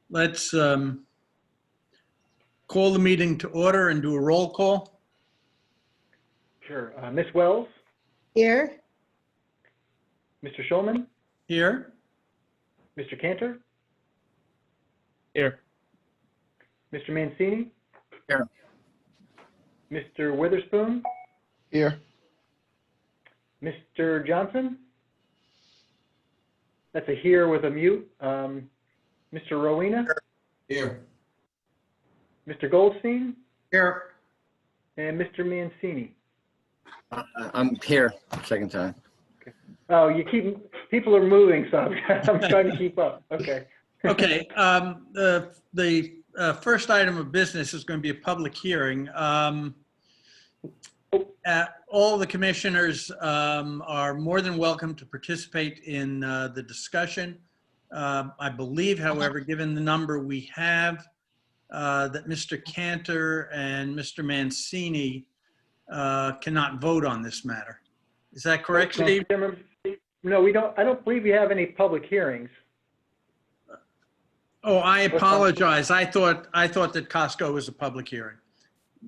Let's call the meeting to order and do a roll call. Sure. Ms. Wells? Here. Mr. Schulman? Here. Mr. Cantor? Here. Mr. Mancini? Here. Mr. Witherspoon? Here. Mr. Johnson? That's a here with a mute. Mr. Rowena? Here. Mr. Goldstein? Here. And Mr. Mancini? I'm here, second time. Okay. Oh, people are moving, so I'm trying to keep up. Okay. Okay. The first item of business is going to be a public hearing. All the commissioners are more than welcome to participate in the discussion. I believe, however, given the number we have, that Mr. Cantor and Mr. Mancini cannot vote on this matter. Is that correct, Steve? No, we don't. I don't believe we have any public hearings. Oh, I apologize. I thought that Costco was a public hearing.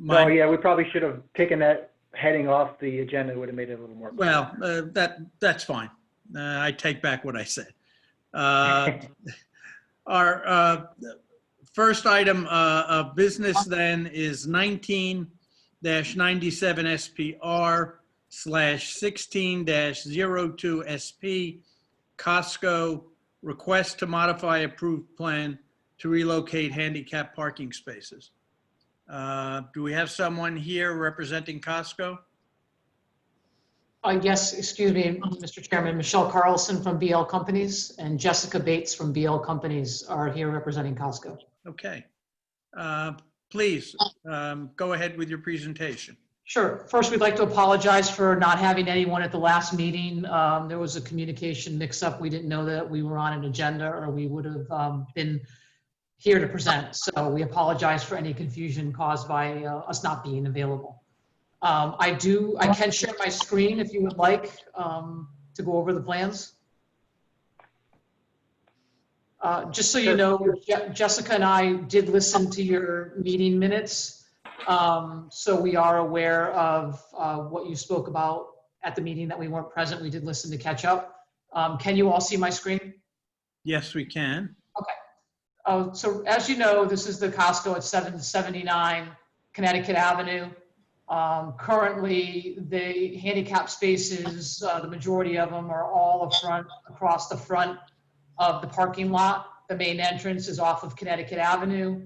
Oh, yeah, we probably should have taken that heading off the agenda. It would have made it a little more. Well, that's fine. I take back what I said. Our first item of business then is 19-97-SPR/16-02-SP Costco request to modify approved plan to relocate handicap parking spaces. Do we have someone here representing Costco? Yes, excuse me, Mr. Chairman. Michelle Carlson from BL Companies and Jessica Bates from BL Companies are here representing Costco. Okay. Please go ahead with your presentation. Sure. First, we'd like to apologize for not having anyone at the last meeting. There was a communication mix-up. We didn't know that we were on an agenda, or we would have been here to present. So we apologize for any confusion caused by us not being available. I can share my screen if you would like to go over the plans. Just so you know, Jessica and I did listen to your meeting minutes. So we are aware of what you spoke about at the meeting that we weren't present. We did listen to catch up. Can you all see my screen? Yes, we can. Okay. So as you know, this is the Costco at 779 Connecticut Avenue. Currently, the handicap spaces, the majority of them are all across the front of the parking lot. The main entrance is off of Connecticut Avenue.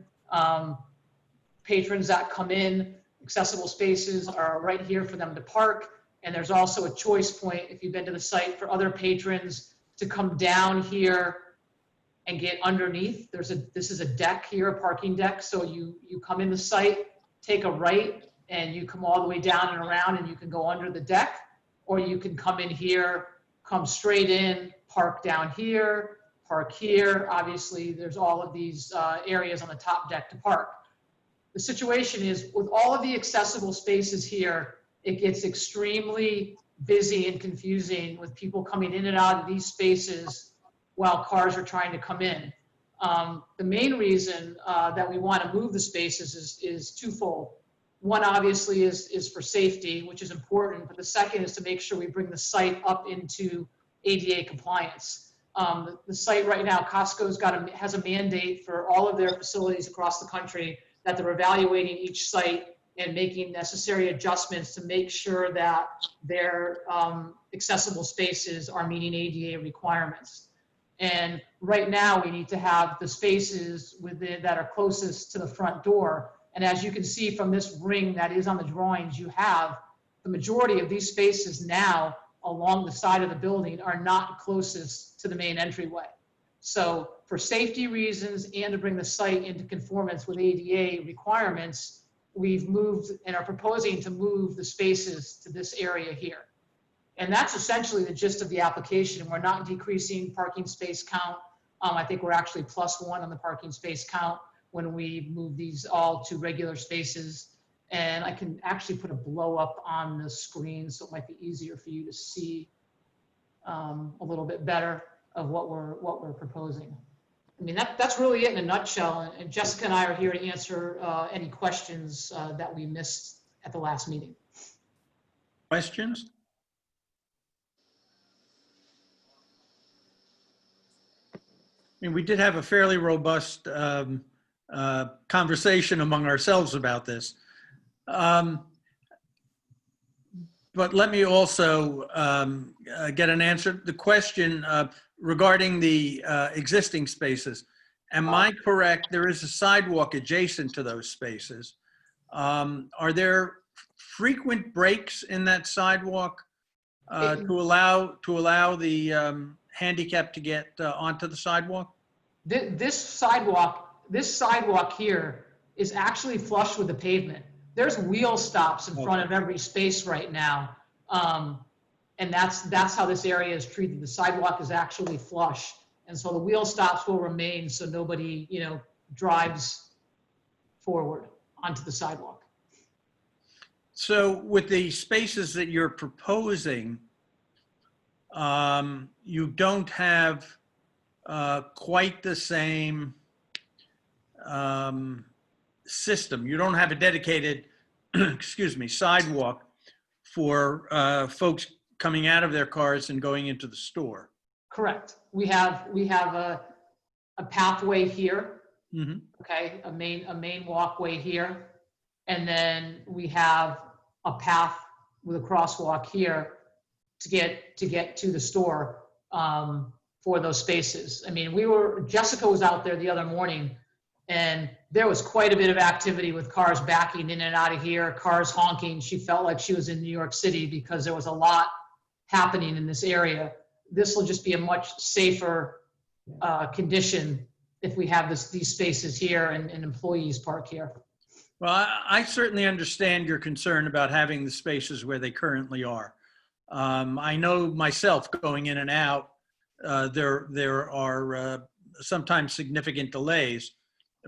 Patrons that come in, accessible spaces are right here for them to park. And there's also a choice point, if you've been to the site, for other patrons to come down here and get underneath. This is a deck here, a parking deck. So you come in the site, take a right, and you come all the way down and around, and you can go under the deck, or you can come in here, come straight in, park down here, park here. Obviously, there's all of these areas on the top deck to park. The situation is, with all of the accessible spaces here, it gets extremely busy and confusing with people coming in and out of these spaces while cars are trying to come in. The main reason that we want to move the spaces is twofold. One, obviously, is for safety, which is important, but the second is to make sure we bring the site up into ADA compliance. The site right now, Costco's has a mandate for all of their facilities across the country that they're evaluating each site and making necessary adjustments to make sure that their accessible spaces are meeting ADA requirements. And right now, we need to have the spaces that are closest to the front door. And as you can see from this ring that is on the drawings you have, the majority of these spaces now along the side of the building are not closest to the main entryway. So for safety reasons and to bring the site into conformance with ADA requirements, we've moved and are proposing to move the spaces to this area here. And that's essentially the gist of the application. We're not decreasing parking space count. I think we're actually +1 on the parking space count when we move these all to regular spaces. And I can actually put a blow up on the screen, so it might be easier for you to see a little bit better. of what we're proposing. I mean, that's really it in a nutshell. And Jessica and I are here to answer any questions that we missed at the last meeting. Questions? I mean, we did have a fairly robust conversation among ourselves about this. But let me also get an answer. The question regarding the existing spaces. Am I correct? There is a sidewalk adjacent to those spaces. Are there frequent breaks in that sidewalk to allow the handicap to get onto the sidewalk? This sidewalk here is actually flush with the pavement. There's wheel stops in front of every space right now. And that's how this area is treated. The sidewalk is actually flush. And so the wheel stops will remain so nobody, drives forward onto the sidewalk. So with the spaces that you're proposing, you don't have quite the same system. You don't have a dedicated, excuse me, sidewalk for folks coming out of their cars and going into the store. Correct. We have a pathway here. Mm-hmm. Okay, a main walkway here, and then we have a path with a crosswalk here to get to the store for those spaces. I mean, Jessica was out there the other morning, and there was quite a bit of activity with cars backing in and out of here, cars honking. She felt like she was in New York City because there was a lot happening in this area. This will just be a much safer condition if we have these spaces here and employees park here. Well, I certainly understand your concern about having the spaces where they currently are. I know myself going in and out, there are sometimes significant delays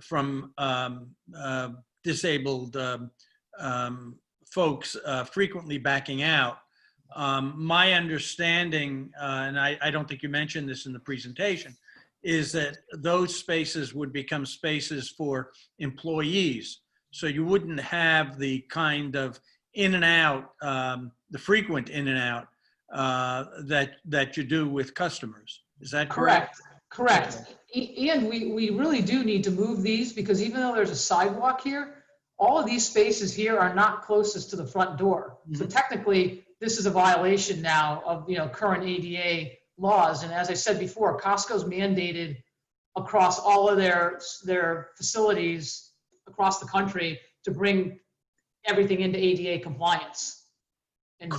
from disabled folks frequently backing out. My understanding, and I don't think you mentioned this in the presentation, is that those spaces would become spaces for employees. So you wouldn't have the kind of in and out, the frequent in and out that you do with customers. Is that correct? Correct. And we really do need to move these, because even though there's a sidewalk here, all of these spaces here are not closest to the front door. Mm-hmm. So technically, this is a violation now of current ADA laws. And as I said before, Costco's mandated across all of their facilities across the country to bring everything into ADA compliance. And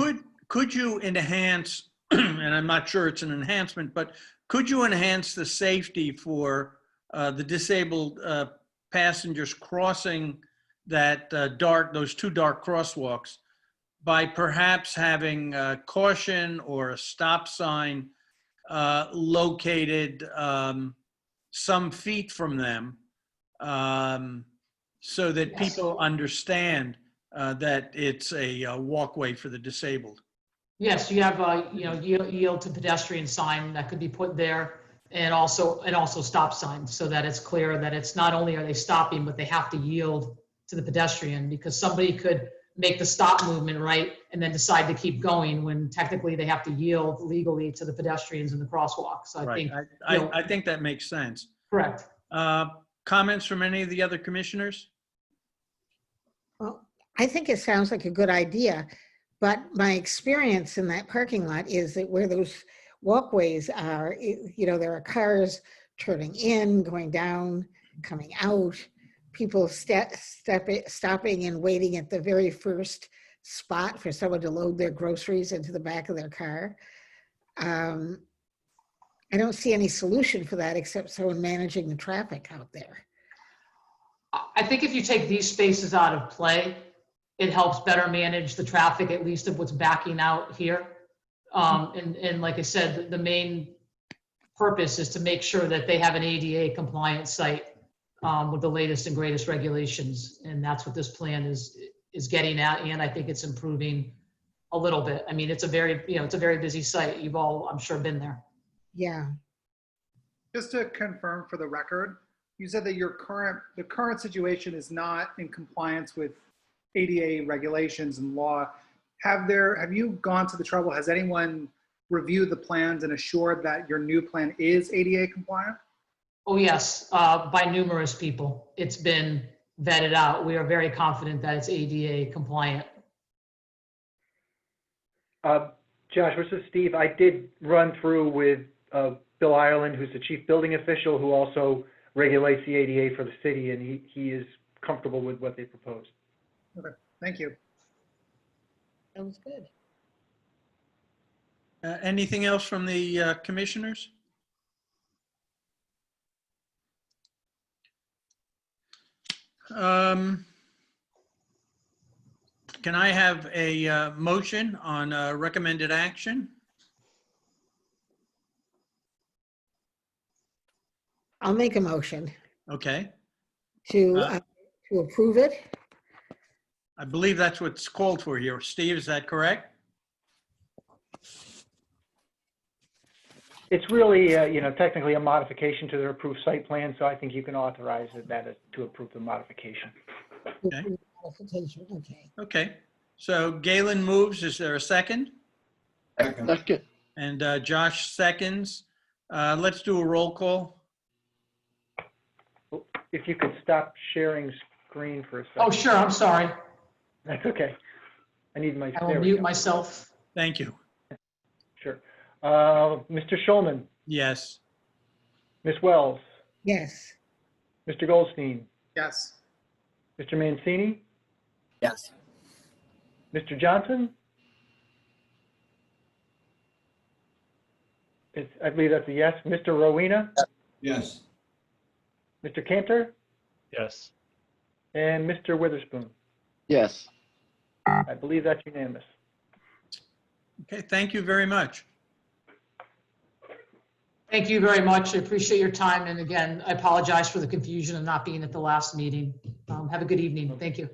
could you enhance, and I'm not sure it's an enhancement, but could you enhance the safety for the disabled passengers crossing that those two dark crosswalks by perhaps having caution or a stop sign located some feet from them, so that Yes. people understand that it's a walkway for the disabled? Yes, you have a yield to pedestrian sign that could be put there, and also stop signs, so that it's clear that it's not only are they stopping, but they have to yield to the pedestrian, because somebody could make the stop movement, right, and then decide to keep going when technically they have to yield legally to the pedestrians in the crosswalk. So I think that makes sense. Correct. Comments from any of the other commissioners? Well, I think it sounds like a good idea, but my experience in that parking lot is that where those walkways are, there are cars turning in, going down, coming out, people stopping and waiting at the very first spot for someone to load their groceries into the back of their car. I don't see any solution for that except someone managing the traffic out there. I think if you take these spaces out of play, it helps better manage the traffic, at least of what's backing out here. And like I said, the main purpose is to make sure that they have an ADA compliant site with the latest and greatest regulations. And that's what this plan is getting at. And I think it's improving a little bit. I mean, it's a very busy site. You've all, I'm sure, been there. Yeah. Just to confirm for the record, you said that the current situation is not in compliance with ADA regulations and law. Have you gone to the trouble, has anyone reviewed the plans and assured that your new plan is ADA compliant? Oh, yes, by numerous people. It's been vetted out. We are very confident that it's ADA compliant. Josh, this is Steve. I did run through with Bill Ireland, who's the chief building official, who also regulates the ADA for the city, and he is comfortable with what they proposed. Okay, thank you. Sounds good. Anything else from the commissioners? Can I have a motion on recommended action? I'll make a motion Okay, to approve it. I believe that's what's called for here. Steve, is that correct? It's really, technically a modification to their approved site plan, so I think you can authorize that to approve the modification. Okay. Approve the modification. Okay. Okay, so Galen moves. Is there a second? Second. And Josh seconds. Let's do a roll call. If you could stop sharing screen for a second. Oh, sure, I'm sorry. That's okay. I need my. I there will we mute go. myself. Thank you. Sure. Mr. Schulman, Yes. Ms. Wells, Yes. Mr. Goldstein, Yes. Mr. Mancini, Yes. Mr. Johnson? I believe that's a yes. Mr. Rowena, Yes. Mr. Cantor, Yes. and Mr. Witherspoon. Yes. I believe that's unanimous. Okay, thank you very much. Thank you very much. I appreciate your time. And again, I apologize for the confusion of not being at the last meeting. Have a good evening. Thank you.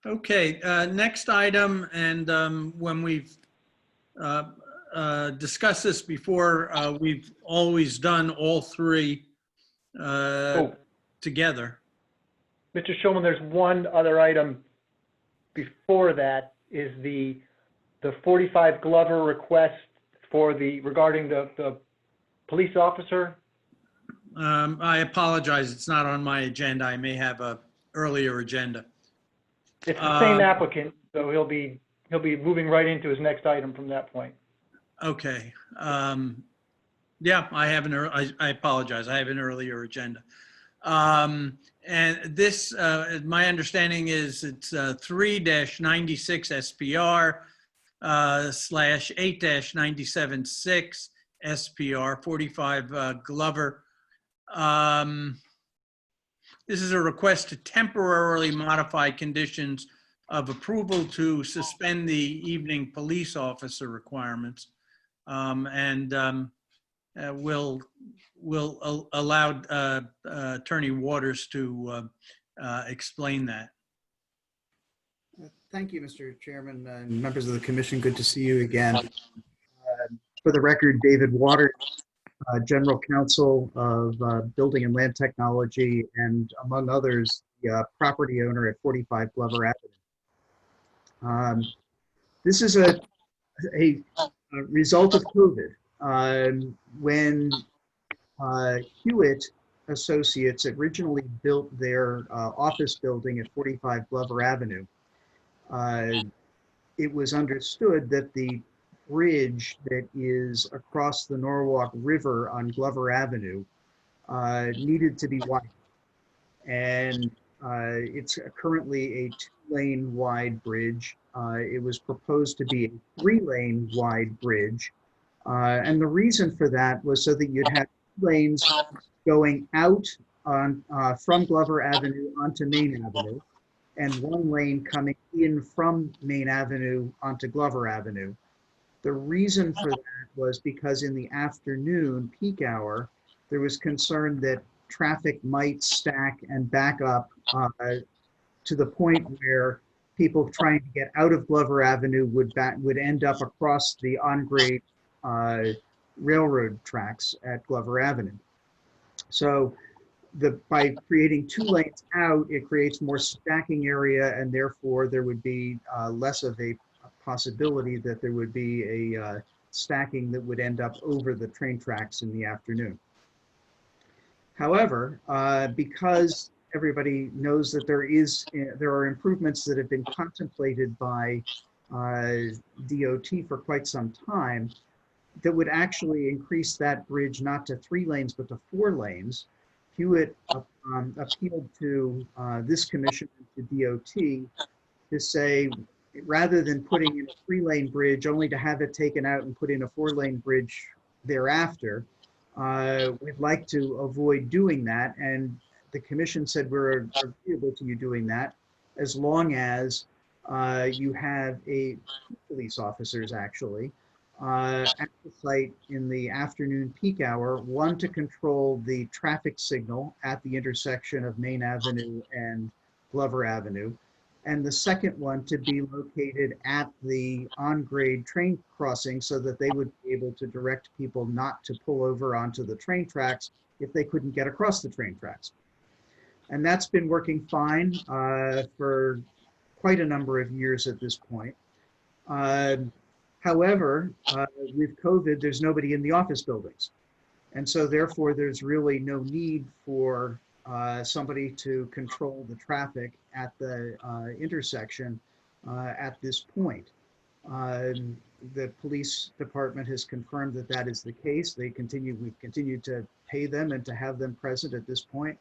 Okay, next item, and when we've discussed this before, we've always done all three together. Mr. Schulman, there's one other item before that, is the 45 Glover request for regarding the police officer. I apologize, it's not on my agenda. I may have a earlier agenda. It's the same applicant, so he'll be moving right into his next item from that point. Okay. Yeah, I apologize. I have an earlier agenda. And this, my understanding is it's 3-96 SPR / 8-97-6 SPR 45 Glover. This is a request to temporarily modify conditions of approval to suspend the evening police officer requirements. We'll allow Attorney Waters to explain that. Thank you, Mr. Chairman and members of the commission. Good to see you again. For the record, David Waters, General Counsel of Building and Land Technology, and among others, the property owner at 45 Glover Avenue. This is a result of COVID. When Hewitt Associates originally built their office building at 45 Glover Avenue, it was understood that the bridge that is across the Norwalk River on Glover Avenue needed to be widened. And it's currently a 2-lane wide bridge. It was proposed to be a 3-lane wide bridge. And the reason for that was so that you'd have 2 lanes going out on from Glover Avenue onto Main Avenue, and 1 lane coming in from Main Avenue onto Glover Avenue. The reason for that was because in the afternoon peak hour, there was concern that traffic might stack and back up to the point where people trying to get out of Glover Avenue would end up across the on-grade railroad tracks at Glover Avenue. So by creating 2 lanes out, it creates more stacking area, and therefore there would be less of a possibility that there would be a stacking that would end up over the train tracks in the afternoon. However, because everybody knows that there are improvements that have been contemplated by DOT for quite some time that would actually increase that bridge not to 3 lanes but to 4 lanes. Hewitt appealed to this commission, to DOT, to say, rather than putting in a 3-lane bridge only to have it taken out and put in a 4-lane bridge thereafter, we'd like to avoid doing that. And the commission said we're agreeable to you doing that as long as you have police officers actually at the site in the afternoon peak hour, one to control the traffic signal at the intersection of Main Avenue and Glover Avenue, and the second one to be located at the on-grade train crossing so that they would be able to direct people not to pull over onto the train tracks if they couldn't get across the train tracks. And that's been working fine for quite a number of years at this point. However, with COVID, there's nobody in the office buildings. And so therefore, there's really no need for somebody to control the traffic at the intersection at this point. The police department has confirmed that that is the case. We've continued to pay them and to have them present at this point.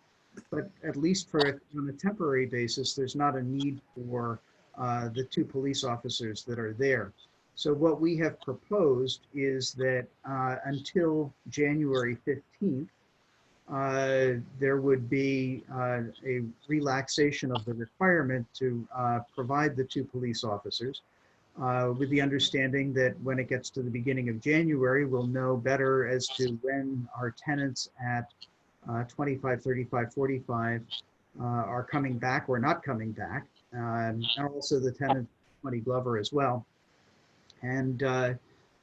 But at least on a temporary basis, there's not a need for the 2 police officers that are there. So what we have proposed is that until January 15th, there would be a relaxation of the requirement to provide the 2 police officers, with the understanding that when it gets to the beginning of January, we'll know better as to when our tenants at 25, 35, 45 are coming back or not coming back, and also the tenant 20 Glover as well. And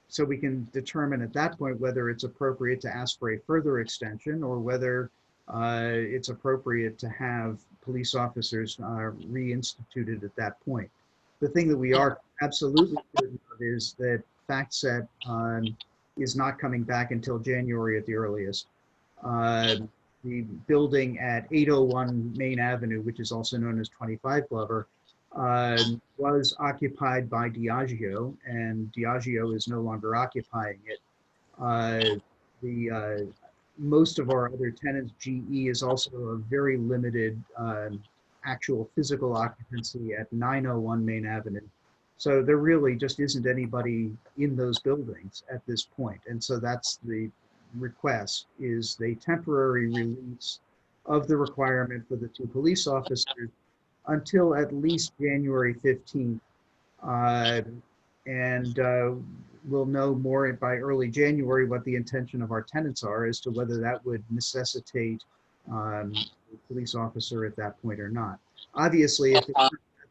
so we can determine at that point whether it's appropriate to ask for a further extension or whether it's appropriate to have police officers reinstituted at that point. The thing that we are absolutely certain of is that FactSet is not coming back until January at the earliest. The building at 801 Main Avenue, which is also known as 25 Glover, was occupied by Diageo, and Diageo is no longer occupying it. Most of our other tenants, GE, is also a very limited actual physical occupancy at 901 Main Avenue. So there really just isn't anybody in those buildings at this point. And so that's the request, is the temporary release of the requirement for the 2 police officers until at least January 15th. We'll know more by early January what the intention of our tenants are as to whether that would necessitate a police officer at that point or not. Obviously, if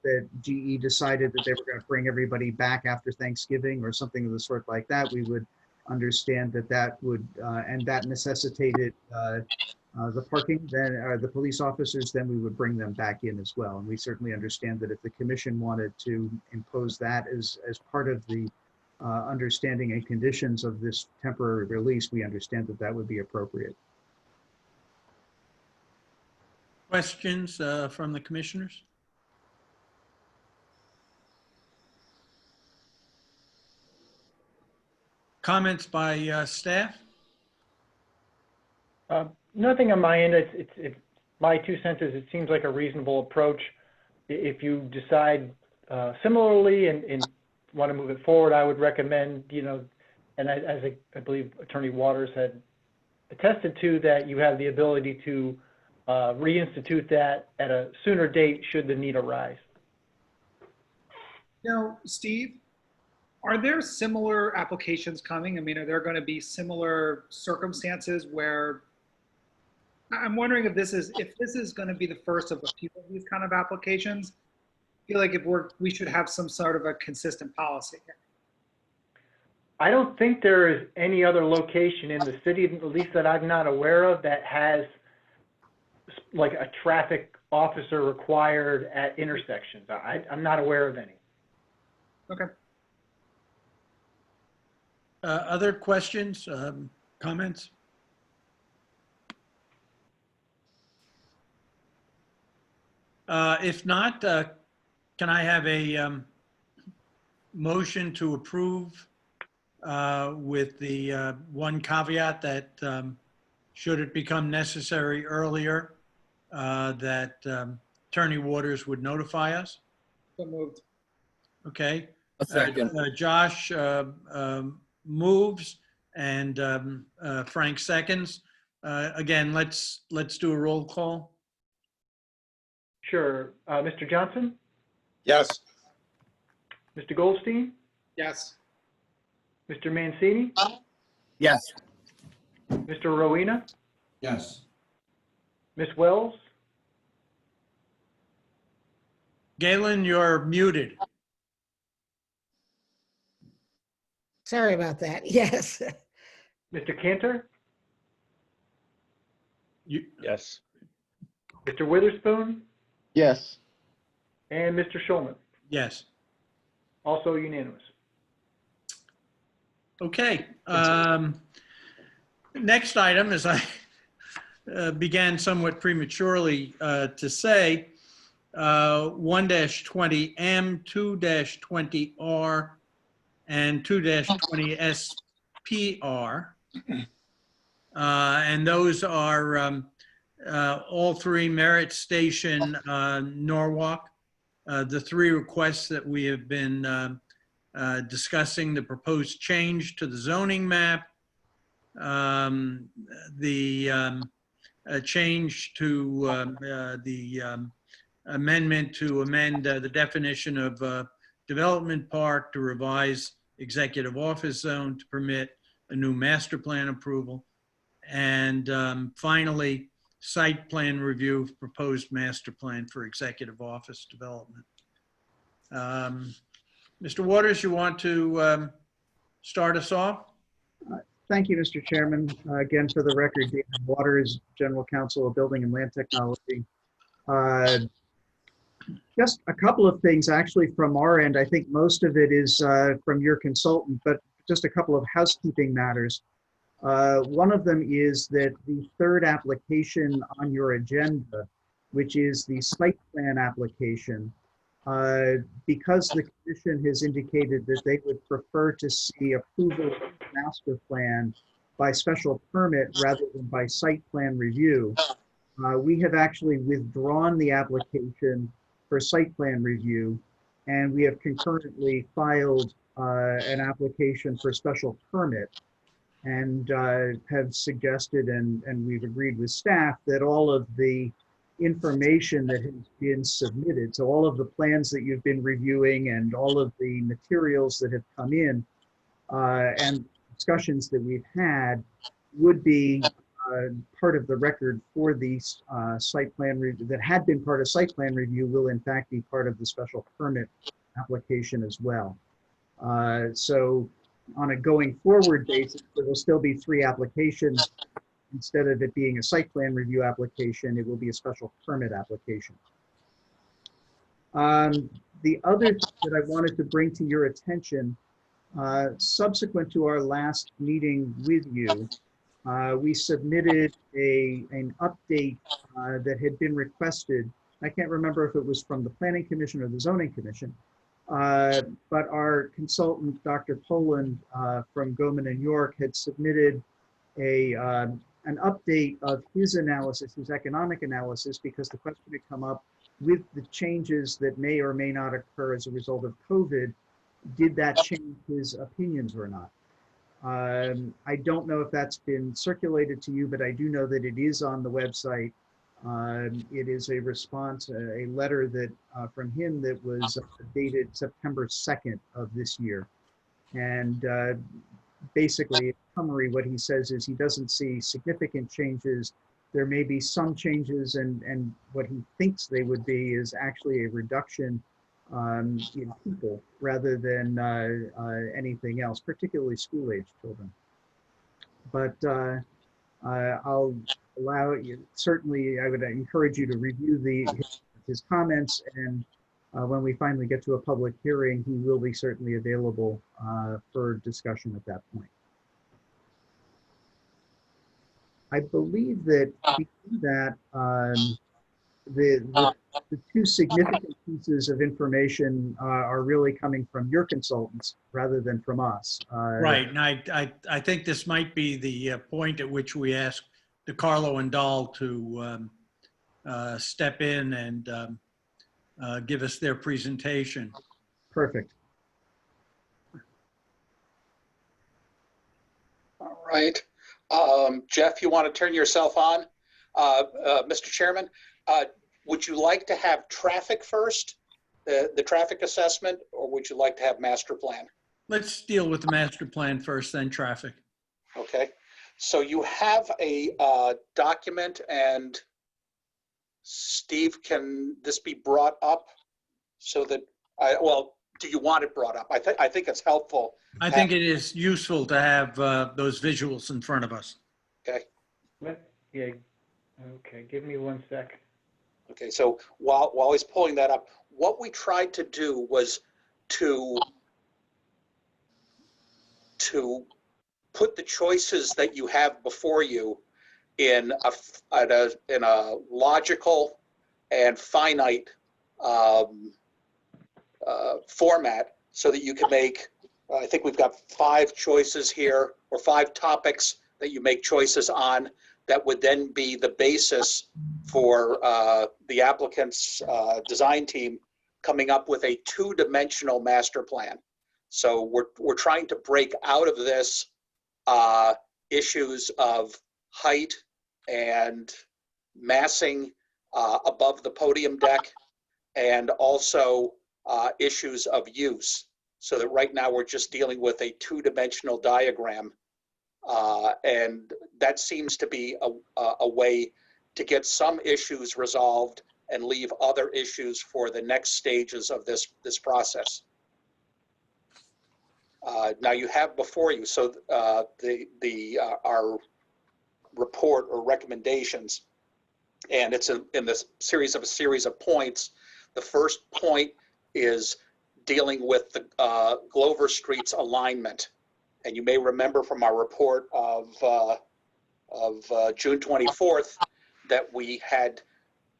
that GE decided that they were going to bring everybody back after Thanksgiving or something of the sort like that, we would understand that that would, and that necessitated the parking, then the police officers, then we would bring them back in as well. And we certainly understand that if the commission wanted to impose that as part of the understanding and conditions of this temporary release, we understand that that would be appropriate. Questions from the commissioners? Comments by staff? Nothing on my end. It's my 2 cents is it seems like a reasonable approach. If you decide similarly and want to move it forward, I would recommend, and as I believe Attorney Waters had attested to, that you have the ability to reinstitute that at a sooner date should the need arise. Now, Steve, are there similar applications coming? I mean, are there going to be similar circumstances where, I'm wondering if this is going to be the first of a few of these kind of applications? I feel like we should have some sort of a consistent policy here. I don't think there is any other location in the city, at least that I'm not aware of, that has like a traffic officer required at intersections. I'm not aware of any. Okay. Other questions, comments? If not, can I have a motion to approve with the one caveat that should it become necessary earlier, that Attorney Waters would notify us? So moved. Okay. A second. Josh moves and Frank seconds. Again, let's do a roll call. Sure. Mr. Johnson? Yes. Mr. Goldstein? Yes. Mr. Mancini? Yes. Mr. Rowena? Yes. Ms. Wells? Galen, you're muted. Sorry about that. Yes. Mr. Cantor? Yes. Mr. Witherspoon? Yes. And Mr. Schulman? Yes. Also unanimous. Okay. Next item, as I began somewhat prematurely to say, 1-20M, 2-20R, and 2-20SPR. And those are all three Merit Station, Norwalk. The three requests that we have been discussing: the proposed change to the zoning map, the change to the amendment to amend the definition of development park to revise executive office zone to permit a new master plan approval, and finally, site plan review of proposed master plan for executive office development. Mr. Waters, you want to start us off? Thank you, Mr. Chairman. Again, for the record, David Waters, General Counsel of Building and Land Technology. Just a couple of things actually from our end. I think most of it is from your consultant, but just a couple of housekeeping matters. One of them is that the third application on your agenda, which is the site plan application, because the commission has indicated that they would prefer to see approval of the master plan by special permit rather than by site plan review, we have actually withdrawn the application for site plan review, and we have concurrently filed an application for special permit, and have suggested and we've agreed with staff that all of the information that has been submitted, so all of the plans that you've been reviewing and all of the materials that have come in and discussions that we've had would be part of the record for the site plan review that had been part of site plan review will in fact be part of the special permit application as well. So on a going forward basis, there will still be three applications. Instead of it being a site plan review application, it will be a special permit application. The other thing that I wanted to bring to your attention, subsequent to our last meeting with you, we submitted an update that had been requested. I can't remember if it was from the Planning Commission or the Zoning Commission, but our consultant, Dr. Poland from Goldman and York, had submitted an update of his analysis, his economic analysis, because the question had come up with the changes that may or may not occur as a result of COVID. Did that change his opinions or not? I don't know if that's been circulated to you, but I do know that it is on the website. It is a response, a letter that from him that was dated September 2nd of this year. And basically, in summary, what he says is he doesn't see significant changes. There may be some changes, and what he thinks they would be is actually a reduction in people rather than anything else, particularly school-age children. But I'll allow you, certainly I would encourage you to review his comments, and when we finally get to a public hearing, he will be certainly available for discussion at that point. I believe that beyond that, the two significant pieces of information are really coming from your consultants rather than from us. Right, and I think this might be the point at which we ask DiCarlo and Dahl to step in and give us their presentation. Perfect. All right. Jeff, you want to turn yourself on? Mr. Chairman, would you like to have traffic first, the traffic assessment, or would you like to have master plan? Let's deal with the master plan first, then traffic. Okay. So you have a document, and Steve, can this be brought up so that well, do you want it brought up? I think it's helpful. I think it is useful to have those visuals in front of us. Okay. Yeah, okay, give me 1 sec. Okay, so while he's pulling that up, what we tried to do was to put the choices that you have before you in a logical and finite format, so that you can make, I think we've got 5 choices here, or 5 topics that you make choices on, that would then be the basis for the applicant's design team coming up with a 2-dimensional master plan. So we're trying to break out of this issues of height and massing above the podium deck, and also issues of use. So that right now we're just dealing with a 2-dimensional diagram. And that seems to be a way to get some issues resolved and leave other issues for the next stages of this process. Now you have before you, so our report or recommendations, and it's in this series of points. The first point is dealing with the Glover Street's alignment. And you may remember from our report of June 24th that we had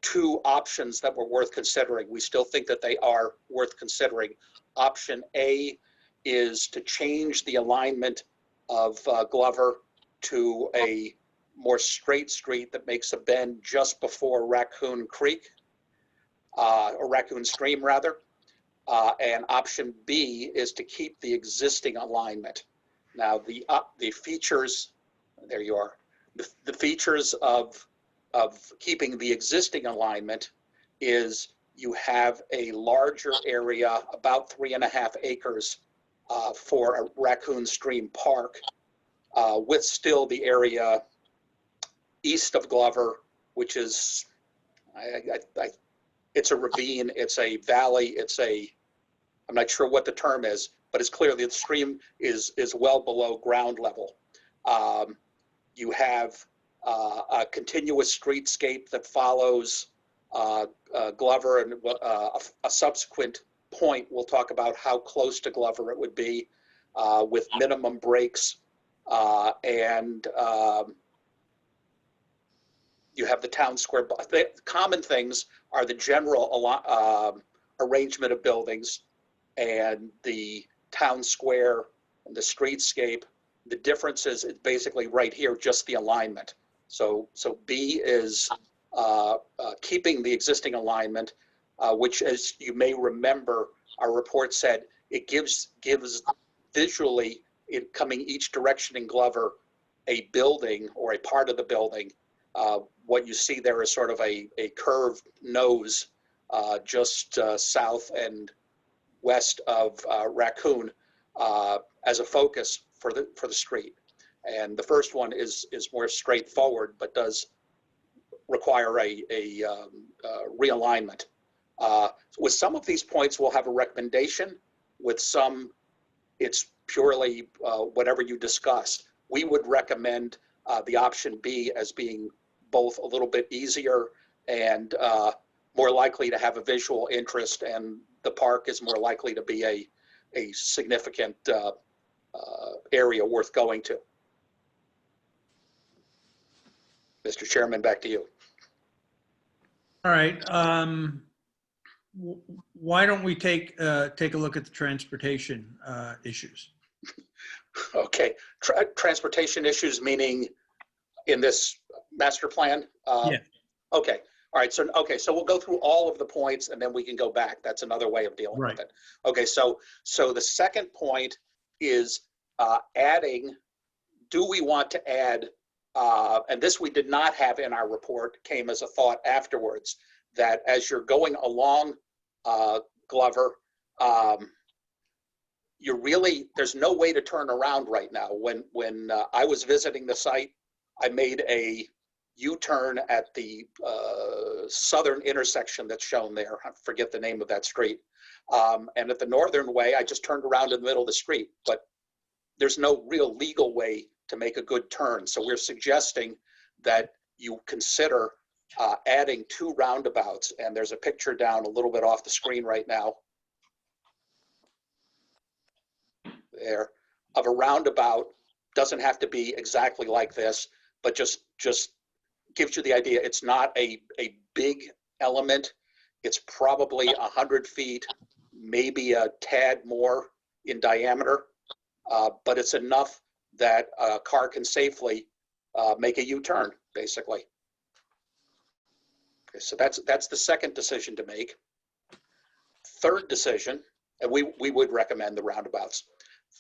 2 options that were worth considering. We still think that they are worth considering. Option A is to change the alignment of Glover to a more straight street that makes a bend just before Raccoon Creek, or Raccoon Stream rather. And option B is to keep the existing alignment. Now the features, there you are. The features of keeping the existing alignment is you have a larger area, about 3.5 acres, for a Raccoon Stream Park, with still the area east of Glover, which is, it's a ravine, it's a valley, I'm not sure what the term is, but it's clear that the stream is well below ground level. You have a continuous streetscape that follows Glover, and a subsequent point we'll talk about how close to Glover it would be, with minimum breaks, and you have the town square. The common things are the general arrangement of buildings and the town square and the streetscape. The difference is basically right here, just the alignment. So B is keeping the existing alignment, which, as you may remember, our report said it gives visually, it coming each direction in Glover, a building or a part of the building. What you see there is sort of a curved nose, just south and west of Raccoon, as a focus for the street. And the first one is more straightforward, but does require a realignment. With some of these points, we'll have a recommendation. With some, it's purely whatever you discuss. We would recommend the option B as being both a little bit easier and more likely to have a visual interest, and the park is more likely to be a significant area worth going to. Mr. Chairman, back to you. All right. Why don't we take a look at the transportation issues? Okay, transportation issues, meaning in this master plan? Yeah. Okay, all right, so we'll go through all of the points and then we can go back. That's another way of dealing with it. Okay, so the second point is adding, do we want to add, and this we did not have in our report, came as a thought afterwards, that as you're going along Glover, there's no way to turn around right now. When I was visiting the site, I made a U-turn at the southern intersection that's shown there. I forget the name of that street. And at the northern way, I just turned around in the middle of the street, but there's no real legal way to make a good turn. So we're suggesting that you consider adding 2 roundabouts, and there's a picture down a little bit off the screen right now there of a roundabout. Doesn't have to be exactly like this, but just gives you the idea. It's not a big element. It's probably 100 feet, maybe a tad more in diameter, but it's enough that a car can safely make a U-turn, basically. Okay, so that's the second decision to make. Third decision, and we would recommend the roundabouts.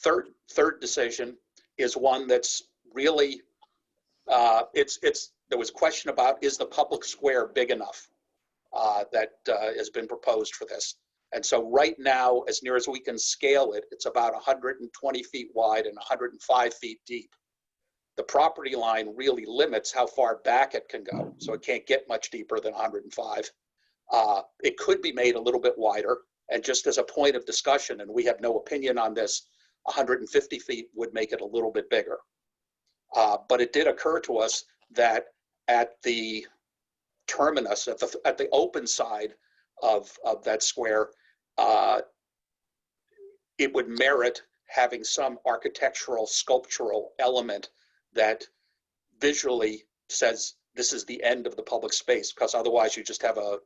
Third decision is one that's really, there was a question about, is the public square big enough that has been proposed for this? And so right now, as near as we can scale it, it's about 120 feet wide and 105 feet deep. The property line really limits how far back it can go, so it can't get much deeper than 105. It could be made a little bit wider, and just as a point of discussion, and we have no opinion on this, 150 feet would make it a little bit bigger. But it did occur to us that at the terminus, at the open side of that square, it would merit having some architectural, sculptural element that visually says this is the end of the public space, because otherwise you just have a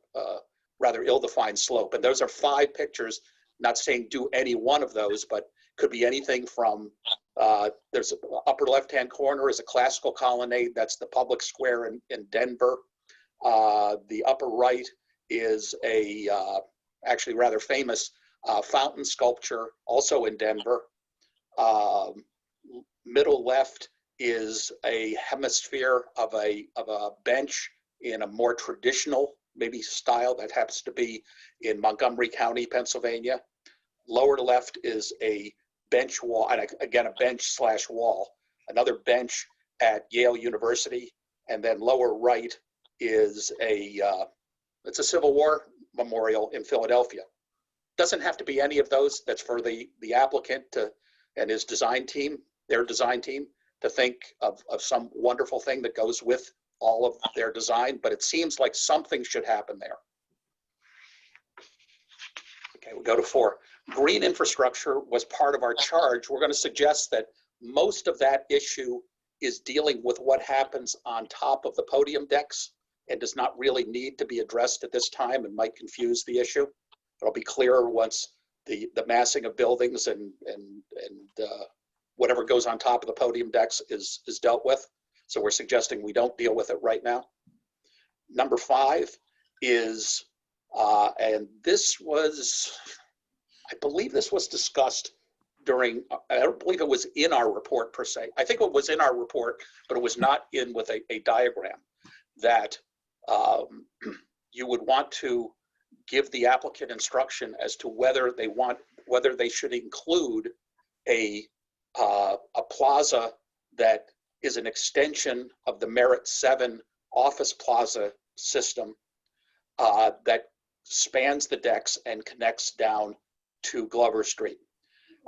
rather ill-defined slope. And those are 5 pictures, not saying do any one of those, but could be anything from, there's an upper left-hand corner is a classical colonnade. That's the public square in Denver. The upper right is a actually rather famous fountain sculpture, also in Denver. Middle left is a hemisphere of a bench in a more traditional maybe style that happens to be in Montgomery County, Pennsylvania. Lower left is a bench wall, and again, a bench / wall, another bench at Yale University. And then lower right is it's a Civil War memorial in Philadelphia. Doesn't have to be any of those. That's for the applicant and his design team, their design team, to think of some wonderful thing that goes with all of their design, but it seems like something should happen there. Okay, we'll go to 4. Green infrastructure was part of our charge. We're going to suggest that most of that issue is dealing with what happens on top of the podium decks and does not really need to be addressed at this time and might confuse the issue. It'll be clearer once the massing of buildings and whatever goes on top of the podium decks is dealt with. So we're suggesting we don't deal with it right now. Number 5 is, and this was, I believe this was discussed during, I don't believe it was in our report per se. I think it was in our report, but it was not in with a diagram, that you would want to give the applicant instruction as to whether they should include a plaza that is an extension of the Merit 7 office plaza system that spans the decks and connects down to Glover Street.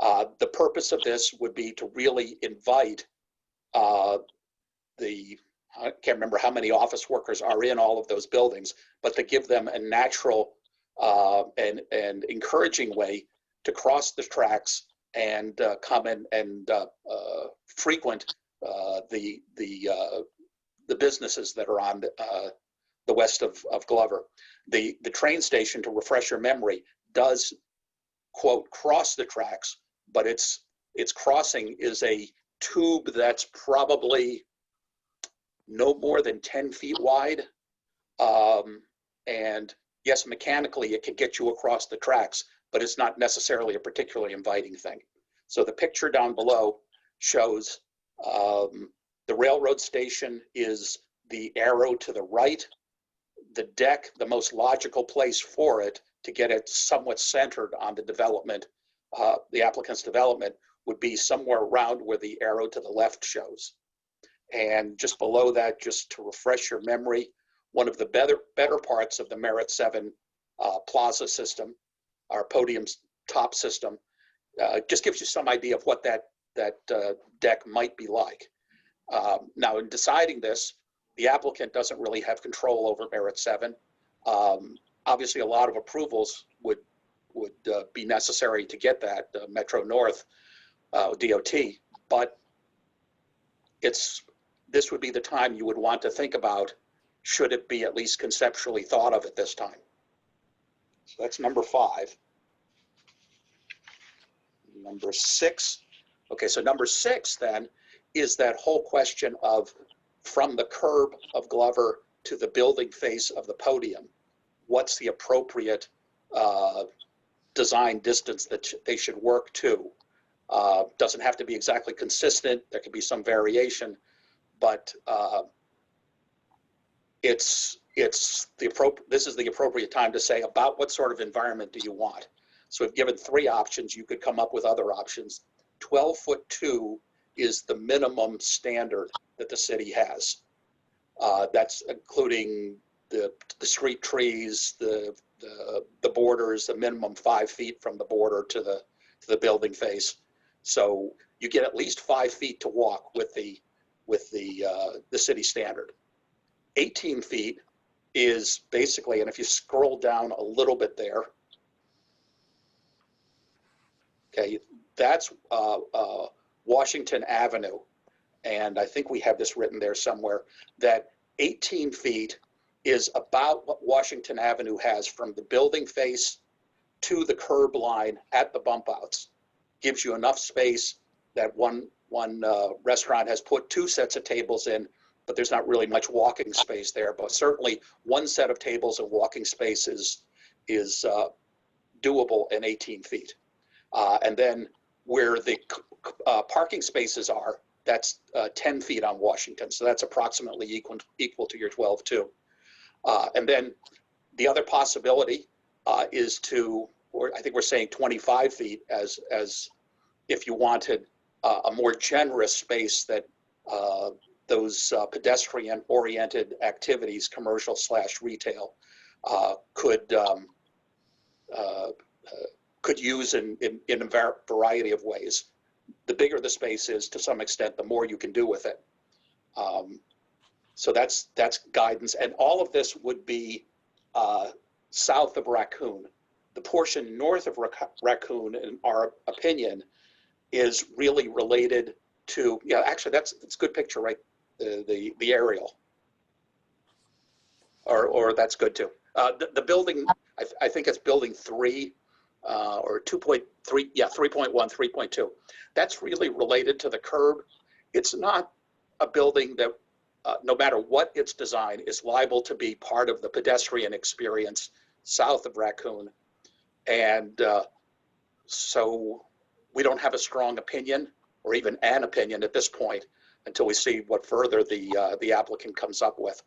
The purpose of this would be to really invite I can't remember how many office workers are in all of those buildings, but to give them a natural and encouraging way to cross the tracks and come in and frequent the businesses that are on the west of Glover. The train station, to refresh your memory, does, quote, cross the tracks, but its crossing is a tube that's probably no more than 10 feet wide. And yes, mechanically it can get you across the tracks, but it's not necessarily a particularly inviting thing. So the picture down below shows the railroad station is the arrow to the right. The deck, the most logical place for it to get it somewhat centered on the development, the applicant's development, would be somewhere around where the arrow to the left shows. And just below that, just to refresh your memory, one of the better parts of the Merit 7 plaza system, our podium top system, just gives you some idea of what that deck might be like. Now, in deciding this, the applicant doesn't really have control over Merit 7. Obviously, a lot of approvals would be necessary to get that, Metro North, DOT, but this would be the time you would want to think about, should it be at least conceptually thought of at this time. So that's number 5. Number 6. Okay, so number 6 then is that whole question of from the curb of Glover to the building face of the podium, what's the appropriate design distance that they should work to? Doesn't have to be exactly consistent. There could be some variation, but this is the appropriate time to say about what sort of environment do you want. So we've given 3 options. You could come up with other options. 12'2" is the minimum standard that the city has. That's including the street trees, the borders, the minimum 5 feet from the border to the building face. So you get at least 5 feet to walk with the city standard. 18 feet is basically, and if you scroll down a little bit there, okay, that's Washington Avenue. And I think we have this written there somewhere, that 18 feet is about what Washington Avenue has from the building face to the curb line at the bump outs. Gives you enough space that one restaurant has put 2 sets of tables in, but there's not really much walking space there. But certainly 1 set of tables and walking space is doable in 18 feet. And then where the parking spaces are, that's 10 feet on Washington. So that's approximately equal to your 12'2". And then the other possibility is to, or I think we're saying 25 feet as if you wanted a more generous space that those pedestrian-oriented activities, commercial / retail, could use in a variety of ways. The bigger the space is, to some extent, the more you can do with it. So that's guidance, and all of this would be south of Raccoon. The portion north of Raccoon, in our opinion, is really related to, yeah, actually that's a good picture, right? The aerial, or that's good too. The building, I think it's building 3 or 2.3, yeah, 3.1, 3.2. That's really related to the curb. It's not a building that, no matter what its design, is liable to be part of the pedestrian experience south of Raccoon. And so we don't have a strong opinion, or even an opinion at this point, until we see what further the applicant comes up with.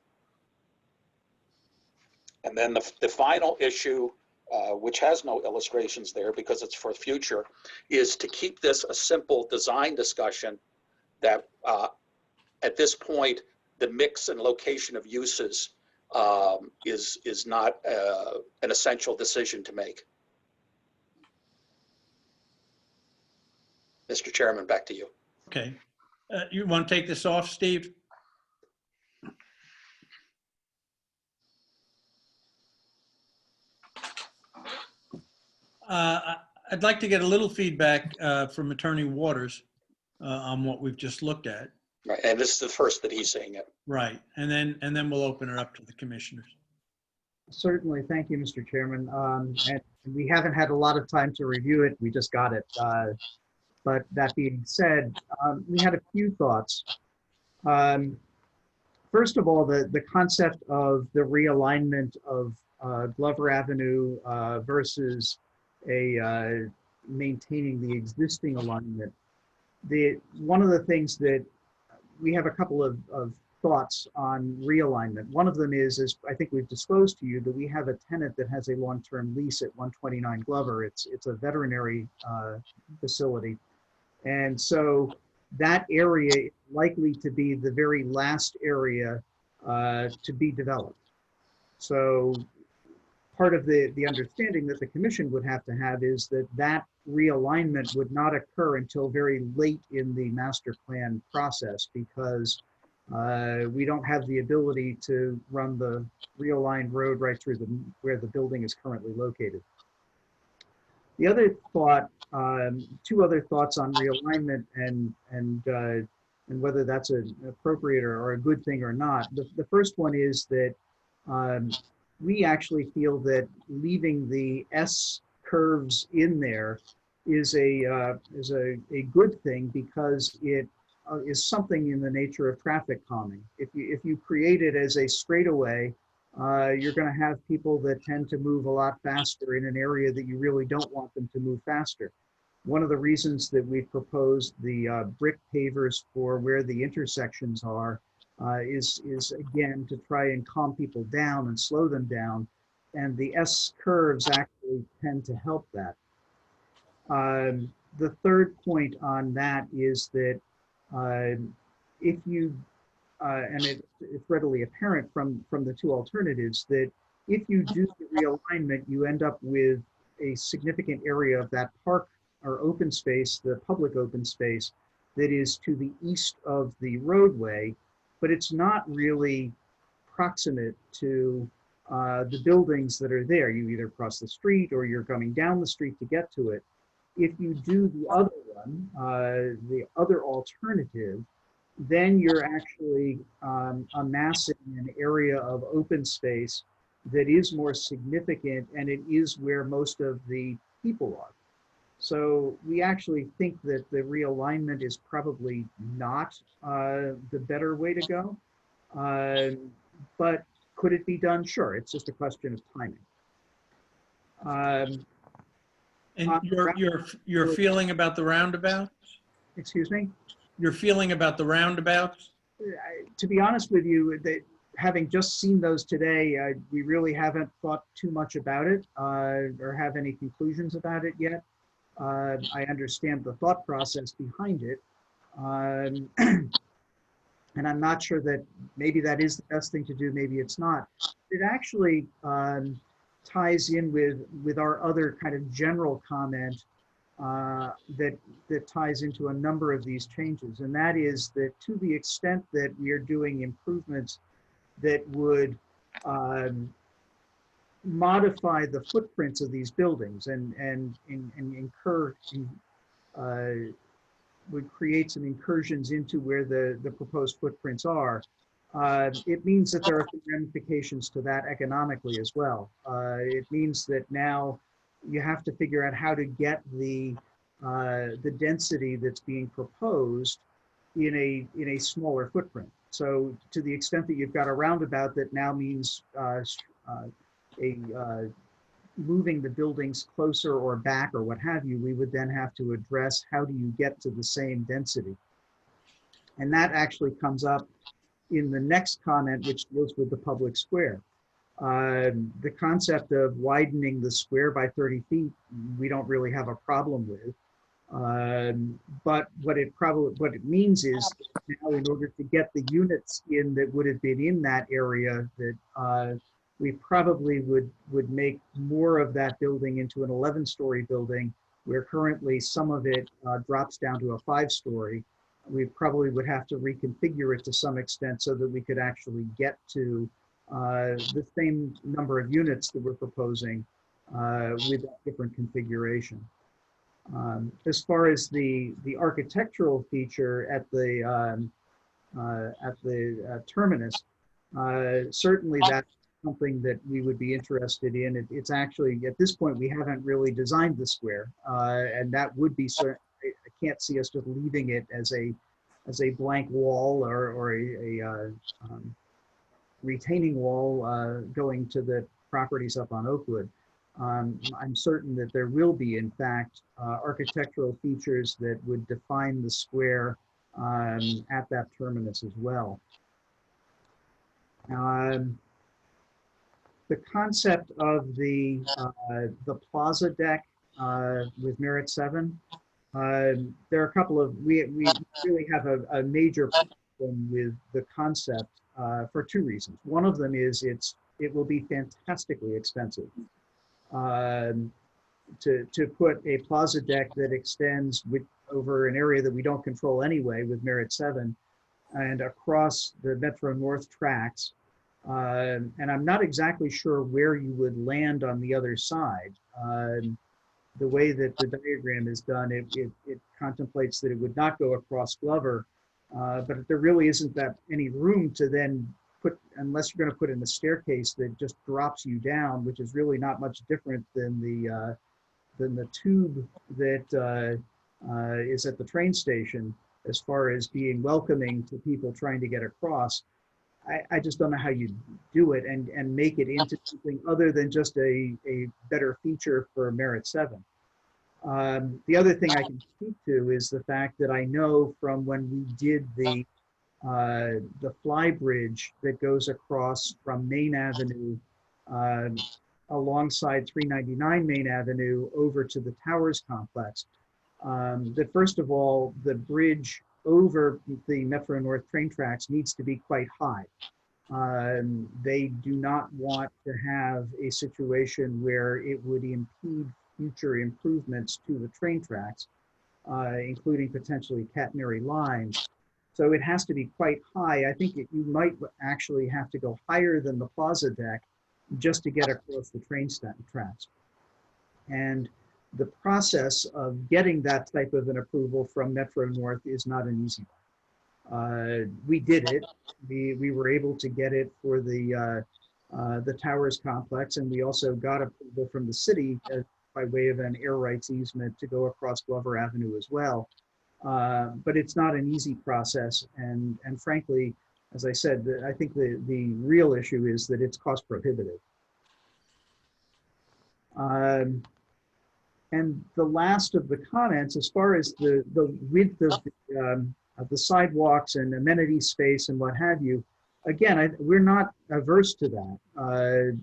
And then the final issue, which has no illustrations there because it's for the future, is to keep this a simple design discussion that at this point, the mix and location of uses is not an essential decision to make. Mr. Chairman, back to you. Okay. You want to take this off, Steve? I'd like to get a little feedback from Attorney Waters on what we've just looked at. Right, and this is the first that he's saying it. Right, and then we'll open it up to the commissioners. Certainly. Thank you, Mr. Chairman. And we haven't had a lot of time to review it. We just got it. But that being said, we had a few thoughts. First of all, the concept of the realignment of Glover Avenue versus maintaining the existing alignment. One of the things that we have a couple of thoughts on realignment. One of them is I think we've disclosed to you that we have a tenant that has a long-term lease at 129 Glover. It's a veterinary facility. And so that area is likely to be the very last area to be developed. So part of the understanding that the commission would have to have is that realignment would not occur until very late in the master plan process, because we don't have the ability to run the realigned road right through where the building is currently located. The other thought, two other thoughts on realignment and whether that's an appropriate or a good thing or not. The first one is that we actually feel that leaving the S curves in there is a good thing, because it is something in the nature of traffic calming. If you create it as a straightaway, you're going to have people that tend to move a lot faster in an area that you really don't want them to move faster. One of the reasons that we proposed the brick pavers for where the intersections are is again to try and calm people down and slow them down, and the S curves actually tend to help that. The third point on that is that if you and it's readily apparent from the two alternatives that if you do the realignment, you end up with a significant area of that park or open space, the public open space, that is to the east of the roadway, but it's not really proximate to the buildings that are there. You either cross the street or you're coming down the street to get to it. If you do the other one, the other alternative, then you're actually amassing an area of open space that is more significant, and it is where most of the people are. So we actually think that the realignment is probably not the better way to go. But could it be done? Sure, it's just a question of timing. And your feeling about the roundabouts? Excuse me? Your feeling about the roundabouts? To be honest with you, having just seen those today, we really haven't thought too much about it or have any conclusions about it yet. I understand the thought process behind it. And I'm not sure that maybe that is the best thing to do, maybe it's not. It actually ties in with our other kind of general comment that ties into a number of these changes. And that is that to the extent that we are doing improvements that would modify the footprints of these buildings and would create some incursions into where the proposed footprints are, it means that there are some ramifications to that economically as well. It means that now you have to figure out how to get the density that's being proposed in a smaller footprint. So to the extent that you've got a roundabout that now means moving the buildings closer or back or what have you, we would then have to address how do you get to the same density. And that actually comes up in the next comment, which deals with the public square. The concept of widening the square by 30 feet, we don't really have a problem with. But what it means is now, in order to get the units in that would have been in that area, that we probably would make more of that building into an 11-story building, where currently some of it drops down to a 5-story. We probably would have to reconfigure it to some extent so that we could actually get to the same number of units that we're proposing with a different configuration. As far as the architectural feature at the terminus, certainly that's something that we would be interested in. It's actually, at this point, we haven't really designed the square, and that would be certain. I can't see us just leaving it as a blank wall or a retaining wall going to the properties up on Oakwood. I'm certain that there will be, in fact, architectural features that would define the square at that terminus as well. The concept of the plaza deck with Merit 7, there are a couple of, we really have a major problem with the concept for 2 reasons. One of them is it will be fantastically expensive to put a plaza deck that extends over an area that we don't control anyway with Merit 7 and across the Metro North tracks. And I'm not exactly sure where you would land on the other side. The way that the diagram is done, it contemplates that it would not go across Glover, but there really isn't that any room to then put, unless you're going to put in a staircase that just drops you down, which is really not much different than the tube that is at the train station as far as being welcoming to people trying to get across. I just don't know how you do it and make it into something other than just a better feature for Merit 7. The other thing I can speak to is the fact that I know from when we did the fly bridge that goes across from Main Avenue alongside 399 Main Avenue over to the Towers complex, that first of all, the bridge over the Metro North train tracks needs to be quite high. They do not want to have a situation where it would impede future improvements to the train tracks, including potentially catenary lines. So it has to be quite high. I think you might actually have to go higher than the plaza deck just to get across the train tracks. And the process of getting that type of an approval from Metro North is not an easy one. We did it. We were able to get it for the Towers complex, and we also got approval from the city by way of an air rights easement to go across Glover Avenue as well. But it's not an easy process, and frankly, as I said, I think the real issue is that it's cost prohibitive. And the last of the comments, as far as the width of the sidewalks and amenity space and what have you, again, we're not averse to that,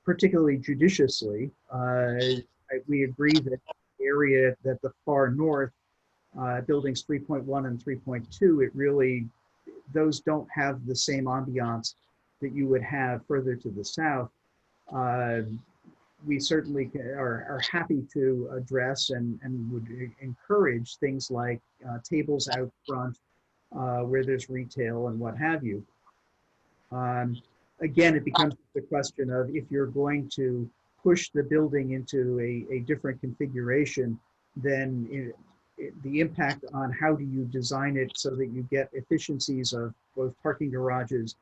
particularly judiciously. We agree that the area at the far north, buildings 3.1 and 3.2, it really, those don't have the same ambiance that you would have further to the south. We certainly are happy to address and would encourage things like tables out front where there's retail and what have you. Again, it becomes the question of if you're going to push the building into a different configuration, then the impact on how do you design it so that you get efficiencies of both parking garages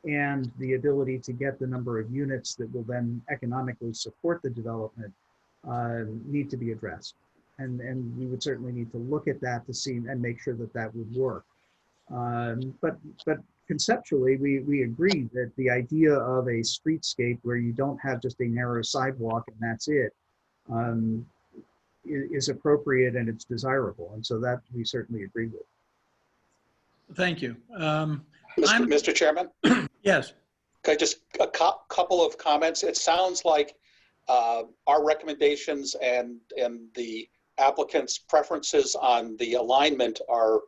and the ability to get the number of units that will then economically support the development need to be addressed. And we would certainly need to look at that to see and make sure that that would work. But conceptually, we agree that the idea of a streetscape where you don't have just a narrow sidewalk and that's it is appropriate and it's desirable. And so that we certainly agree with. Thank you. Mr. Chairman? Yes. Okay, just a couple of comments. It sounds like our recommendations and the applicants' preferences on the alignment are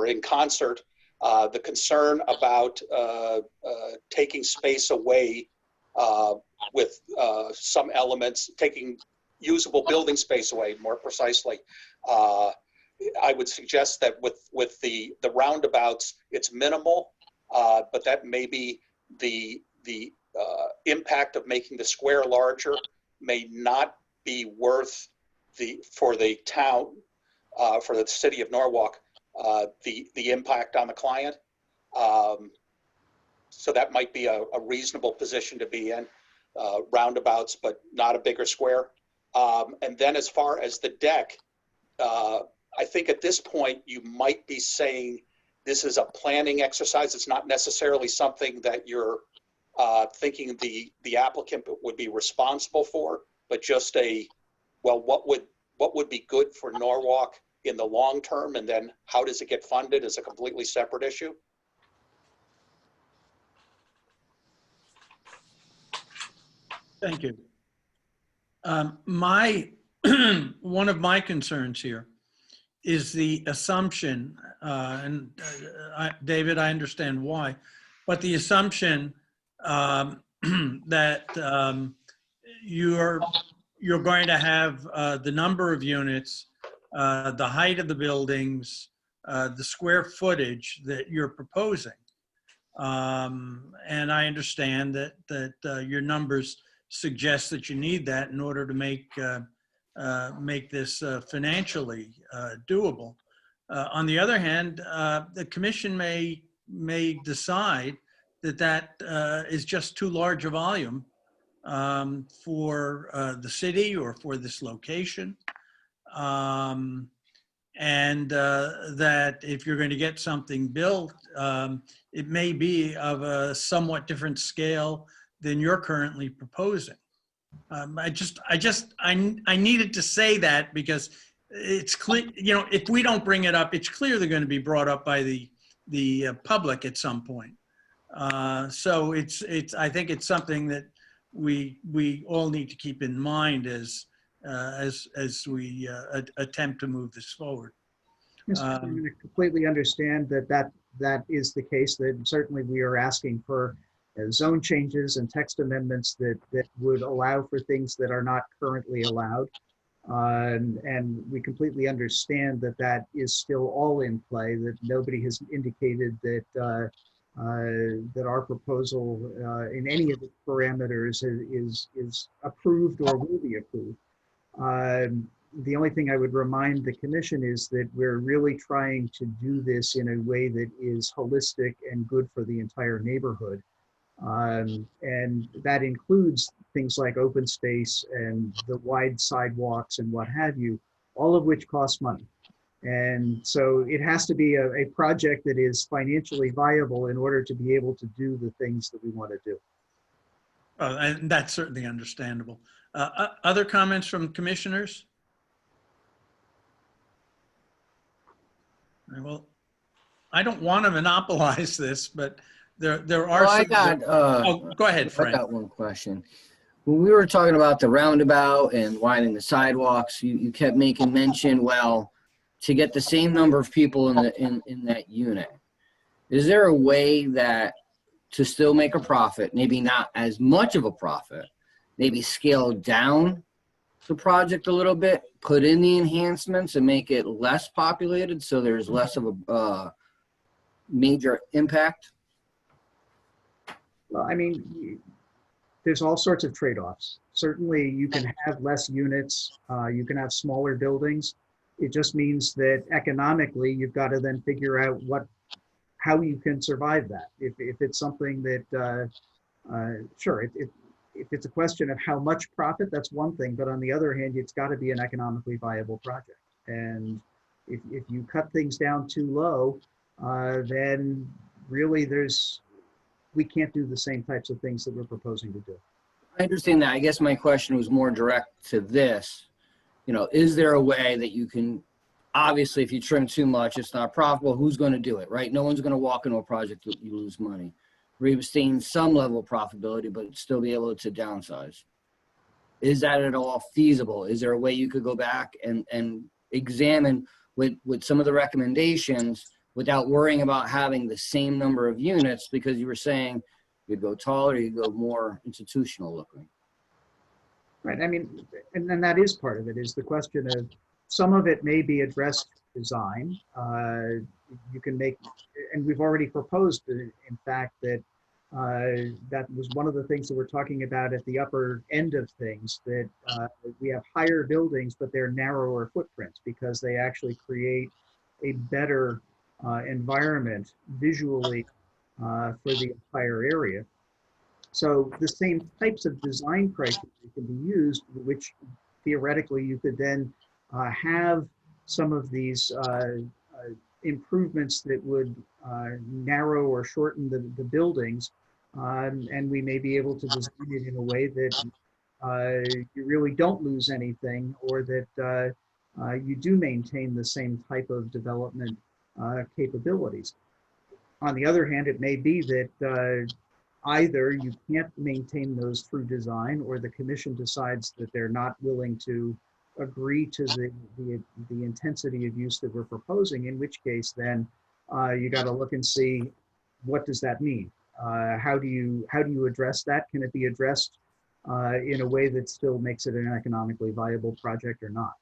in concert. The concern about taking space away with some elements, taking usable building space away, more precisely. I would suggest that with the roundabouts, it's minimal, but that maybe the impact of making the square larger may not be worth for the town, for the city of Norwalk, the impact on the client. So that might be a reasonable position to be in, roundabouts, but not a bigger square. And then as far as the deck, I think at this point you might be saying this is a planning exercise. It's not necessarily something that you're thinking the applicant would be responsible for, but just well, what would be good for Norwalk in the long term, and then how does it get funded is a completely separate issue. Thank you. One of my concerns here is the assumption, David, I understand why, but the assumption that you're going to have the number of units, the height of the buildings, the square footage that you're proposing. And I understand that your numbers suggest that you need that in order to make this financially doable. On the other hand, the commission may decide that is just too large a volume for the city or for this location. And that if you're going to get something built, it may be of a somewhat different scale than you're currently proposing. I needed to say that because it's clear, if we don't bring it up, it's clear they're going to be brought up by the public at some point. So I think it's something that we all need to keep in mind as we attempt to move this forward. Mr. Chairman, I completely understand that is the case, that certainly we are asking for zone changes and text amendments that would allow for things that are not currently allowed. And we completely understand that is still all in play, that nobody has indicated that our proposal in any of the parameters is approved or will be approved. The only thing I would remind the commission is that we're really trying to do this in a way that is holistic and good for the entire neighborhood. And that includes things like open space and the wide sidewalks and what have you, all of which cost money. And so it has to be a project that is financially viable in order to be able to do the things that we want to do. And that's certainly understandable. Other comments from commissioners? Well, I don't want to monopolize this, but there are well, oh, go ahead, Frank. I got one question. When we were talking about the roundabout and widening the sidewalks, you kept making mention, well, to get the same number of people in that unit. Is there a way that to still make a profit, maybe not as much of a profit, maybe scale down the project a little bit, put in the enhancements and make it less populated so there's less of a major impact? Well, I mean, there's all sorts of trade-offs. Certainly you can have less units, you can have smaller buildings. It just means that economically you've got to then figure out how you can survive that. If it's something that, sure, if it's a question of how much profit, that's one thing, but on the other hand, it's got to be an economically viable project. And if you cut things down too low, then really we can't do the same types of things that we're proposing to do. I understand that. I guess my question was more direct to this. Is there a way that you can, obviously, if you trim too much, it's not profitable. Who's going to do it, right? No one's going to walk into a project that you lose money. Retain some level of profitability, but still be able to downsize. Is that at all feasible? Is there a way you could go back and examine with some of the recommendations without worrying about having the same number of units, because you were saying you'd go taller, you'd go more institutional looking? Right. I mean, and then that is part of it, is the question of some of it may be addressed design. You can make, and we've already proposed, in fact, that that was one of the things that we're talking about at the upper end of things, that we have higher buildings, but they're narrower footprints because they actually create a better environment visually for the entire area. So the same types of design criteria can be used, which theoretically you could then have some of these improvements that would narrow or shorten the buildings, and we may be able to design it in a way that you really don't lose anything, or that you do maintain the same type of development capabilities. On the other hand, it may be that either you can't maintain those through design, or the commission decides that they're not willing to agree to the intensity of use that we're proposing, in which case then you got to look and see, what does that mean? How do you address that? Can it be addressed in a way that still makes it an economically viable project or not?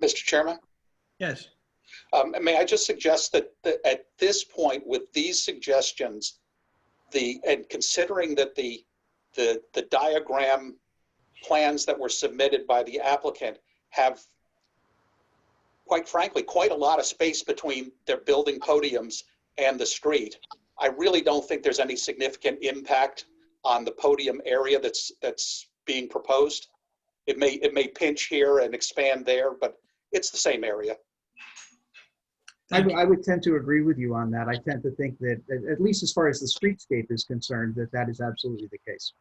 Mr. Chairman? Yes. May I just suggest that at this point, with these suggestions, and considering that the diagram plans that were submitted by the applicant have, quite frankly, quite a lot of space between their building podiums and the street, I really don't think there's any significant impact on the podium area that's being proposed. It may pinch here and expand there, but it's the same area. I would tend to agree with you on that. I tend to think that, at least as far as the streetscape is concerned, that is absolutely the case.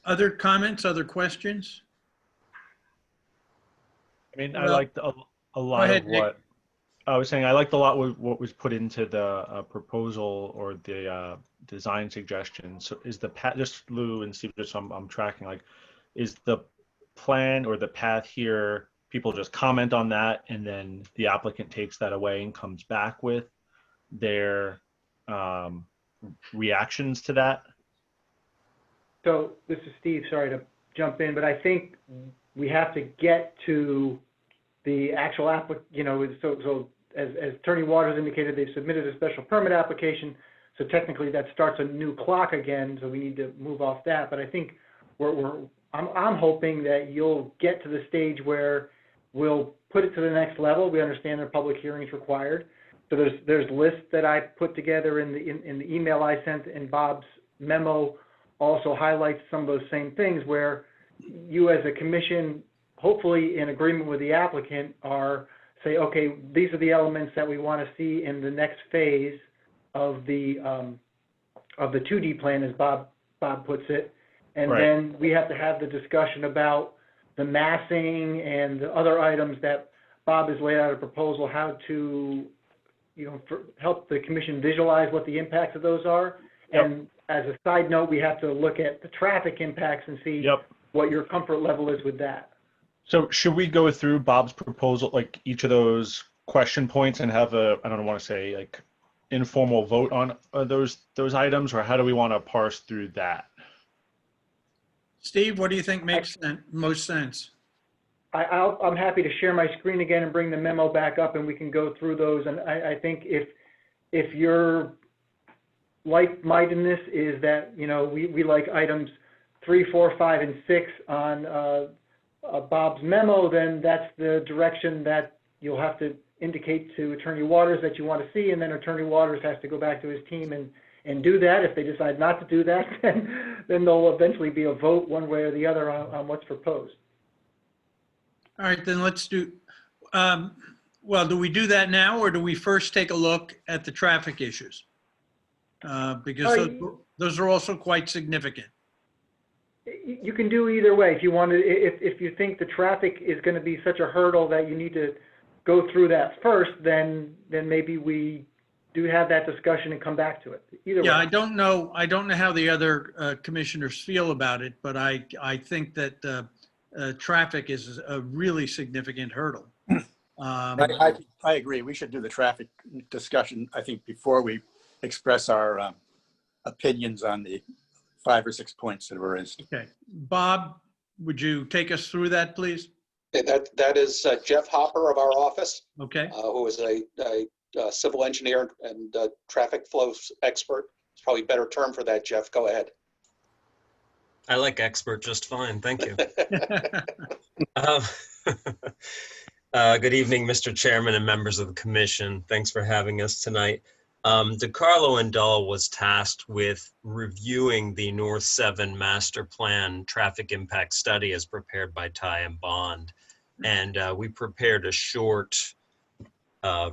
Other comments, other questions? I mean, I Well, liked a lot ahead, of what I was saying. I liked a lot what was put into the proposal or the design suggestions. So is the path, just Lou and Steve, just so I'm tracking, like, is the plan or the path here, people just comment on that and then the applicant takes that away and comes back with their reactions to that? So this is Steve, sorry to jump in, but I think we have to get to the actual so as Attorney Waters indicated, they've submitted a special permit application. So technically that starts a new clock again. So we need to move off that. But I think I'm hoping that you'll get to the stage where we'll put it to the next level. We understand there are public hearings required. So there's lists that I put together in the email I sent, and Bob's memo also highlights some of those same things, where you as a commission, hopefully in agreement with the applicant, say, okay, these are the elements that we want to see in the next phase of the 2D plan, as Bob puts it. And right. Then we have to have the discussion about the massing and the other items that Bob has laid out a proposal, how to, help the commission visualize what the impacts of those are. Yep. And as a side note, we have to look at the traffic impacts and see Yep. what your comfort level is with that. So should we go through Bob's proposal, like each of those question points, and have I don't want to say like informal vote on those items, or how do we want to parse through that? Steve, what do you think makes most sense? I'm happy to share my screen again and bring the memo back up, and we can go through those. And I think if your like-mindedness is that, we like items 3, 4, 5, and 6 on Bob's memo, then that's the direction that you'll have to indicate to Attorney Waters that you want to see, and then Attorney Waters has to go back to his team and do that. If they decide not to do that, then there'll eventually be a vote one way or the other on what's proposed. All right, then let's do, well, do we do that now, or do we first take a look at the traffic issues? Because those are also quite significant. You can do either way. If you want to, if you think the traffic is going to be such a hurdle that you need to go through that first, then maybe we do have that discussion and come back to it. Either way. Yeah, I don't know how the other commissioners feel about it, but I think that traffic is a really significant hurdle. I agree. We should do the traffic discussion, I think, before we express our opinions on the 5 or 6 points that were raised. Okay, Bob, would you take us through that, please? Okay, that is Jeff Hopper of our office, Okay. who is a civil engineer and traffic flow expert. It's probably a better term for that, Jeff. Go ahead. I like expert just fine. Thank you. Good evening, Mr. Chairman and members of the commission. Thanks for having us tonight. DeCarlo and Dahl was tasked with reviewing the North 7 Master Plan Traffic Impact Study as prepared by Ty and Bond. And we prepared a short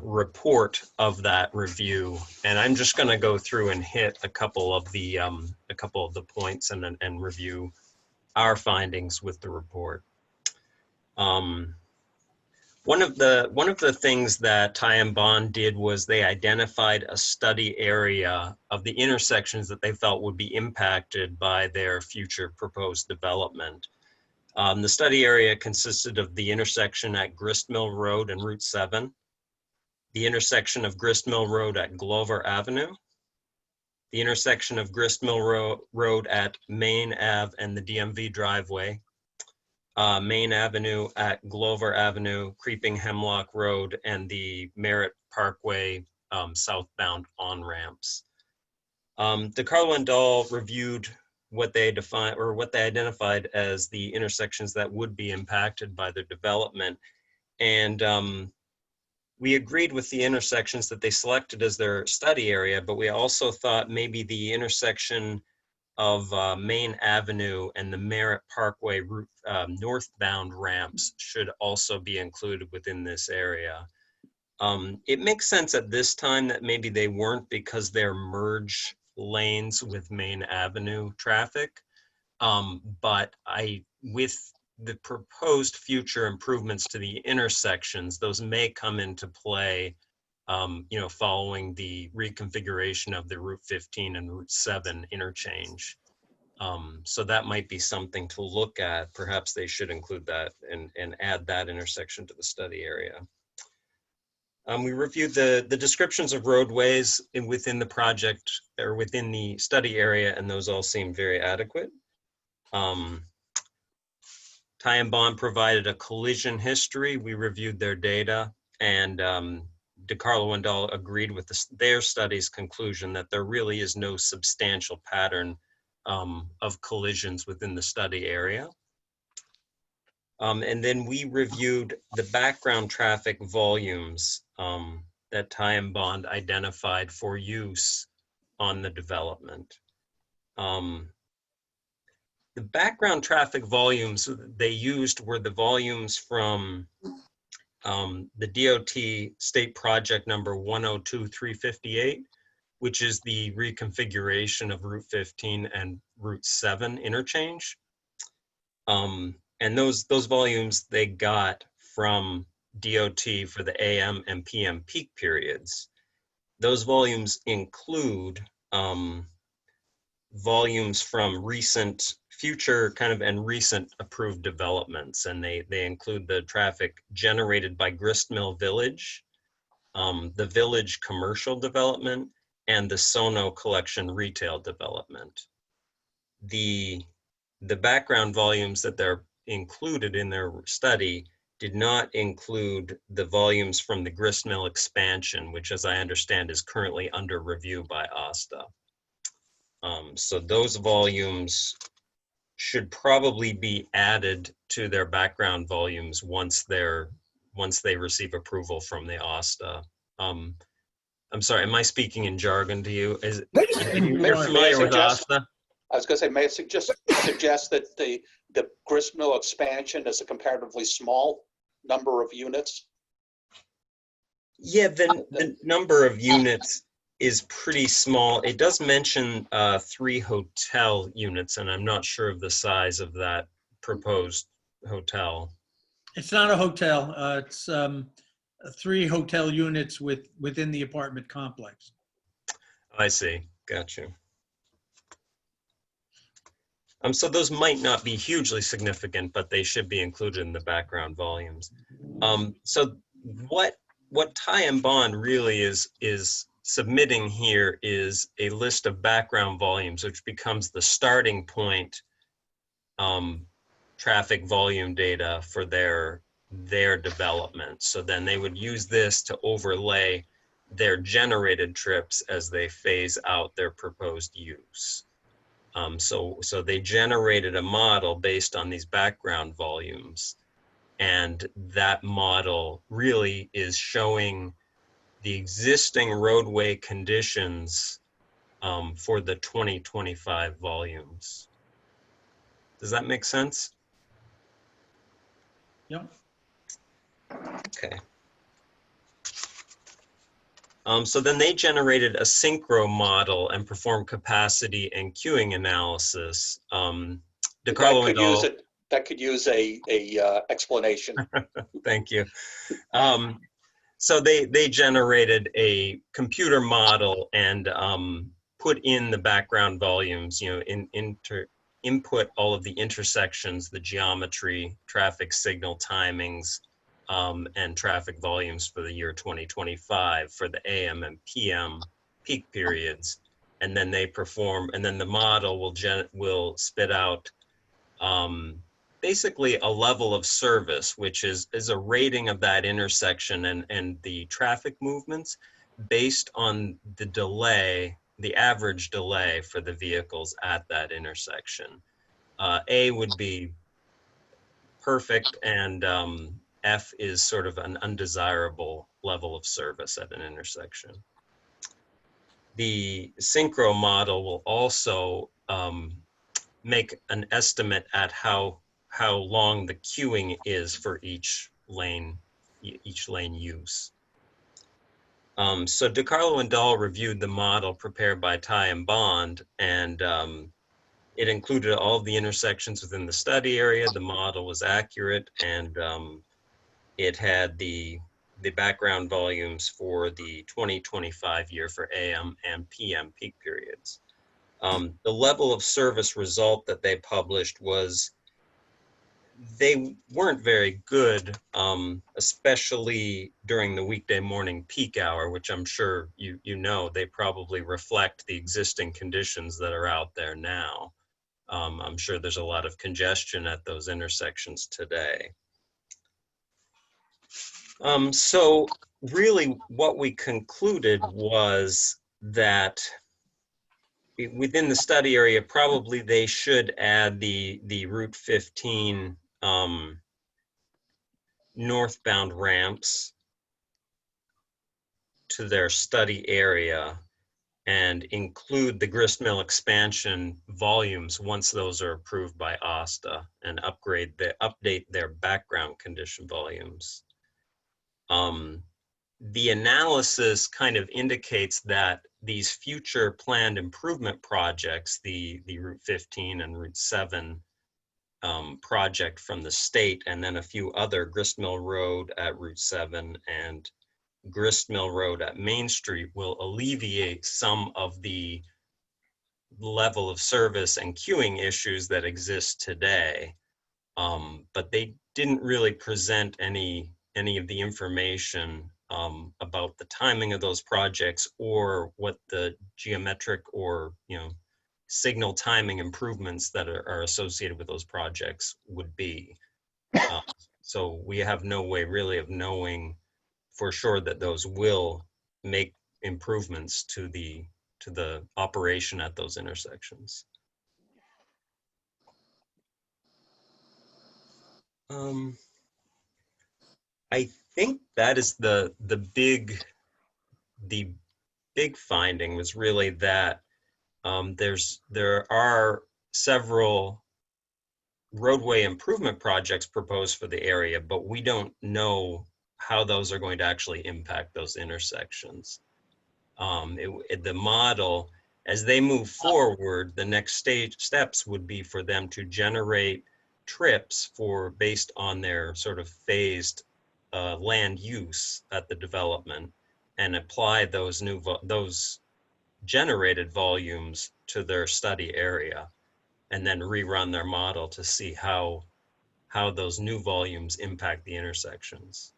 report of that review. And I'm just going to go through and hit a couple of the points and review our findings with the report. One of the things that Ty and Bond did was they identified a study area of the intersections that they felt would be impacted by their future proposed development. The study area consisted of the intersection at Gristmill Road and Route 7, the intersection of Gristmill Road at Glover Avenue, the intersection of Gristmill Road at Main Ave and the DMV driveway, Main Avenue at Glover Avenue, Creeping Hemlock Road, and the Merritt Parkway southbound on-ramps. DeCarlo and Dahl reviewed what they identified as the intersections that would be impacted by their development. And we agreed with the intersections that they selected as their study area, but we also thought maybe the intersection of Main Avenue and the Merritt Parkway route, northbound ramps should also be included within this area. It makes sense at this time that maybe they weren't because they're merge lanes with Main Avenue traffic. But with the proposed future improvements to the intersections, those may come into play following the reconfiguration of the Route 15 and Route 7 interchange. So that might be something to look at. Perhaps they should include that and add that intersection to the study area. We reviewed the descriptions of roadways within the project or within the study area, and those all seem very adequate. Ty and Bond provided a collision history. We reviewed their data, and DeCarlo and Dahl agreed with their study's conclusion that there really is no substantial pattern of collisions within the study area. And then we reviewed the background traffic volumes that Ty and Bond identified for use on the development. The background traffic volumes they used were the volumes from the DOT state project number 102358, which is the reconfiguration of Route 15 and Route 7 interchange. And those volumes they got from DOT for the AM and PM peak periods. Those volumes include volumes from future and recent approved developments, and they include the traffic generated by Gristmill Village, the Village commercial development, and the Sono Collection retail development. The background volumes that they're included in their study did not include the volumes from the Gristmill expansion, which, as I understand, is currently under review by ASTA. So those volumes should probably be added to their background volumes once they receive approval from the ASTA. I'm sorry, am I speaking in jargon to you? You're familiar with ASTA? I was going to say, may I suggest that the Gristmill expansion is a comparatively small number of units? Yeah, the number of units is pretty small. It does mention 3 hotel units, and I'm not sure of the size of that proposed hotel. It's not a hotel. It's 3 hotel units within the apartment complex. I see. Got you. So those might not be hugely significant, but they should be included in the background volumes. So what Ty and Bond really is submitting here is a list of background volumes, which becomes the starting point traffic volume data for their development. So then they would use this to overlay their generated trips as they phase out their proposed use. So they generated a model based on these background volumes, and that model really is showing the existing roadway conditions for the 2025 volumes. Does that make sense? Yep. Okay. So then they generated a synchro model and performed capacity and queuing analysis. That could use a explanation. Thank you. So they generated a computer model and put in the background volumes, input all of the intersections, the geometry, traffic signal timings, and traffic volumes for the year 2025 for the AM and PM peak periods. And then the model will spit out basically a level of service, which is a rating of that intersection and the traffic movements based on the delay, the average delay for the vehicles at that intersection. A would be perfect, and F is sort of an undesirable level of service at an intersection. The synchro model will also make an estimate at how long the queuing is for each lane use. So DiCarlo and Dahl reviewed the model prepared by Ty and Bond, and it included all of the intersections within the study area. The model was accurate, and it had the background volumes for the 2025 year for AM and PM peak periods. The level of service result that they published was, they weren't very good, especially during the weekday morning peak hour, which I'm sure you know, they probably reflect the existing conditions that are out there now. I'm sure there's a lot of congestion at those intersections today. So really what we concluded was that within the study area, probably they should add the Route 15 northbound ramps to their study area and include the gristmill expansion volumes once those are approved by OSTA, and update their background condition volumes. The analysis kind of indicates that these future planned improvement projects, the Route 15 and Route 7 project from the state, and then a few other, Gristmill Road at Route 7 and Gristmill Road at Main Street, will alleviate some of the level of service and queuing issues that exist today. But they didn't really present any of the information about the timing of those projects or what the geometric or signal timing improvements that are associated with those projects would be. So we have no way really of knowing for sure that those will make improvements to the operation at those intersections. I think that is the big finding was really that there are several roadway improvement projects proposed for the area, but we don't know how those are going to actually impact those intersections. The model, as they move forward, the next steps would be for them to generate trips based on their sort of phased land use at the development and apply those those generated volumes to their study area, and then rerun their model to see how those new volumes impact the intersections.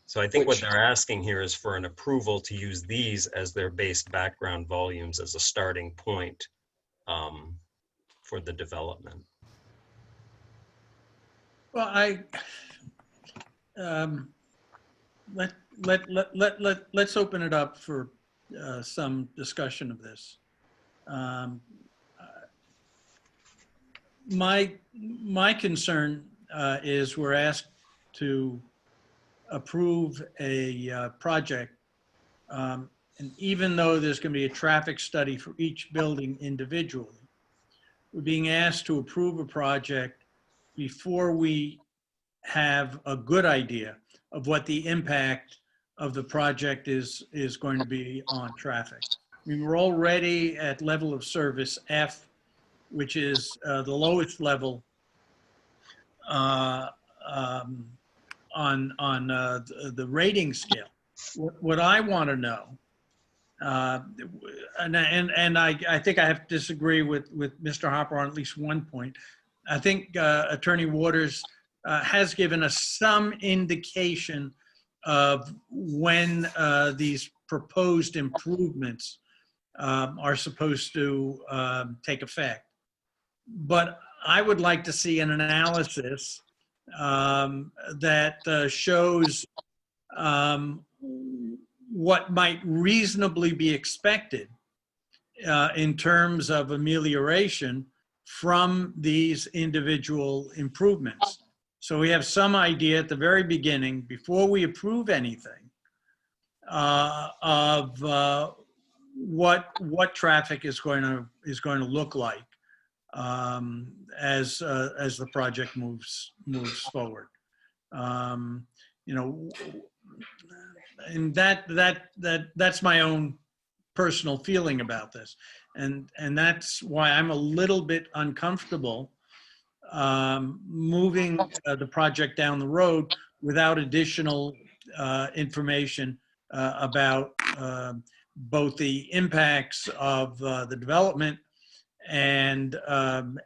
So I think what they're asking here is for an approval to use these as their base background volumes as a starting point for the development. Well, let's open it up for some discussion of this. My concern is we're asked to approve a project, and even though there's going to be a traffic study for each building individually, we're being asked to approve a project before we have a good idea of what the impact of the project is going to be on traffic. I mean, we're already at level of service F, which is the lowest level on the rating scale. What I want to know, and I think I have to disagree with Mr. Hopper on at least one point. I think Attorney Waters has given us some indication of when these proposed improvements are supposed to take effect. But I would like to see an analysis that shows what might reasonably be expected in terms of amelioration from these individual improvements. So we have some idea at the very beginning, before we approve anything, of what traffic is going to look like as the project moves forward. You know, and that's my own personal feeling about this, and that's why I'm a little bit uncomfortable moving the project down the road without additional information about both the impacts of the development and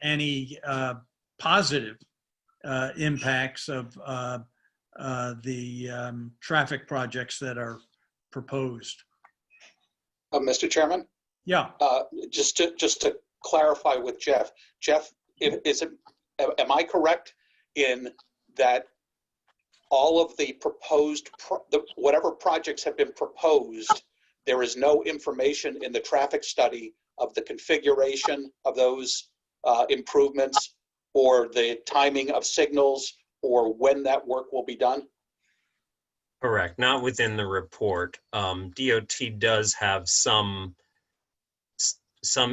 any positive impacts of the traffic projects that are proposed. Mr. Chairman? Yeah. Just to clarify with Jeff, am I correct in that all of the proposed, whatever projects have been proposed, there is no information in the traffic study of the configuration of those improvements or the timing of signals or when that work will be done? Correct, not within the report. DOT does have some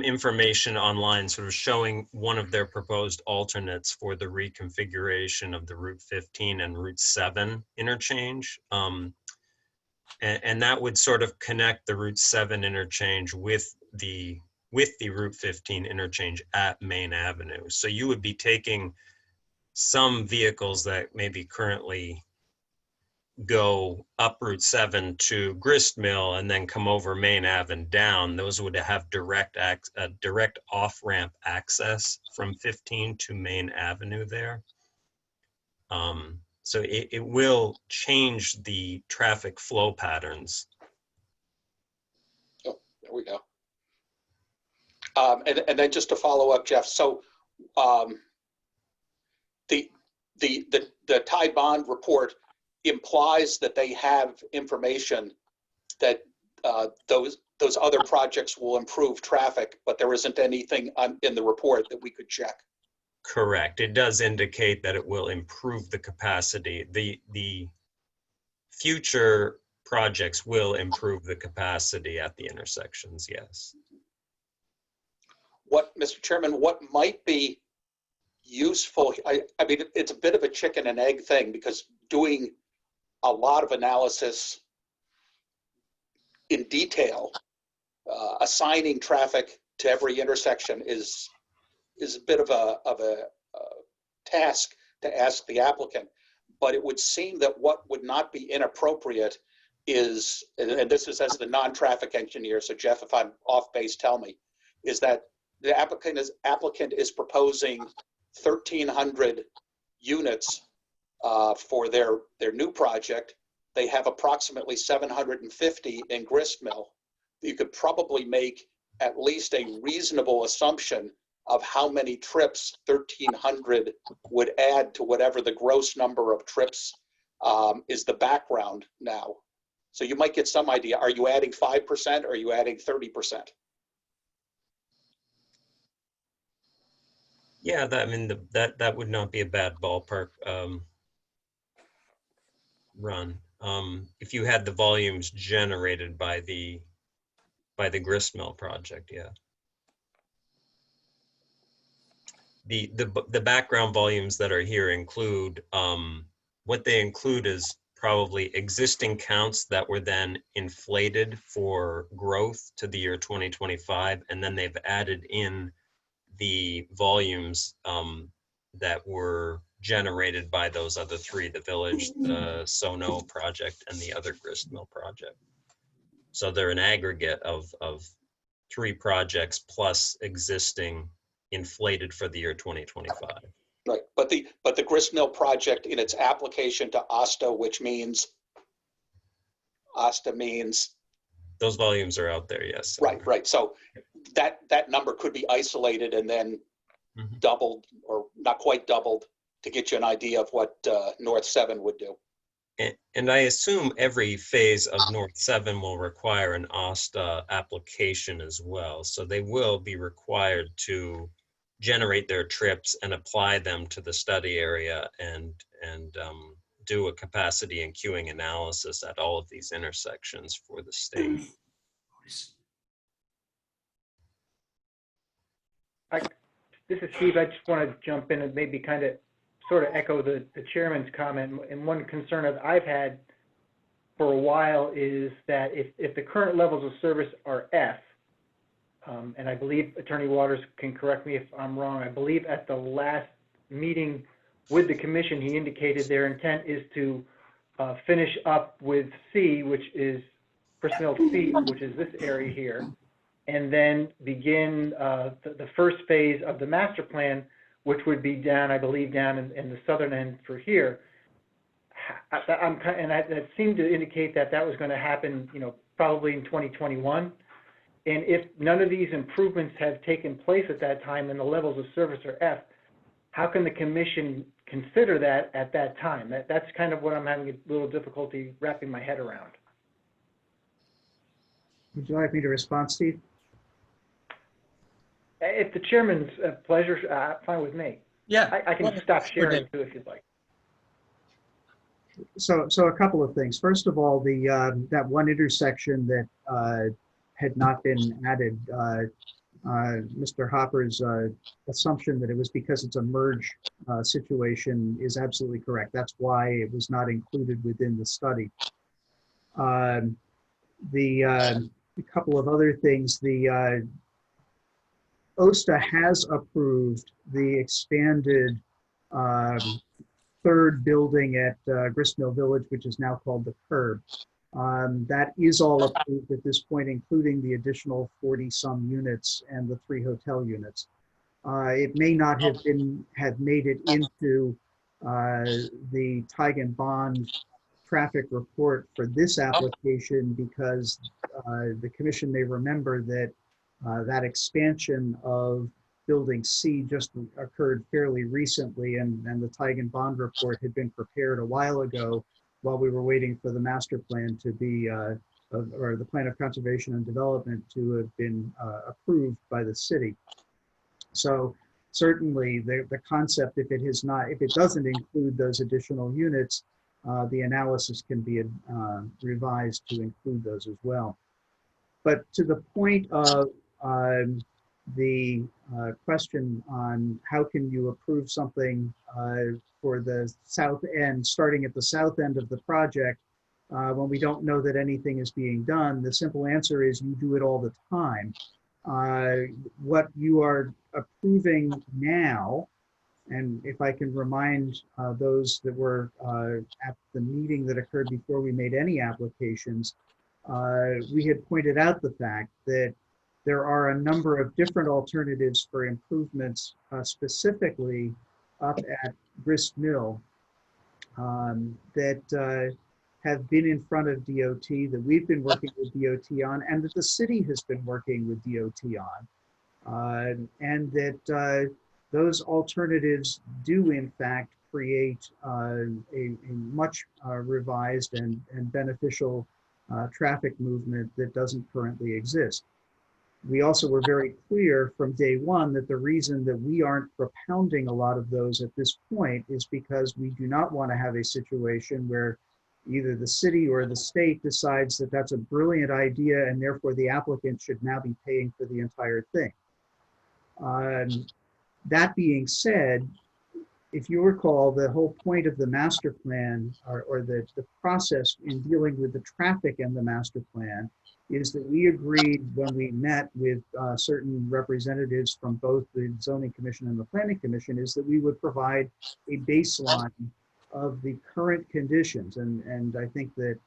information online sort of showing one of their proposed alternates for the reconfiguration of the Route 15 and Route 7 interchange. And that would sort of connect the Route 7 interchange with the Route 15 interchange at Main Avenue. So you would be taking some vehicles that maybe currently go up Route 7 to Grist Mill and then come over Main Ave and down. Those would have direct off-ramp access from 15 to Main Avenue there. So it will change the traffic flow patterns. Oh, there we go. And then just to follow up, Jeff, so the Ty Bond report implies that they have information that those other projects will improve traffic, but there isn't anything in the report that we could check. Correct. It does indicate that it will improve the capacity. The future projects will improve the capacity at the intersections, yes. Mr. Chairman, what might be useful, I mean, it's a bit of a chicken and egg thing, because doing a lot of analysis in detail, assigning traffic to every intersection is a bit of a task to ask the applicant. But it would seem that what would not be inappropriate is, and this is as the non-traffic engineer, so Jeff, if I'm off base, tell me, is that the applicant is proposing 1,300 units for their new project. They have approximately 750 in Gristmill. You could probably make at least a reasonable assumption of how many trips 1,300 would add to whatever the gross number of trips is the background now. So you might get some idea. Are you adding 5% or are you adding 30%? Yeah, I mean, that would not be a bad ballpark run. If you had the volumes generated by the gristmill project, yeah. The background volumes that are here include, what they include is probably existing counts that were then inflated for growth to the year 2025, and then they've added in the volumes that were generated by those other three, the village, the Sono project, and the other gristmill project. So they're an aggregate of 3 projects plus existing inflated for the year 2025. Right, but the gristmill project in its application to ASTA, which means ASTA means those volumes are out there, yes. Right. So that number could be isolated and then doubled, or not quite doubled, to get you an idea of what North 7 would do. And I assume every phase of North 7 will require an ASTA application as well. So they will be required to generate their trips and apply them to the study area and do a capacity and queuing analysis at all of these intersections for the state. This is Steve. I just want to jump in and maybe kind of sort of echo the chairman's comment. And one concern that I've had for a while is that if the current levels of service are F, and I believe Attorney Waters can correct me if I'm wrong, I believe at the last meeting with the commission, he indicated their intent is to finish up with C, which is Gristmill C, which is this area here, and then begin the first phase of the master plan, which would be down, I believe, down in the southern end for here. That seemed to indicate that was going to happen, probably in 2021. And if none of these improvements have taken place at that time and the levels of service are F, how can the commission consider that at that time? That's kind of what I'm having a little difficulty wrapping my head around. Would you like me to respond, Steve? If the chairman's pleasure, fine with me. Yeah. I can stop sharing too if you'd like. So a couple of things. First of all, that one intersection that had not been added, Mr. Hopper's assumption that it was because it's a merge situation is absolutely correct. That's why it was not included within the study. A couple of other things, the OSTA has approved the expanded third building at Gristmill Village, which is now called the Curb. That is all approved at this point, including the additional 40-some units and the 3 hotel units. It may not have made it into the Tigand Bond traffic report for this application because the commission may remember that that expansion of Building C just occurred fairly recently, and the Tigand Bond report had been prepared a while ago while we were waiting for the master plan to be, or the plan of conservation and development to have been approved by the city. So certainly the concept, if it doesn't include those additional units, the analysis can be revised to include those as well. But to the point of the question on how can you approve something for the south end, starting at the south end of the project, when we don't know that anything is being done, the simple answer is you do it all the time. What you are approving now And if I can remind those that were at the meeting that occurred before we made any applications, we had pointed out the fact that there are a number of different alternatives for improvements, specifically up at Grist Mill, that have been in front of DOT, that we've been working with DOT on, and that the city has been working with DOT on. And that those alternatives do in fact create a much revised and beneficial traffic movement that doesn't currently exist. We also were very clear from day one that the reason that we aren't propounding a lot of those at this point is because we do not want to have a situation where either the city or the state decides that that's a brilliant idea and therefore the applicant should now be paying for the entire thing. That being said, if you recall, the whole point of the master plan or the process in dealing with the traffic and the master plan is that we agreed when we met with certain representatives from both the zoning commission and the planning commission is that we would provide a baseline of the current conditions. And I think that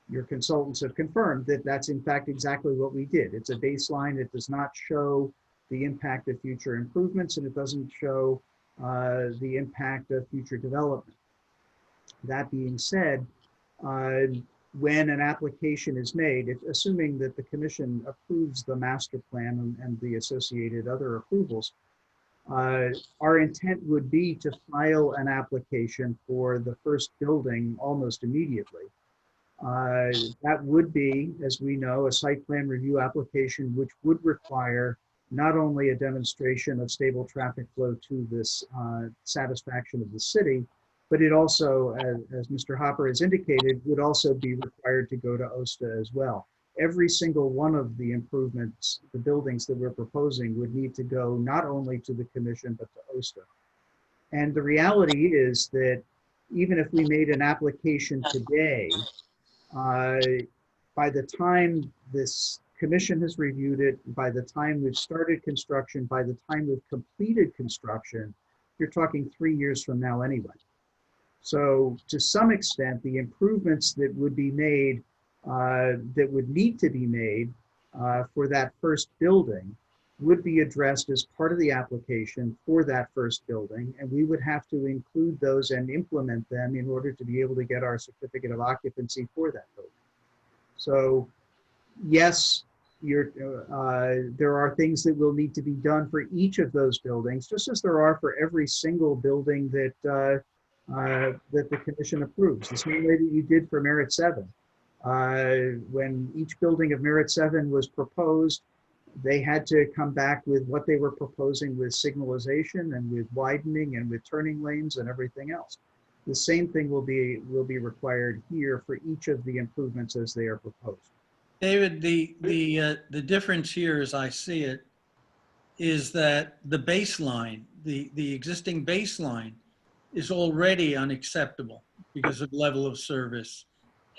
your consultants have confirmed that that's in fact exactly what we did. It's a baseline. It does not show the impact of future improvements, and it doesn't show the impact of future development. That being said, when an application is made, assuming that the commission approves the master plan and the associated other approvals, our intent would be to file an application for the first building almost immediately. That would be, as we know, a site plan review application, which would require not only a demonstration of stable traffic flow to this satisfaction of the city, but it also, as Mr. Hopper has indicated, would also be required to go to OSTA as well. Every single one of the improvements, the buildings that we're proposing would need to go not only to the commission, but to OSTA. And the reality is that even if we made an application today, by the time this commission has reviewed it, by the time we've started construction, by the time we've completed construction, you're talking 3 years from now anyway. So to some extent, the improvements that would be made, that would need to be made for that first building would be addressed as part of the application for that first building. And we would have to include those and implement them in order to be able to get our certificate of occupancy for that building. So yes, there are things that will need to be done for each of those buildings, just as there are for every single building that that the commission approves. The same way that you did for Merit 7. When each building of Merit 7 was proposed, they had to come back with what they were proposing with signalization and with widening and with turning lanes and everything else. The same thing will be required here for each of the improvements as they are proposed. David, the difference here, as I see it, is that the baseline, the existing baseline, is already unacceptable because of level of service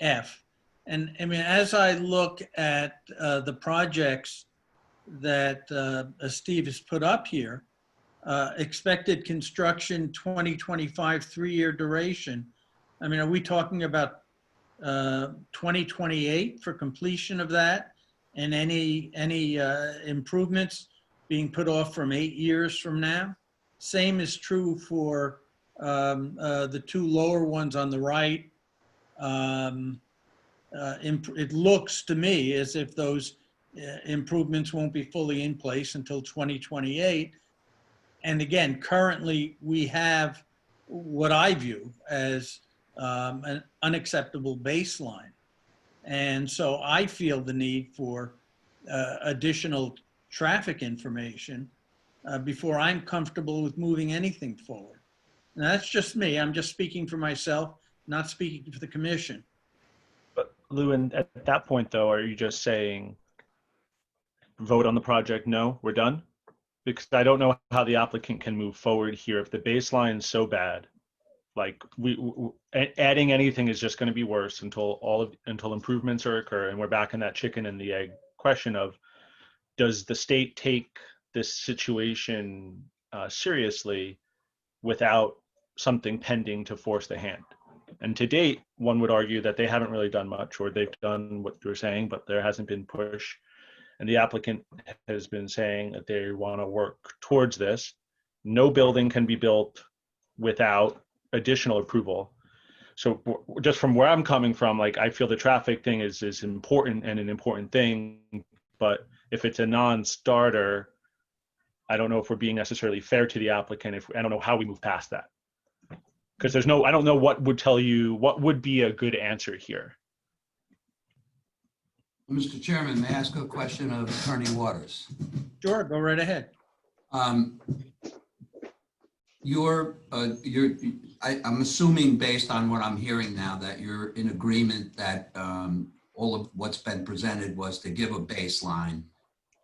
F. And I mean, as I look at the projects that Steve has put up here, expected construction 2025, 3-year duration. I mean, are we talking about 2028 for completion of that, and any improvements being put off from 8 years from now? Same is true for the 2 lower ones on the right. It looks to me as if those improvements won't be fully in place until 2028. And again, currently we have what I view as an unacceptable baseline. And so I feel the need for additional traffic information before I'm comfortable with moving anything forward. And that's just me. I'm just speaking for myself, not speaking for the commission. But Lou, and at that point though, are you just saying vote on the project, no, we're done? Because I don't know how the applicant can move forward here if the baseline is so bad. Like adding anything is just going to be worse until improvements occur, and we're back in that chicken and the egg question of, does the state take this situation seriously without something pending to force the hand. And to date, one would argue that they haven't really done much, or they've done what you're saying, but there hasn't been push. And the applicant has been saying that they want to work towards this. No building can be built without additional approval. So just from where I'm coming from, like, I feel the traffic thing is important and an important thing, but if it's a non-starter, I don't know if we're being necessarily fair to the applicant. I don't know how we move past that. Because I don't know what would tell you, what would be a good answer here. Mr. Chairman, may I ask a question of Attorney Waters? Sure, go right ahead. I'm assuming, based on what I'm hearing now, that you're in agreement that all of what's been presented was to give a baseline.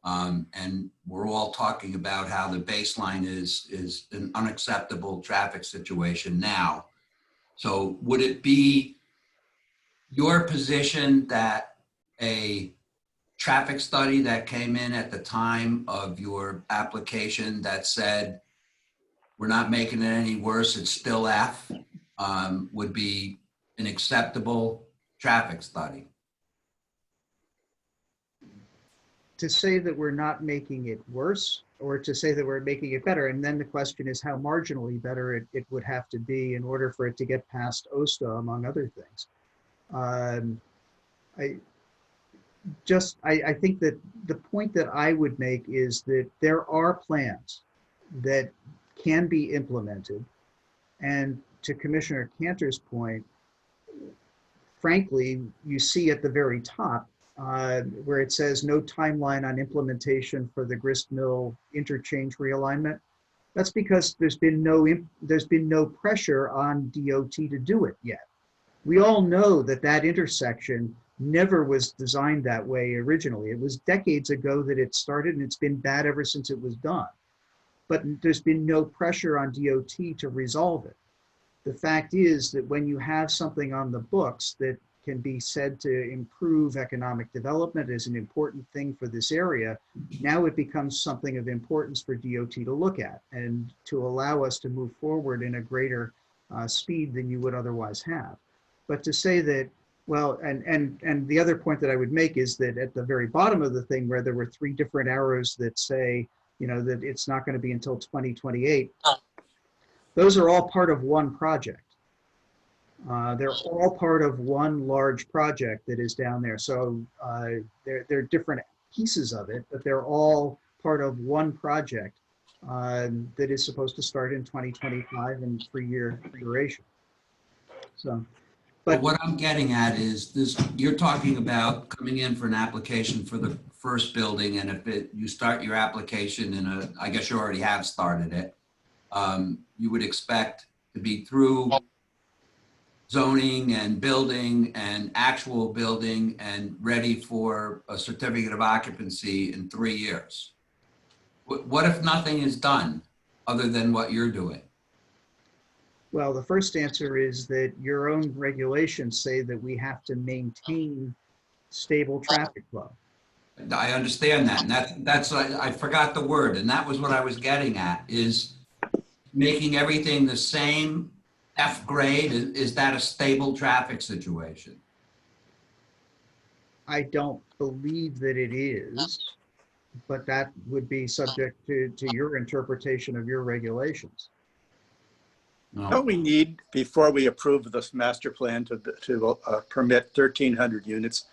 And we're all talking about how the baseline is an unacceptable traffic situation now. So would it be your position that a traffic study that came in at the time of your application that said, we're not making it any worse, it's still F, would be an acceptable traffic study? To say that we're not making it worse, or to say that we're making it better. And then the question is how marginally better it would have to be in order for it to get past OSTA, among other things. I think that the point that I would make is that there are plans that can be implemented. And to Commissioner Cantor's point, frankly, you see at the very top where it says no timeline on implementation for the grist mill interchange realignment. That's because there's been no pressure on DOT to do it yet. We all know that that intersection never was designed that way originally. It was decades ago that it started, and it's been bad ever since it was done. But there's been no pressure on DOT to resolve it. The fact is that when you have something on the books that can be said to improve economic development as an important thing for this area, now it becomes something of importance for DOT to look at and to allow us to move forward in a greater speed than you would otherwise have. But to say that, well, and the other point that I would make is that at the very bottom of the thing, where there were 3 different arrows that say, you know, that it's not going to be until 2028, those are all part of one project. They're all part of one large project that is down there. So they're different pieces of it, but they're all part of one project that is supposed to start in 2025 and 3-year duration. So, but what I'm getting at is this: you're talking about coming in for an application for the first building, and if you start your application I guess you already have started it, you would expect to be through zoning and building and actual building and ready for a certificate of occupancy in 3 years. What if nothing is done other than what you're doing? Well, the first answer is that your own regulations say that we have to maintain stable traffic flow. I understand that, and that's I forgot the word, and that was what I was getting at, is making everything the same F grade. Is that a stable traffic situation? I don't believe that it is, but that would be subject to your interpretation of your regulations. No. Don't we need, before we approve this master plan to permit 1,300 units,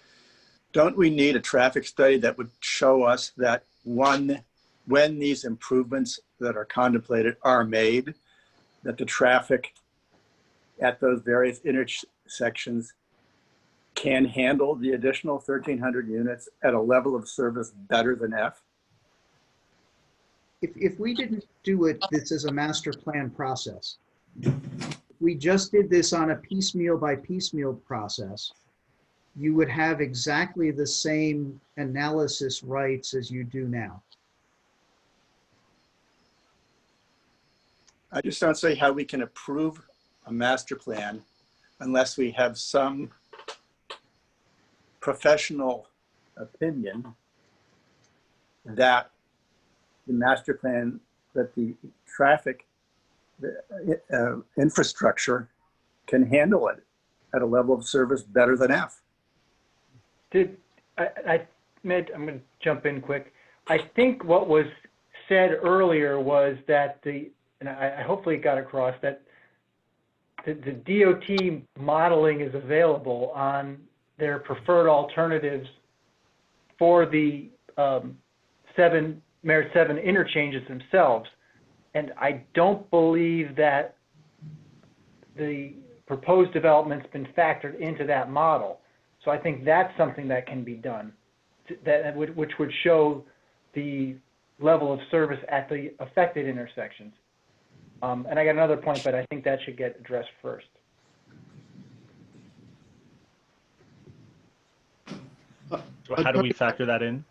don't we need a traffic study that would show us that when these improvements that are contemplated are made, that the traffic at those various intersections can handle the additional 1,300 units at a level of service better than F? If we didn't do this as a master plan process, we just did this on a piecemeal by piecemeal process, you would have exactly the same analysis rights as you do now. I just don't see how we can approve a master plan unless we have some professional opinion that the master plan, that the traffic infrastructure can handle it at a level of service better than F. I'm going to jump in quick. I think what was said earlier was that and I hopefully got across that the DOT modeling is available on their preferred alternatives for the Merit 7 interchanges themselves. And I don't believe that the proposed development's been factored into that model. So I think that's something that can be done, which would show the level of service at the affected intersections. And I got another point, but I think that should get addressed first. So how do we factor that in?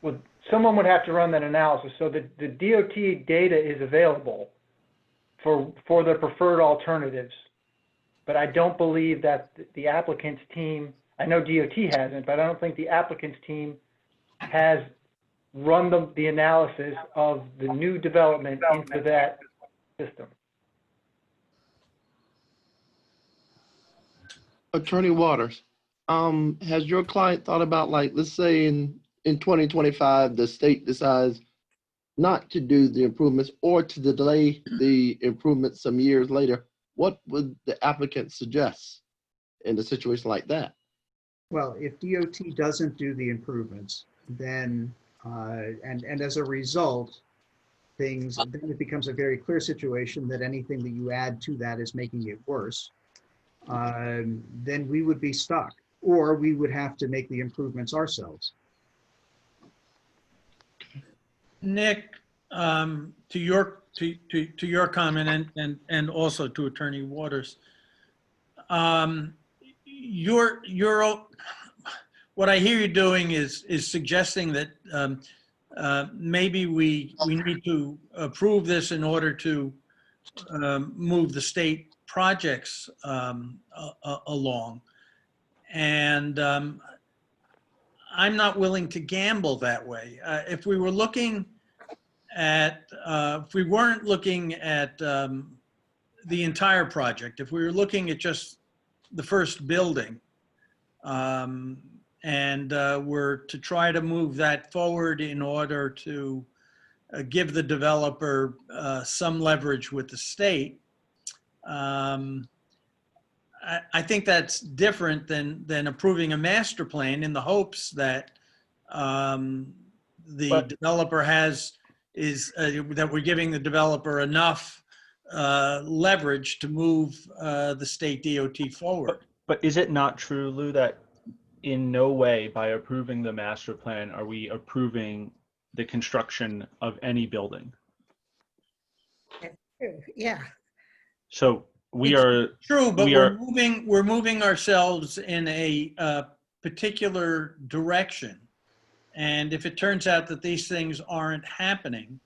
Well, someone would have to run that analysis. So the DOT data is available for the preferred alternatives, but I don't believe that the applicant's team, I know DOT hasn't, but I don't think the applicant's team has run the analysis of the new development into that system. Attorney Waters, has your client thought about, like, let's say in 2025, the state decides not to do the improvements or to delay the improvements some years later, what would the applicant suggest in a situation like that? Well, if DOT doesn't do the improvements, then, and as a result, then it becomes a very clear situation that anything that you add to that is making it worse, then we would be stuck, or we would have to make the improvements ourselves. Nick, to your comment and also to Attorney Waters, what I hear you doing is suggesting that maybe we need to approve this in order to move the state projects along, and I'm not willing to gamble that way. If we were looking at, if we weren't looking at the entire project, if we were looking at just the first building, and were to try to move that forward in order to give the developer some leverage with the state, I think that's different than approving a master plan in the hopes that the developer that we're giving the developer enough leverage to move the state DOT forward. But is it not true, Lou, that in no way by approving the master plan are we approving the construction of any building? Yeah. So we It's are true, but we're moving ourselves in a particular direction, and if it turns out that these things aren't happening,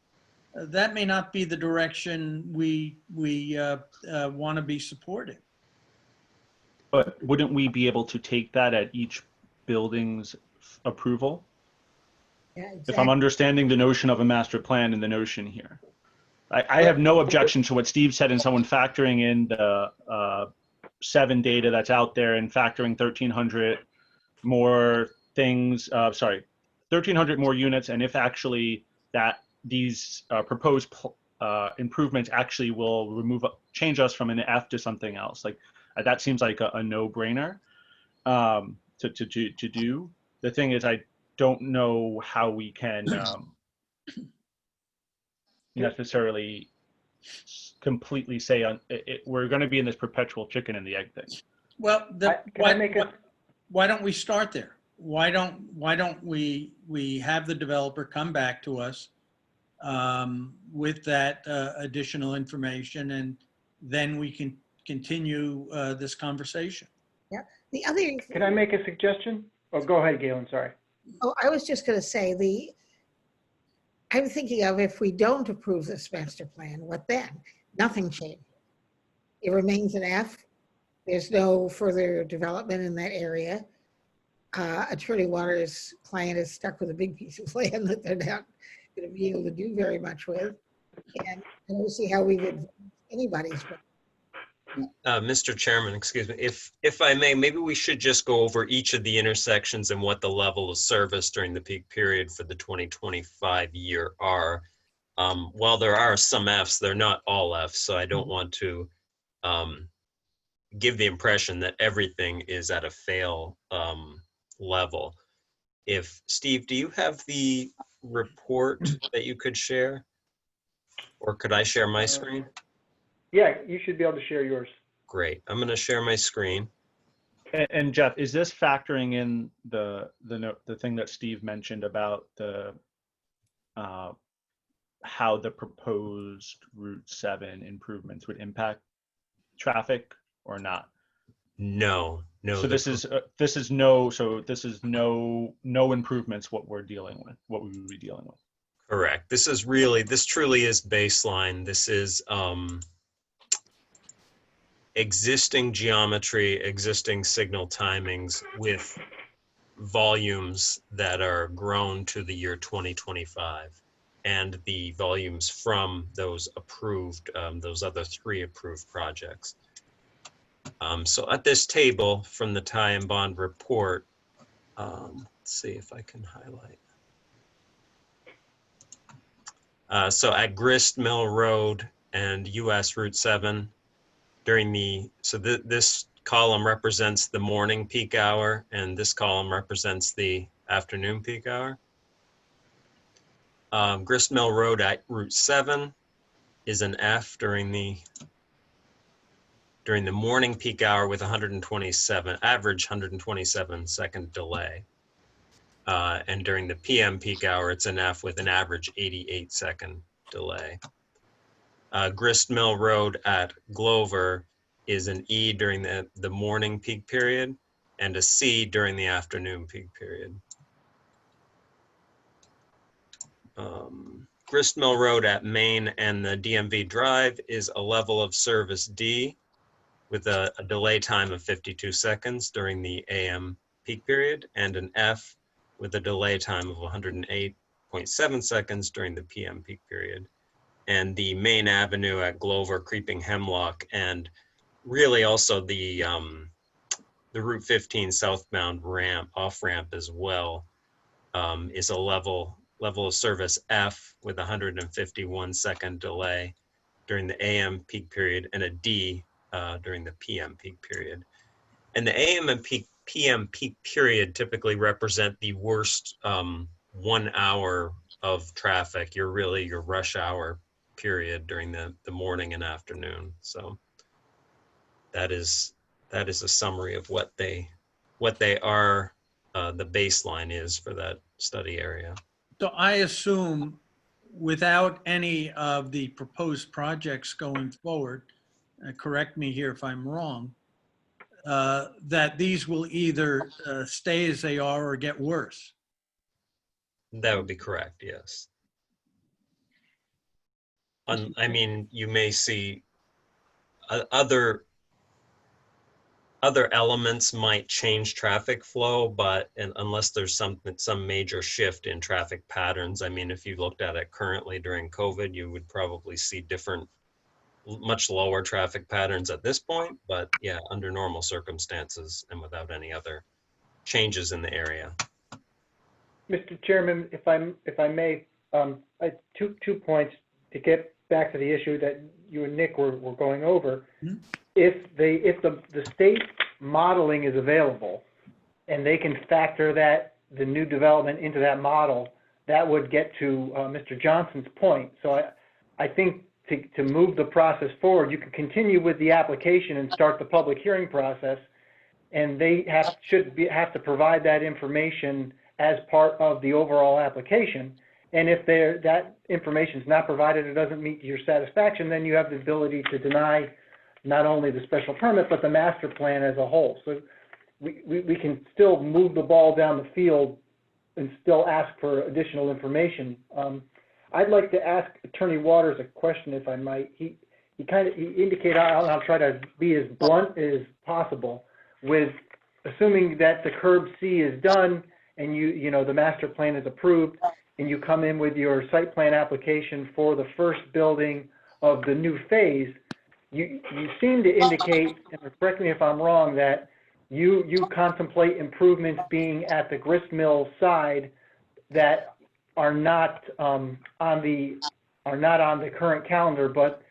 that may not be the direction we want to be supporting. But wouldn't we be able to take that at each building's approval? Yeah, exactly. If I'm understanding the notion of a master plan and the notion here. I have no objection to what Steve said in someone factoring in the 7 data that's out there and factoring 1,300 more things, 1,300 more units, and if actually that these proposed improvements actually will change us from an F to something else. Like that seems like a no-brainer to do. The thing is, I don't know how we can necessarily completely say we're going to be in this perpetual chicken and the egg thing. Well, why don't we start there? Why don't we have the developer come back to us with that additional information, and then we can continue this conversation. Yeah. The other. Can I make a suggestion? Oh, go ahead, Galen. Sorry. Oh, I was just going to say I'm thinking of if we don't approve this master plan, what then? Nothing changed. It remains an F. There's no further development in that area. Attorney Waters' client is stuck with a big piece of land that they're not going to be able to do very much with. And I don't see how we would anybody's. Mr. Chairman, excuse me, if I may, maybe we should just go over each of the intersections and what the level of service during the peak period for the 2025 year are. While there are some Fs, they're not all Fs, so I don't want to give the impression that everything is at a fail level. Steve, do you have the report that you could share? Or could I share my screen? Yeah, you should be able to share yours. Great. I'm going to share my screen. And Jeff, is this factoring in the thing that Steve mentioned about the how the proposed Route 7 improvements would impact traffic or not? No. So this is no improvements what we would be dealing with. Correct. This truly is baseline. This is existing geometry, existing signal timings with volumes that are grown to the year 2025 and the volumes from those approved, those other 3 approved projects. So at this table from the Tie and Bond report, let's see if I can highlight. So at Grist Mill Road and US Route 7, this column represents the morning peak hour and this column represents the afternoon peak hour. Grist Mill Road at Route 7 is an F during the morning peak hour with average 127 second delay. And during the PM peak hour, it's an F with an average 88 second delay. Grist Mill Road at Glover is an E during the morning peak period and a C during the afternoon peak period. Grist Mill Road at Main and the DMV Drive is a level of service D with a delay time of 52 seconds during the AM peak period and an F with a delay time of 108.7 seconds during the PM peak period. And the main avenue at Glover, Creeping Hemlock, and really also the Route 15 southbound off-ramp as well, is a level of service F with 151 second delay during the AM peak period and a D during the PM peak period. And the AM and PM peak period typically represent the worst 1 hour of traffic. Your rush hour period during the morning and afternoon. So that is a summary of what they are, the baseline is for that study area. So I assume without any of the proposed projects going forward, correct me here if I'm wrong, that these will either stay as they are or get worse. That would be correct, yes. I mean, you may see other elements might change traffic flow, but unless there's some major shift in traffic patterns, I mean, if you looked at it currently during COVID, you would probably see much lower traffic patterns at this point. But yeah, under normal circumstances and without any other changes in the area. Mr. Chairman, if I may, I have two points to get back to the issue that you and Nick were going over. Mm-hmm. If the state modeling is available and they can factor the new development into that model, that would get to Mr. Johnson's point. So I think to move the process forward, you could continue with the application and start the public hearing process, and they should have to provide that information as part of the overall application. And if that information is not provided or doesn't meet your satisfaction, then you have the ability to deny not only the special permit, but the master plan as a whole. So we can still move the ball down the field and still ask for additional information. I'd like to ask Attorney Waters a question, if I might. He indicated, I'll try to be as blunt as possible, with assuming that the curb C is done and the master plan is approved, and you come in with your site plan application for the first building of the new phase, you seem to indicate, and correct me if I'm wrong, that you contemplate improvements being at the grist mill side that are not on the current calendar, but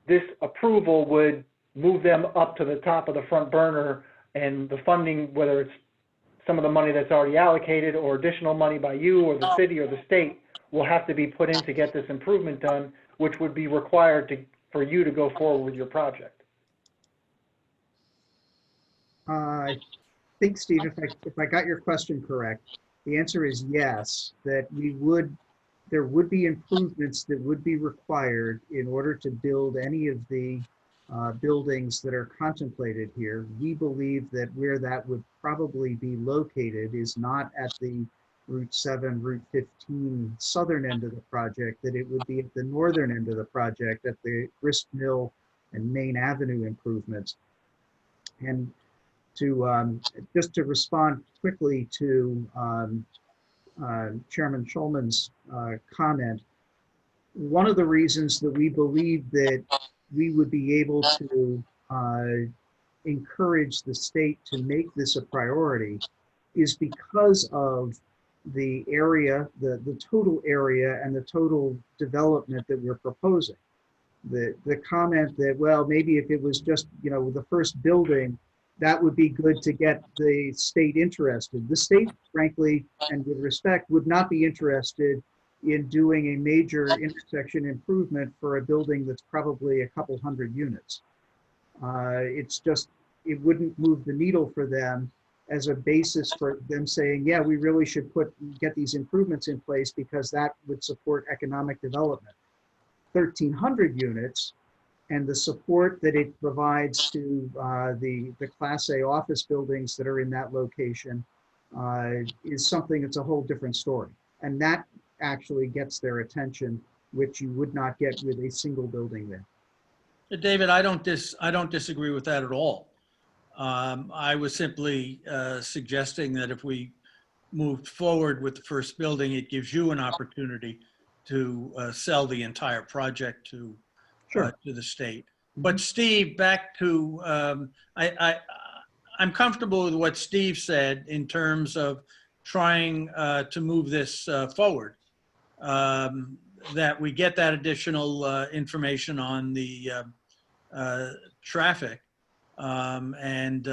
this approval would move them up to the top of the front burner, and the funding, whether it's some of the money that's already allocated or additional money by you or the city or the state, will have to be put in to get this improvement done, which would be required for you to go forward with your project. I think, Steve, if I got your question correct, the answer is yes, that there would be improvements that would be required in order to build any of the buildings that are contemplated here. We believe that where that would probably be located is not at the Route 7, Route 15 southern end of the project, that it would be at the northern end of the project at the grist mill and Main Avenue improvements. And to just to respond quickly to Chairman Schulman's comment, one of the reasons that we believe that we would be able to encourage the state to make this a priority is because of the area, the total area and the total development that we're proposing. The comment that, well, maybe if it was just, the first building, that would be good to get the state interested. The state, frankly, and with respect, would not be interested in doing a major intersection improvement for a building that's probably a couple hundred units. It's just, it wouldn't move the needle for them as a basis for them saying, yeah, we really should get these improvements in place because that would support economic development. 1,300 units and the support that it provides to the Class A office buildings that are in that location is something that's a whole different story. And that actually gets their attention, which you would not get with a single building there. David, I don't disagree with that at all. I was simply suggesting that if we moved forward with the first building, it gives you an opportunity to sell the entire project to the state. But Steve, back to, I'm comfortable with what Steve said in terms of trying to move this forward. That we get that additional information on the traffic and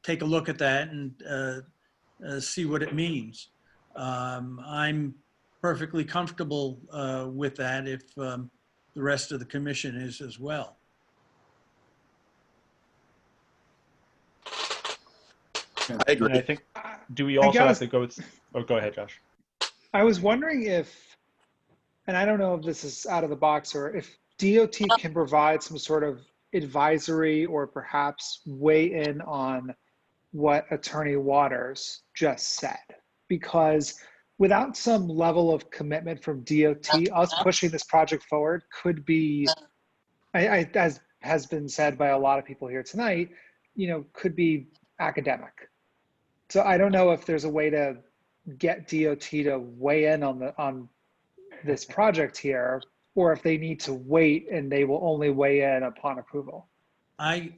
take a look at that and see what it means. I'm perfectly comfortable with that if the rest of the commission is as well. I agree. And I think, do we also have to go with, oh, go ahead, Josh. I was wondering if, and I don't know if this is out of the box or if DOT can provide some sort of advisory or perhaps weigh in on what Attorney Waters just said. Because without some level of commitment from DOT, us pushing this project forward could be, as has been said by a lot of people here tonight, could be academic. So I don't know if there's a way to get DOT to weigh in on this project here, or if they need to wait and they will only weigh in upon approval. I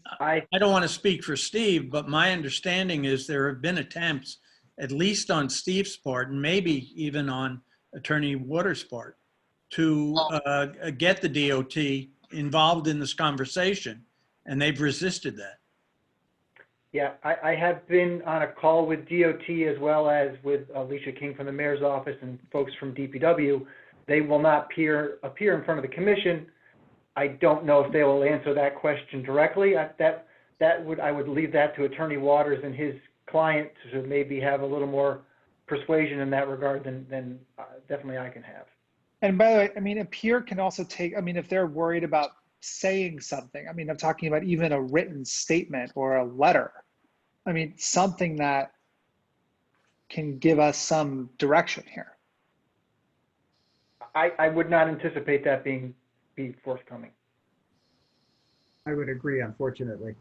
don't want to speak for Steve, but my understanding is there have been attempts, at least on Steve's part, and maybe even on Attorney Waters' part, to get the DOT involved in this conversation, and they've resisted that. Yeah, I have been on a call with DOT as well as with Alicia King from the mayor's office and folks from DPW. They will not appear in front of the commission. I don't know if they will answer that question directly. I would leave that to Attorney Waters and his client to maybe have a little more persuasion in that regard than definitely I can have. And by the way, I mean, a peer can also take, I mean, if they're worried about saying something, I mean, I'm talking about even a written statement or a letter. I mean, something that can give us some direction here. I would not anticipate that be forthcoming. I would agree, unfortunately.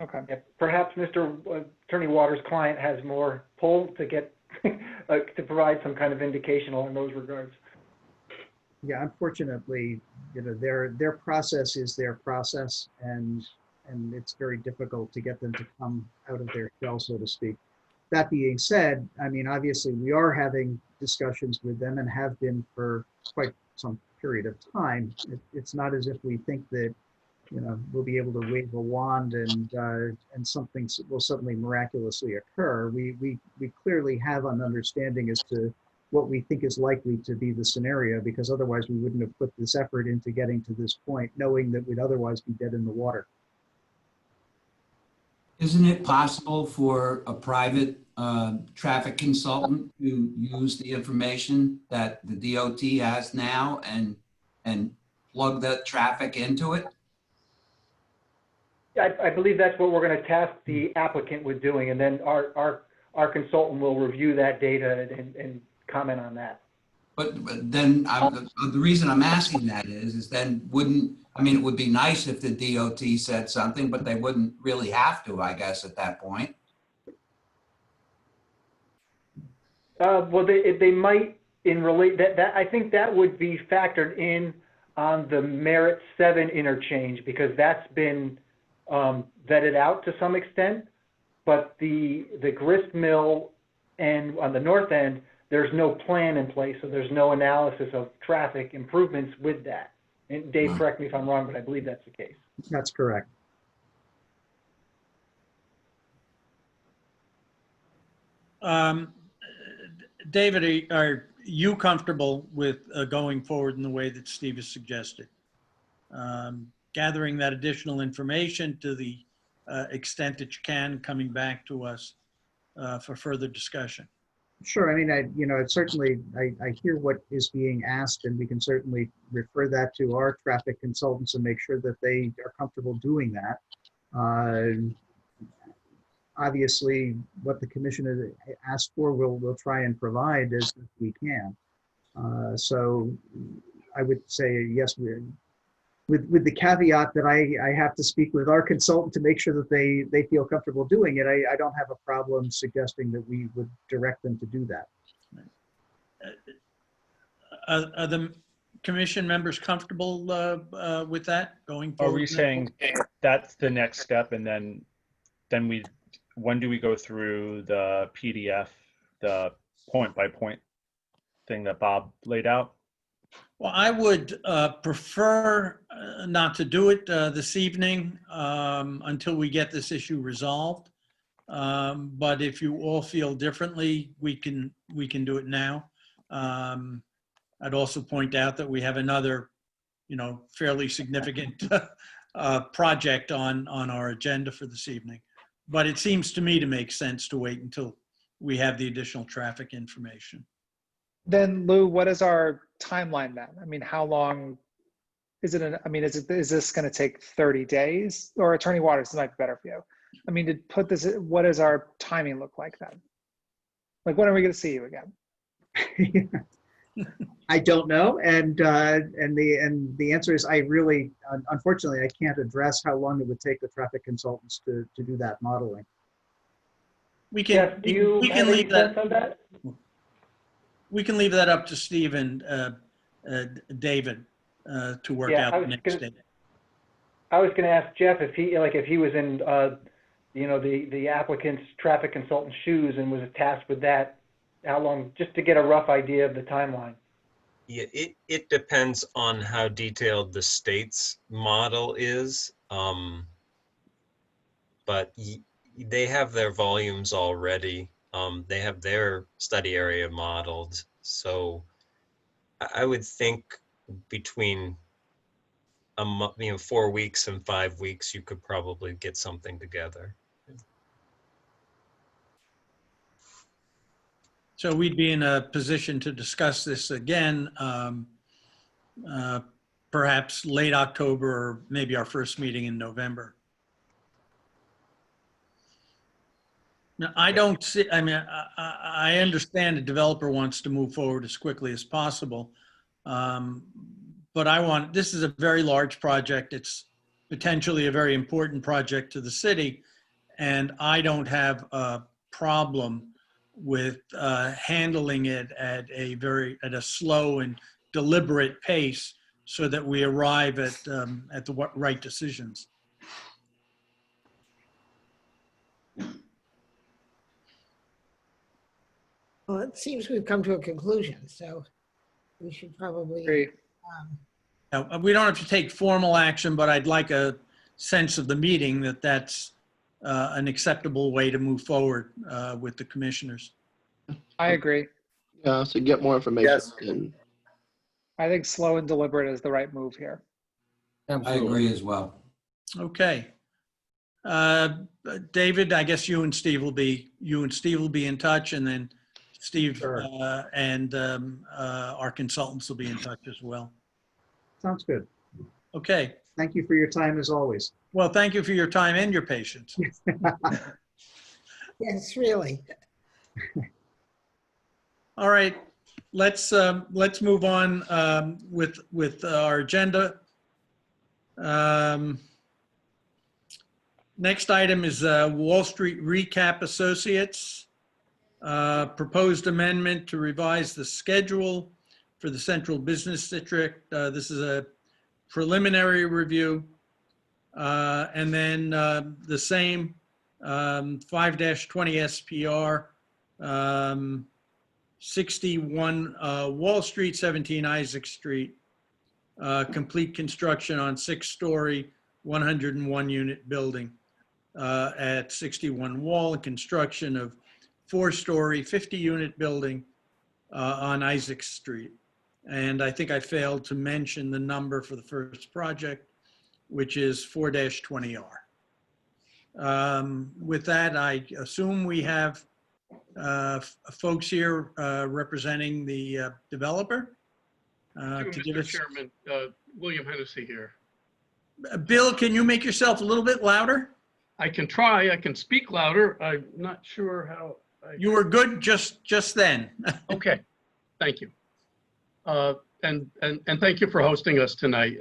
Okay. Yeah, perhaps Mr. Attorney Waters' client has more pull to get to provide some kind of indication along those regards. Yeah, unfortunately, their process is their process, and it's very difficult to get them to come out of their shell, so to speak. That being said, I mean, obviously, we are having discussions with them and have been for quite some period of time. It's not as if we think that, we'll be able to wave a wand and something will suddenly miraculously occur. We clearly have an understanding as to what we think is likely to be the scenario, because otherwise we wouldn't have put this effort into getting to this point, knowing that we'd otherwise be dead in the water. Isn't it possible for a private traffic consultant to use the information that the DOT has now and plug that traffic into it? I believe that's what we're going to task the applicant with doing, and then our consultant will review that data and comment on that. But then the reason I'm asking that is then it would be nice if the DOT said something, but they wouldn't really have to, I guess, at that point. Well, they might that I think that would be factored in on the Merit 7 interchange, because that's been vetted out to some extent. But the grist mill and on the north end, there's no plan in place, so there's no analysis of traffic improvements with that. And Dave, correct me if I'm wrong, but I believe that's the case. That's correct. David, are you comfortable with going forward in the way that Steve has suggested? Gathering that additional information to the extent that you can, coming back to us for further discussion. Sure. I mean, I hear what is being asked, and we can certainly refer that to our traffic consultants and make sure that they are comfortable doing that. Obviously, what the commission has asked for, we'll try and provide as we can. So I would say yes, with the caveat that I have to speak with our consultant to make sure that they feel comfortable doing it. I don't have a problem suggesting that we would direct them to do that. Are the commission members comfortable with that going forward? Are we saying that's the next step, and then when do we go through the PDF, the point-by-point thing that Bob laid out? Well, I would prefer not to do it this evening until we get this issue resolved. But if you all feel differently, we can do it now. I'd also point out that we have another, fairly significant project on our agenda for this evening. But it seems to me to make sense to wait until we have the additional traffic information. Then Lou, what is our timeline then? I mean, how long is it? Is this going to take 30 days? Or Attorney Waters, this might be better for you. I mean, to put this, what does our timing look like then? Like, when are we going to see you again? I don't know, and the answer is I really, unfortunately, I can't address how long it would take the traffic consultants to do that modeling. We can. Jeff, do you we have can leave sense on that? We can leave that up to Steve and David to work out the next day. I was going to ask Jeff if he was in the applicant's traffic consultant's shoes and was tasked with that, how long, just to get a rough idea of the timeline. Yeah, it depends on how detailed the state's model is, but they have their volumes already. They have their study area modeled. So I would think between 4 weeks and 5 weeks, you could probably get something together. So we'd be in a position to discuss this again, perhaps late October or maybe our first meeting in November. Now, I don't see, I understand a developer wants to move forward as quickly as possible. But this is a very large project. It's potentially a very important project to the city. And I don't have a problem with handling it at a slow and deliberate pace so that we arrive at the right decisions. Well, it seems we've come to a conclusion, so we should probably. Great. Now, we don't have to take formal action, but I'd like a sense of the meeting that that's an acceptable way to move forward with the commissioners. I agree. Yeah, so get more information. Yes. And I think slow and deliberate is the right move here. I Absolutely. agree as well. Okay. David, I guess you and Steve will be in touch, and then Steve Sure. and our consultants will be in touch as well. Sounds good. Okay. Thank you for your time as always. Well, thank you for your time and your patience. Yes, really. All right, let's move on with our agenda. Next item is Wall Street Recap Associates. Proposed amendment to revise the schedule for the Central Business District. This is a preliminary review. And then the same 5-20 SPR, 61 Wall Street, 17 Isaac Street. Complete construction on 6-story, 101 unit building at 61 Wall, and construction of 4-story, 50 unit building on Isaac Street. And I think I failed to mention the number for the first project, which is 4-20R. With that, I assume we have folks here representing the developer. To give Mr. us, Chairman, William Hennessy here. Bill, can you make yourself a little bit louder? I can try, I can speak louder. I'm not sure how. You were good just then. Okay, thank you. And thank you for hosting us tonight,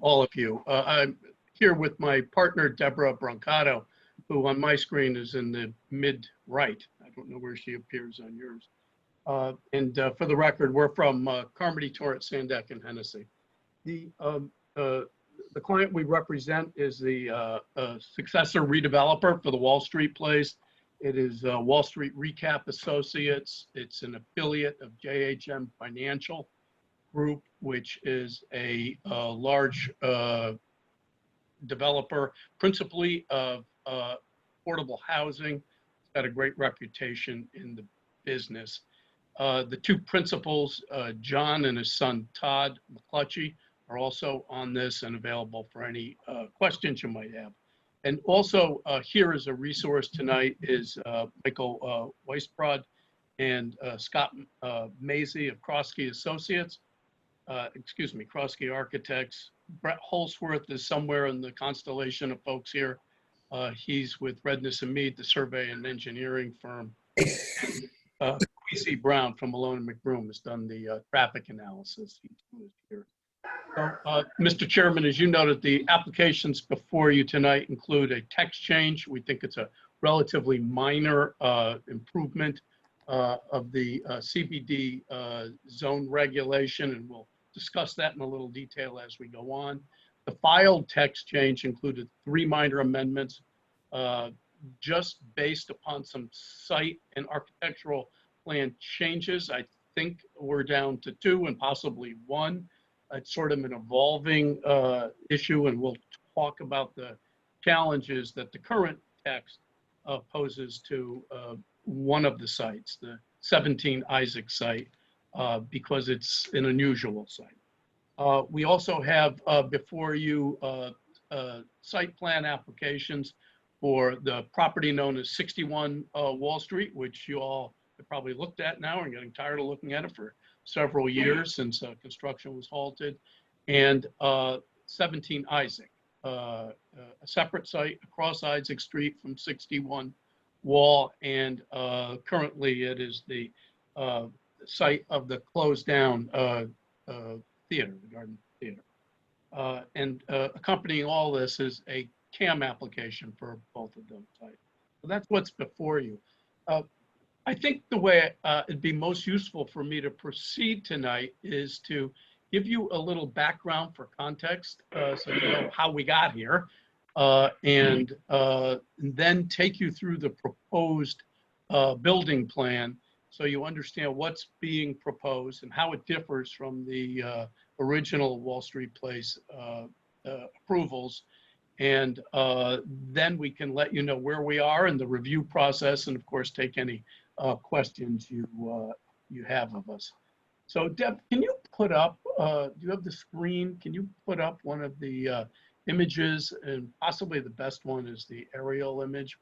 all of you. I'm here with my partner, Deborah Brancato, who on my screen is in the mid-right. I don't know where she appears on yours. And for the record, we're from Carmody, Torrance, Sandeck, and Hennessy. The client we represent is the successor redeveloper for the Wall Street place. It is Wall Street Recap Associates. It's an affiliate of JHM Financial Group, which is a large developer, principally of affordable housing. It's got a great reputation in the business. The two principals, John and his son, Todd McClutchy, are also on this and available for any questions you might have. And also here as a resource tonight is Michael Weisbrod and Scott Mazie of Kroski Associates, Kroski Architects. Brett Holsworth is somewhere in the constellation of folks here. He's with Redness and Mead, the survey and engineering firm. P.C. Brown from Malone and McBroom has done the traffic analysis. He's here. So, Mr. Chairman, as you noted, the applications before you tonight include a text change. We think it's a relatively minor improvement of the CBD zone regulation, and we'll discuss that in a little detail as we go on. The filed text change included 3 minor amendments just based upon some site and architectural plan changes. I think we're down to 2 and possibly 1. It's sort of an evolving issue, and we'll talk about the challenges that the current text poses to one of the sites, the 17 Isaac site, because it's an unusual site. We also have before you site plan applications for the property known as 61 Wall Street, which you all have probably looked at now and getting tired of looking at it for several years since construction was halted, and 17 Isaac, a separate site across Isaac Street from 61 Wall, and currently it is the site of the closed down theater, the Garden Theater. And accompanying all this is a CAM application for both of those sites. So that's what's before you. I think the way it'd be most useful for me to proceed tonight is to give you a little background for context, so you know how we got here, and then take you through the proposed building plan so you understand what's being proposed and how it differs from the original Wall Street Place approvals. And then we can let you know where we are in the review process, and of course take any questions you have of us. So Deb, can you put up, do you have the screen? Can you put up one of the images, and possibly the best one is the aerial image?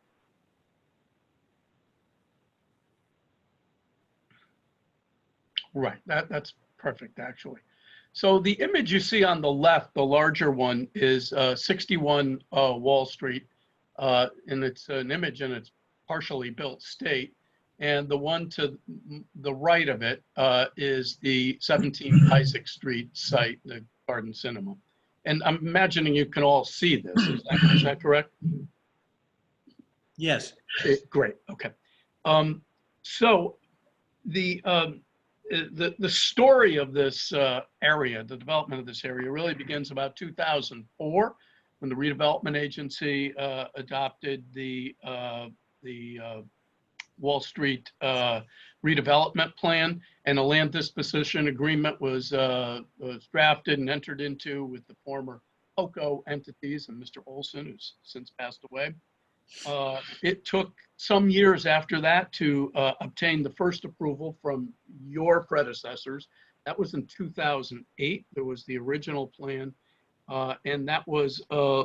Right, that's perfect actually. So the image you see on the left, the larger one, is 61 Wall Street, and it's an image in its partially built state. And the one to the right of it is the 17 Isaac Street site, the Garden Cinema. And I'm imagining you can all see this. Is that correct? Yes. Great. Okay. So the story of this area, the development of this area, really begins about 2004, when the redevelopment agency adopted the Wall Street redevelopment plan, and a land disposition agreement was drafted and entered into with the former POCO entities and Mr. Olson, who's since passed away. It took some years after that to obtain the first approval from your predecessors. That was in 2008. There was the original plan, and that was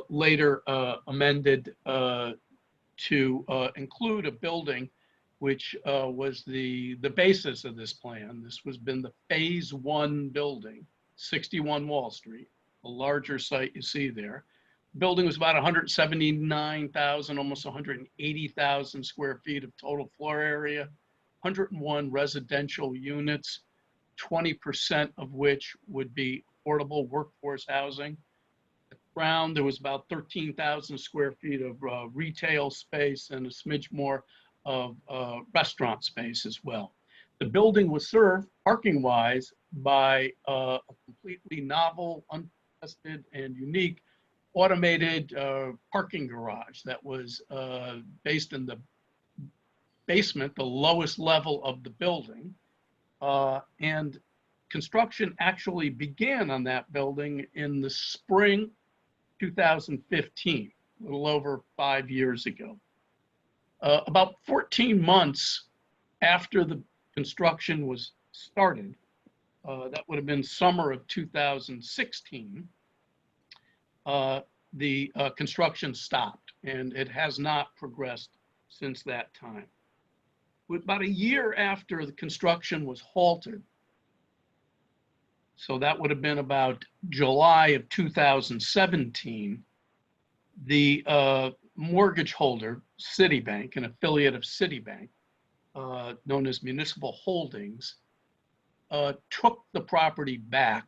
later amended to include a building which was the basis of this plan. This was been the phase 1 building, 61 Wall Street, a larger site you see there. Building was about 179,000, almost 180,000 square feet of total floor area, 101 residential units, 20% of which would be affordable workforce housing. At the ground, there was about 13,000 square feet of retail space and a smidge more of restaurant space as well. The building was served parking-wise by a completely novel, untested, and unique automated parking garage that was based in the basement, the lowest level of the building. And construction actually began on that building in the spring 2015, a little over 5 years ago. About 14 months after the construction was started, that would have been summer of 2016, the construction stopped, and it has not progressed since that time. About a year after the construction was halted, so that would have been about July of 2017, the mortgage holder, Citibank, an affiliate of Citibank, known as Municipal Holdings, took the property back.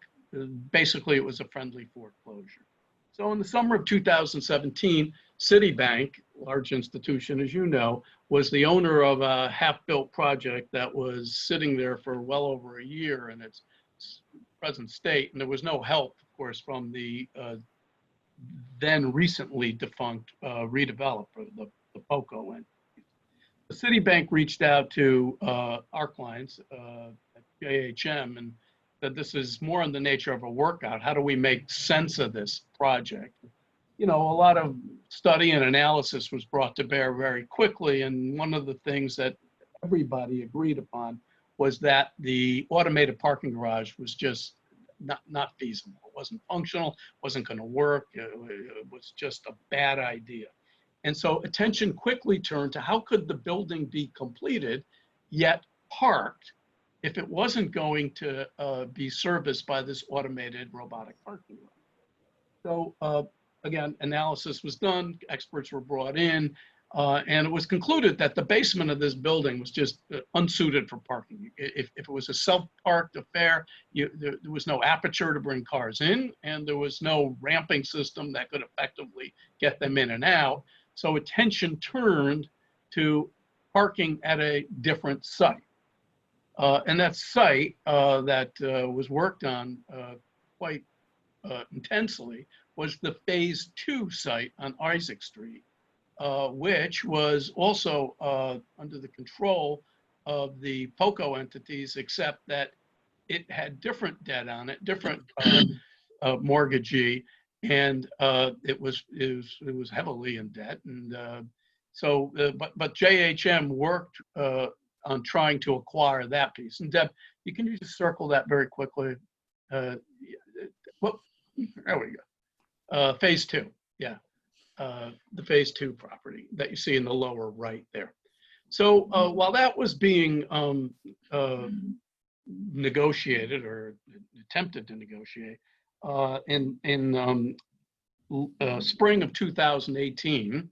Basically, it was a friendly foreclosure. So in the summer of 2017, Citibank, large institution, as you know, was the owner of a half-built project that was sitting there for well over a year in its present state. And there was no help, of course, from the then recently defunct redeveloper, the POCO entity. The Citibank reached out to our clients at JHM and said, this is more in the nature of a workout. How do we make sense of this project? You know, a lot of study and analysis was brought to bear very quickly. And one of the things that everybody agreed upon was that the automated parking garage was just not feasible. It wasn't functional, wasn't going to work. It was just a bad idea. And so attention quickly turned to how could the building be completed yet parked if it wasn't going to be serviced by this automated robotic parking lot. So again, analysis was done, experts were brought in, and it was concluded that the basement of this building was just unsuited for parking. If it was a self-parked affair, there was no aperture to bring cars in, and there was no ramping system that could effectively get them in and out. So attention turned to parking at a different site. And that site that was worked on quite intensely was the Phase 2 site on Isaac Street, which was also under the control of the POCO entities, except that it had different debt on it, different mortgagee, and it was heavily in debt. And but JHM worked on trying to acquire that piece. And Deb, can you just circle that very quickly? Well, there we go. Phase 2, yeah. The Phase 2 property that you see in the lower right there. So while that was being negotiated or attempted to negotiate, in spring of 2018,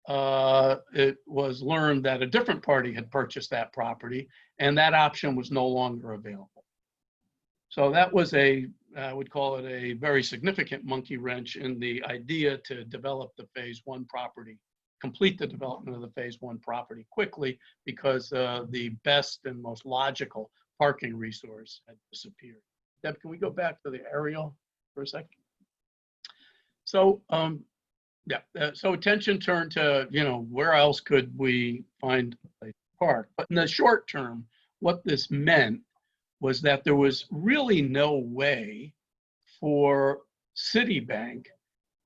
it was learned that a different party had purchased that property, and that option was no longer available. So that was I would call it a very significant monkey wrench in the idea to develop the Phase 1 property, complete the development of the Phase 1 property quickly, because the best and most logical parking resource had disappeared. Deb, can we go back to the aerial for a second? So, so attention turned to, where else could we find a place to park? But in the short term, what this meant was that there was really no way for Citibank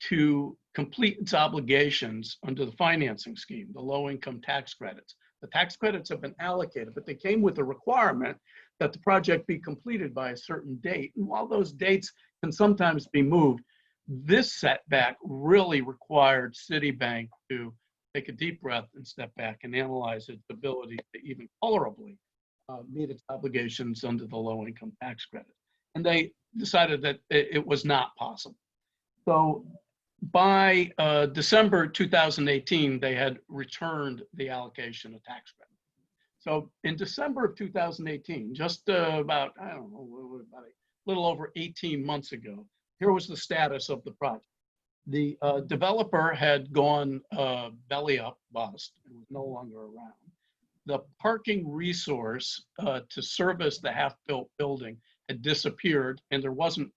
to complete its obligations under the financing scheme, the low-income tax credits. The tax credits have been allocated, but they came with a requirement that the project be completed by a certain date. And while those dates can sometimes be moved, this setback really required Citibank to take a deep breath and step back and analyze its ability to even tolerably meet its obligations under the low-income tax credit. And they decided that it was not possible. So by December 2018, they had returned the allocation of tax credit. So in December of 2018, just about, I don't know, about a little over 18 months ago, here was the status of the project. The developer had gone belly up bust and was no longer around. The parking resource to service the half-built building had disappeared, and there wasn't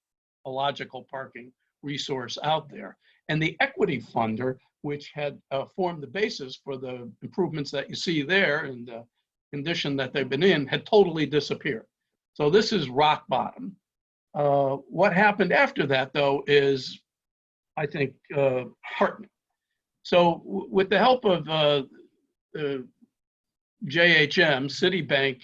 a logical parking resource out there. And the equity funder, which had formed the basis for the improvements that you see there and the condition that they've been in, had totally disappeared. So this is rock bottom. What happened after that, though, is, I think, heartening. So with the help of JHM, Citibank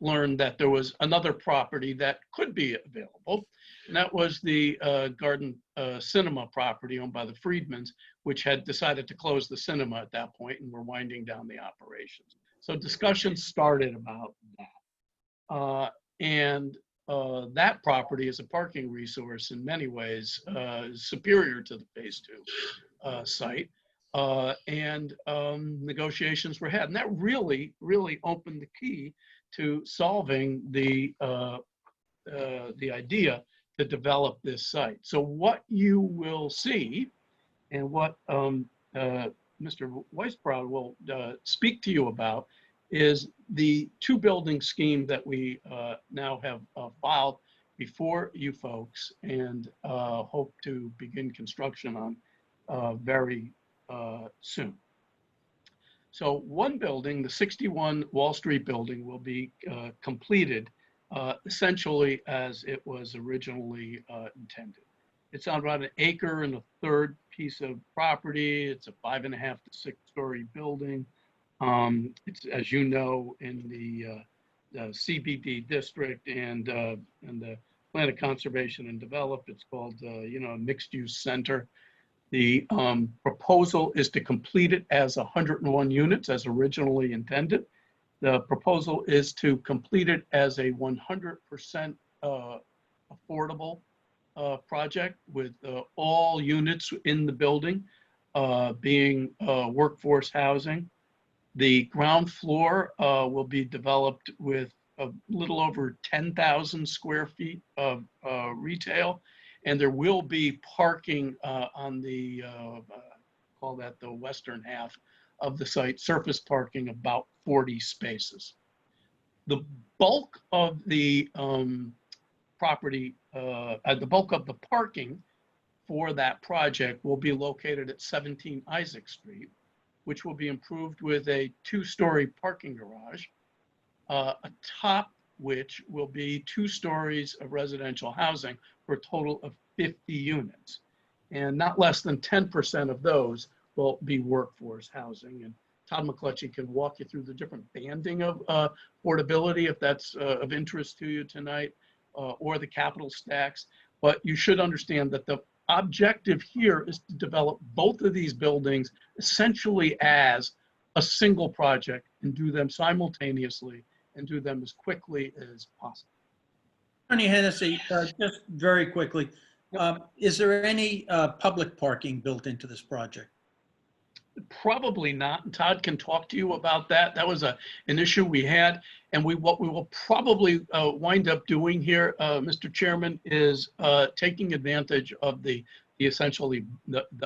learned that there was another property that could be available, and that was the Garden Cinema property owned by the Friedmans, which had decided to close the cinema at that point and were winding down the operations. So discussions started about that. That property as a parking resource in many ways is superior to the Phase 2 site. Negotiations were had. And that really, really opened the key to solving the idea to develop this site. So what you will see, and what Mr. Weisbrod will speak to you about, is the two-building scheme that we now have filed before you folks and hope to begin construction on very soon. So one building, the 61 Wall Street building, will be completed essentially as it was originally intended. It's on about 1 acre and a third piece of property. It's a 5.5 to 6 story building. It's, as you know, in the CBD district and the Plan of Conservation and Develop. It's called, a mixed-use center. The proposal is to complete it as 101 units as originally intended. The proposal is to complete it as a 100% affordable project with all units in the building being workforce housing. The ground floor will be developed with a little over 10,000 square feet of retail, and there will be parking on the, call that the western half of the site, surface parking about 40 spaces. The bulk of the property, the bulk of the parking for that project will be located at 17 Isaac Street, which will be improved with a 2-story parking garage, atop which will be 2 stories of residential housing for a total of 50 units. And not less than 10% of those will be workforce housing. And Todd McClutchy can walk you through the different banding of affordability if that's of interest to you tonight, or the capital stacks. But you should understand that the objective here is to develop both of these buildings essentially as a single project and do them simultaneously and do them as quickly as possible. Attorney Hennessy, just very quickly, is there any public parking built into this project? Probably not. And Todd can talk to you about that. That was an issue we had. And what we will probably wind up doing here, Mr. Chairman, is taking advantage of the essentially,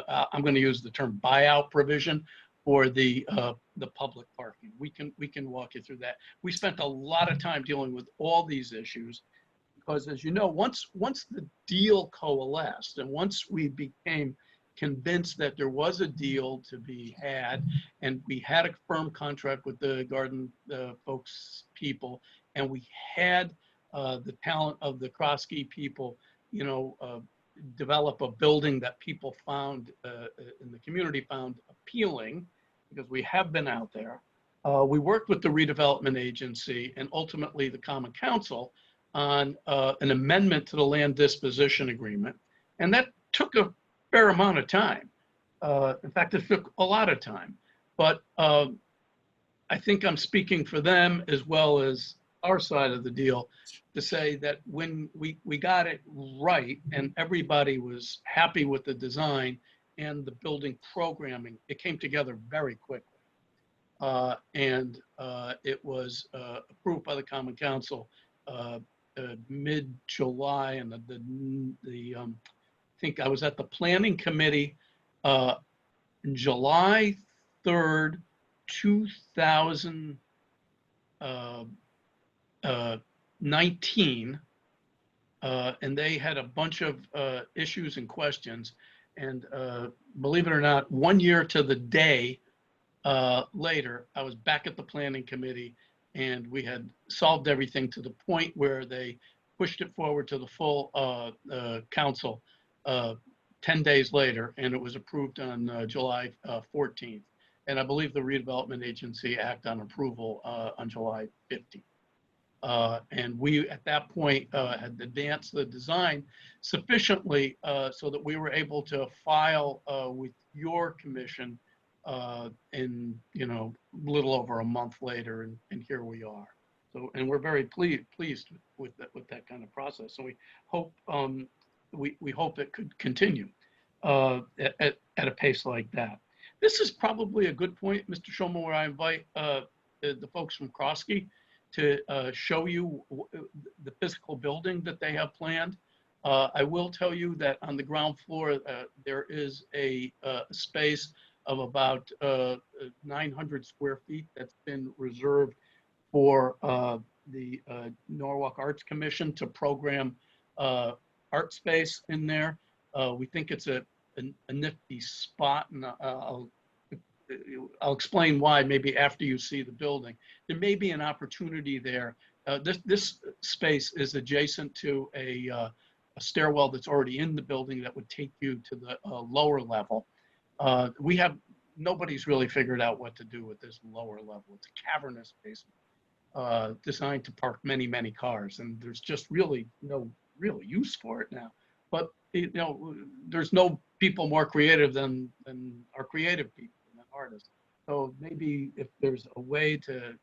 I'm going to use the term buyout provision for the public parking. We can walk you through that. We spent a lot of time dealing with all these issues because, as you know, once the deal coalesced and once we became convinced that there was a deal to be had, and we had a firm contract with the garden folks people, and we had the talent of the Kroski people, develop a building that people found in the community found appealing, because we have been out there. We worked with the redevelopment agency and ultimately the Common Council on an amendment to the land disposition agreement, and that took a fair amount of time. In fact, it took a lot of time, but I think I'm speaking for them as well as our side of the deal to say that when we got it right and everybody was happy with the design and the building programming, it came together very quickly. And it was approved by the Common Council mid-July, and I think I was at the planning committee July 3rd, 2019, and they had a bunch of issues and questions. And believe it or not, 1 year to the day later, I was back at the planning committee, and we had solved everything to the point where they pushed it forward to the full council 10 days later, and it was approved on July 14th. And I believe the redevelopment agency acted on approval on July 15th. And we, at that point, had advanced the design sufficiently so that we were able to file with your commission in, a little over a month later, and here we are. So, and we're very pleased with that kind of process. So we hope we hope it could continue at a pace like that. This is probably a good point, Mr. Schulman, where I invite the folks from Kroski to show you the physical building that they have planned. I will tell you that on the ground floor, there is a space of about 900 square feet that's been reserved for the Norwalk Arts Commission to program art space in there. We think it's a nifty spot, and I'll explain why maybe after you see the building. There may be an opportunity there. This space is adjacent to a stairwell that's already in the building that would take you to the lower level. Nobody's really figured out what to do with this lower level. It's a cavernous basement designed to park many, many cars, and there's just really no real use for it now. But there's no people more creative than our creative people, than artists. So maybe if there's a way to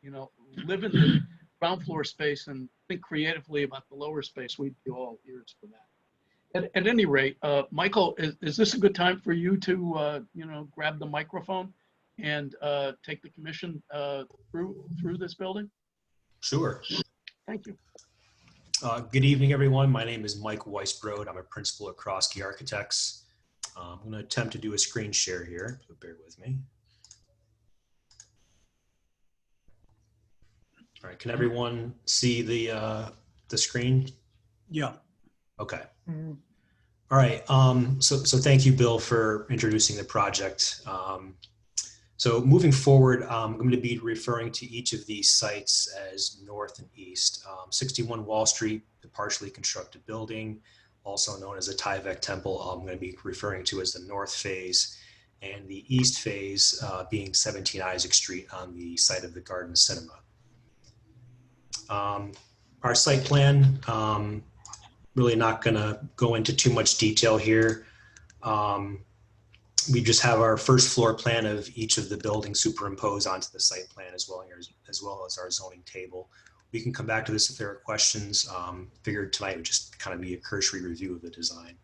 live in the ground floor space and think creatively about the lower space, we'd be all ears for that. At any rate, Michael, is this a good time for you to grab the microphone and take the commission through this building? Sure. Thank you. Good evening, everyone. My name is Mike Weisbrod. I'm a principal at Kroski Architects. I'm going to attempt to do a screen share here, so bear with me. All right, can everyone see the screen? Yeah. Okay. Mhm. All right, so thank you, Bill, for introducing the project. So moving forward, I'm going to be referring to each of these sites as north and east. 61 Wall Street, the partially constructed building, also known as the Tyvek Temple, I'm going to be referring to as the north phase, and the east phase being 17 Isaac Street on the site of the Garden Cinema. Our site plan, really not going to go into too much detail here. We just have our first floor plan of each of the buildings superimposed onto the site plan as well as our zoning table. We can come back to this if there are questions. Figured tonight would just kind of be a cursory review of the design.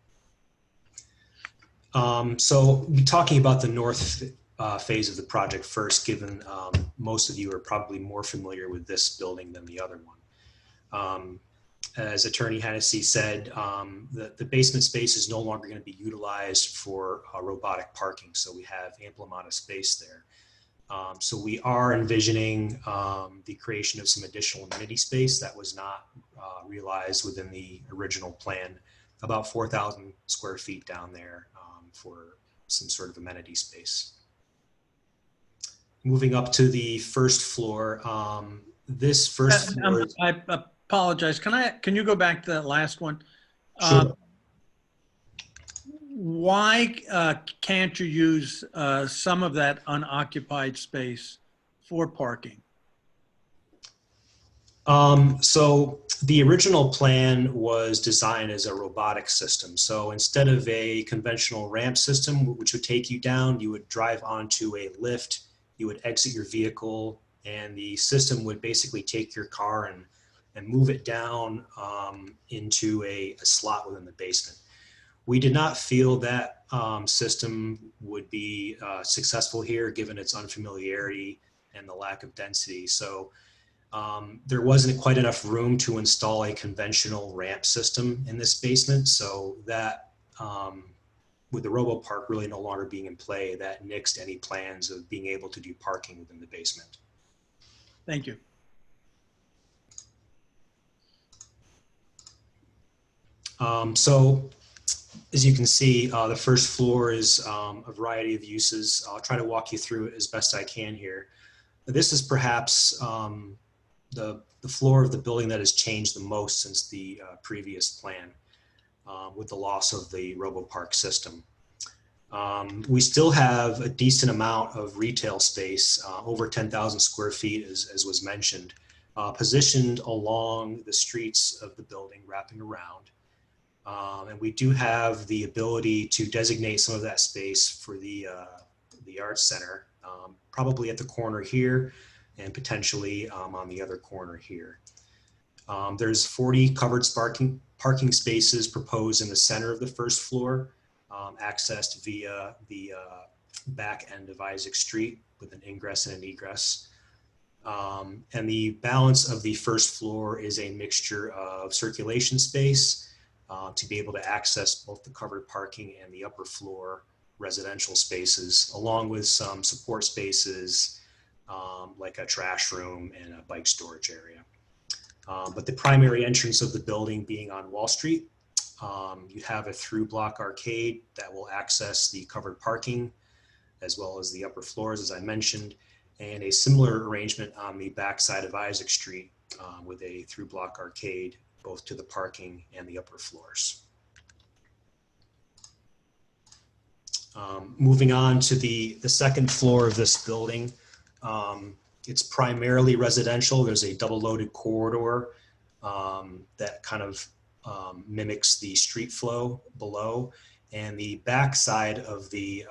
So we'll be talking about the north phase of the project first, given most of you are probably more familiar with this building than the other one. As Attorney Hennessy said, the basement space is no longer going to be utilized for robotic parking, so we have ample amount of space there. So we are envisioning the creation of some additional amenity space that was not realized within the original plan, about 4,000 square feet down there for some sort of amenity space. Moving up to the first floor, this first floor is, I apologize. Can you go back to that last one? Sure. Why can't you use some of that unoccupied space for parking? So the original plan was designed as a robotic system. So instead of a conventional ramp system, which would take you down, you would drive onto a lift, you would exit your vehicle, and the system would basically take your car and move it down into a slot within the basement. We did not feel that system would be successful here, given its unfamiliarity and the lack of density. So there wasn't quite enough room to install a conventional ramp system in this basement. So that, with the RoboPark really no longer being in play, that nixed any plans of being able to do parking within the basement. Thank you. So as you can see, the first floor is a variety of uses. I'll try to walk you through it as best I can here. This is perhaps the floor of the building that has changed the most since the previous plan with the loss of the RoboPark system. We still have a decent amount of retail space, over 10,000 square feet, as was mentioned, positioned along the streets of the building, wrapping around. And we do have the ability to designate some of that space for the Arts Center, probably at the corner here and potentially on the other corner here. There's 40 covered parking spaces proposed in the center of the first floor, accessed via the back end of Isaac Street with an ingress and an egress. And the balance of the first floor is a mixture of circulation space to be able to access both the covered parking and the upper floor residential spaces, along with some support spaces like a trash room and a bike storage area. But the primary entrance of the building being on Wall Street, you have a through block arcade that will access the covered parking as well as the upper floors, as I mentioned, and a similar arrangement on the back side of Isaac Street with a through block arcade both to the parking and the upper floors. Moving on to the second floor of this building, it's primarily residential. There's a double loaded corridor that kind of mimics the street flow below, and the back side of the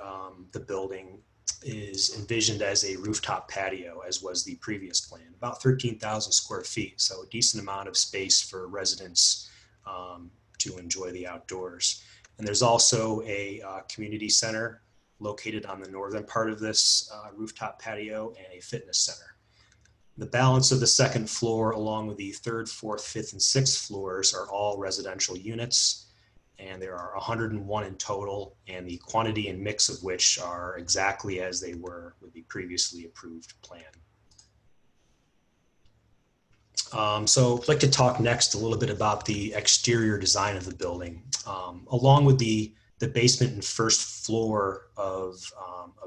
building is envisioned as a rooftop patio, as was the previous plan, about 13,000 square feet. So a decent amount of space for residents to enjoy the outdoors. And there's also a community center located on the northern part of this rooftop patio and a fitness center. The balance of the second floor, along with the third, fourth, fifth, and sixth floors, are all residential units. And there are 101 in total, and the quantity and mix of which are exactly as they were with the previously approved plan. So I'd like to talk next a little bit about the exterior design of the building. Along with the basement and first floor of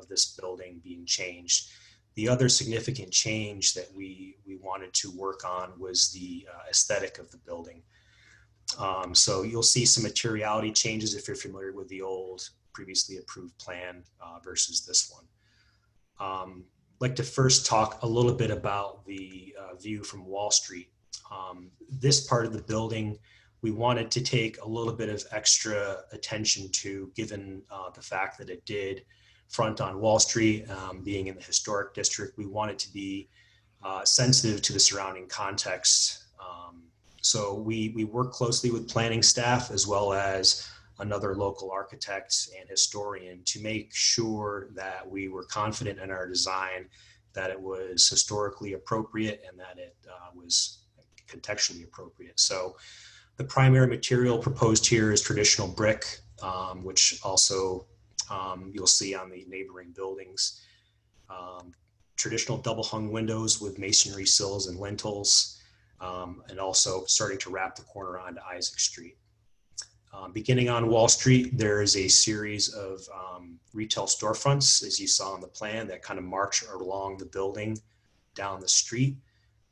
this building being changed, the other significant change that we wanted to work on was the aesthetic of the building. So you'll see some materiality changes if you're familiar with the old previously approved plan versus this one. I'd like to first talk a little bit about the view from Wall Street. This part of the building, we wanted to take a little bit of extra attention to, given the fact that it did front on Wall Street, being in the historic district. We wanted to be sensitive to the surrounding context. So we work closely with planning staff as well as another local architect and historian to make sure that we were confident in our design, that it was historically appropriate and that it was contextually appropriate. So the primary material proposed here is traditional brick, which also you'll see on the neighboring buildings. Traditional double hung windows with masonry sills and lintels, and also starting to wrap the corner onto Isaac Street. Beginning on Wall Street, there is a series of retail storefronts, as you saw on the plan, that kind of march along the building down the street.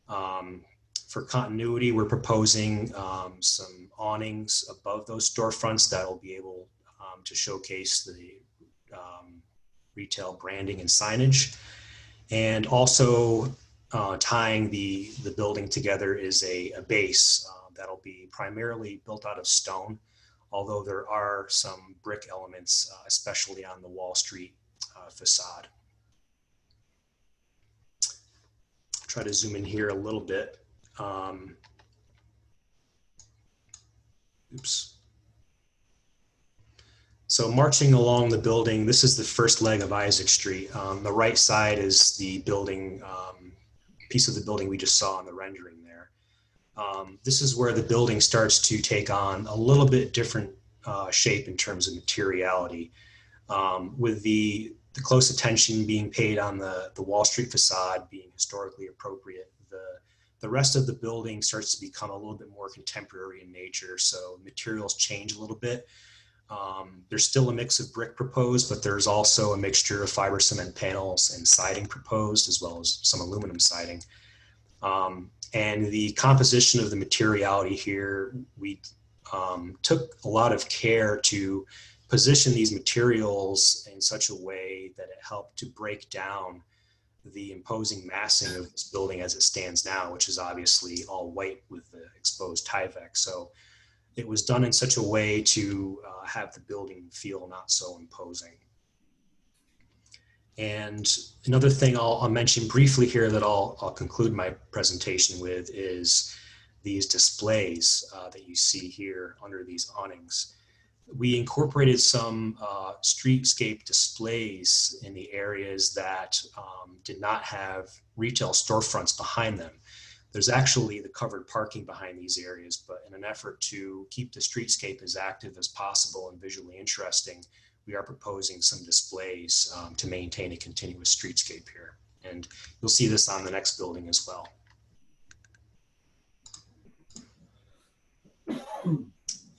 For continuity, we're proposing some awnings above those storefronts that will be able to showcase the retail branding and signage. And also tying the building together is a base that'll be primarily built out of stone, although there are some brick elements, especially on the Wall Street facade. Try to zoom in here a little bit. Oops. So marching along the building, this is the first leg of Isaac Street. The right side is the building, piece of the building we just saw in the rendering there. This is where the building starts to take on a little bit different shape in terms of materiality. With the close attention being paid on the Wall Street facade being historically appropriate, the rest of the building starts to become a little bit more contemporary in nature. So materials change a little bit. There's still a mix of brick proposed, but there's also a mixture of fiber cement panels and siding proposed, as well as some aluminum siding. And the composition of the materiality here, we took a lot of care to position these materials in such a way that it helped to break down the imposing massing of this building as it stands now, which is obviously all white with the exposed Tyvek. So it was done in such a way to have the building feel not so imposing. And another thing I'll mention briefly here that I'll conclude my presentation with is these displays that you see here under these awnings. We incorporated some streetscape displays in the areas that did not have retail storefronts behind them. There's actually the covered parking behind these areas, but in an effort to keep the streetscape as active as possible and visually interesting, we are proposing some displays to maintain a continuous streetscape here. And you'll see this on the next building as well.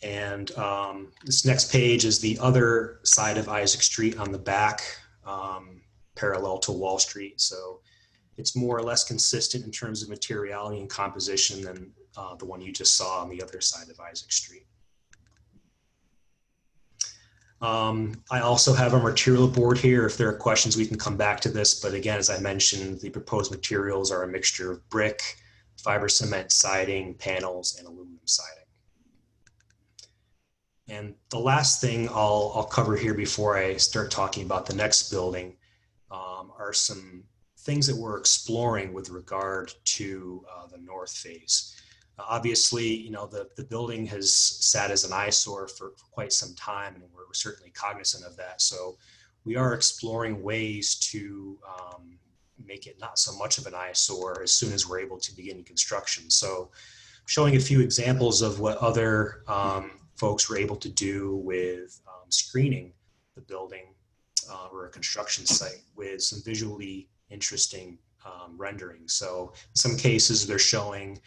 And this next page is the other side of Isaac Street on the back, parallel to Wall Street. So it's more or less consistent in terms of materiality and composition than the one you just saw on the other side of Isaac Street. I also have a material board here. If there are questions, we can come back to this. But again, as I mentioned, the proposed materials are a mixture of brick, fiber cement siding, panels, and aluminum siding. And the last thing I'll cover here before I start talking about the next building are some things that we're exploring with regard to the north phase. Obviously, you know, the building has sat as an eyesore for quite some time, and we're certainly cognizant of that. So we are exploring ways to make it not so much of an eyesore as soon as we're able to begin construction. So showing a few examples of what other folks were able to do with screening the building or a construction site with some visually interesting renderings. So in some cases, they're showing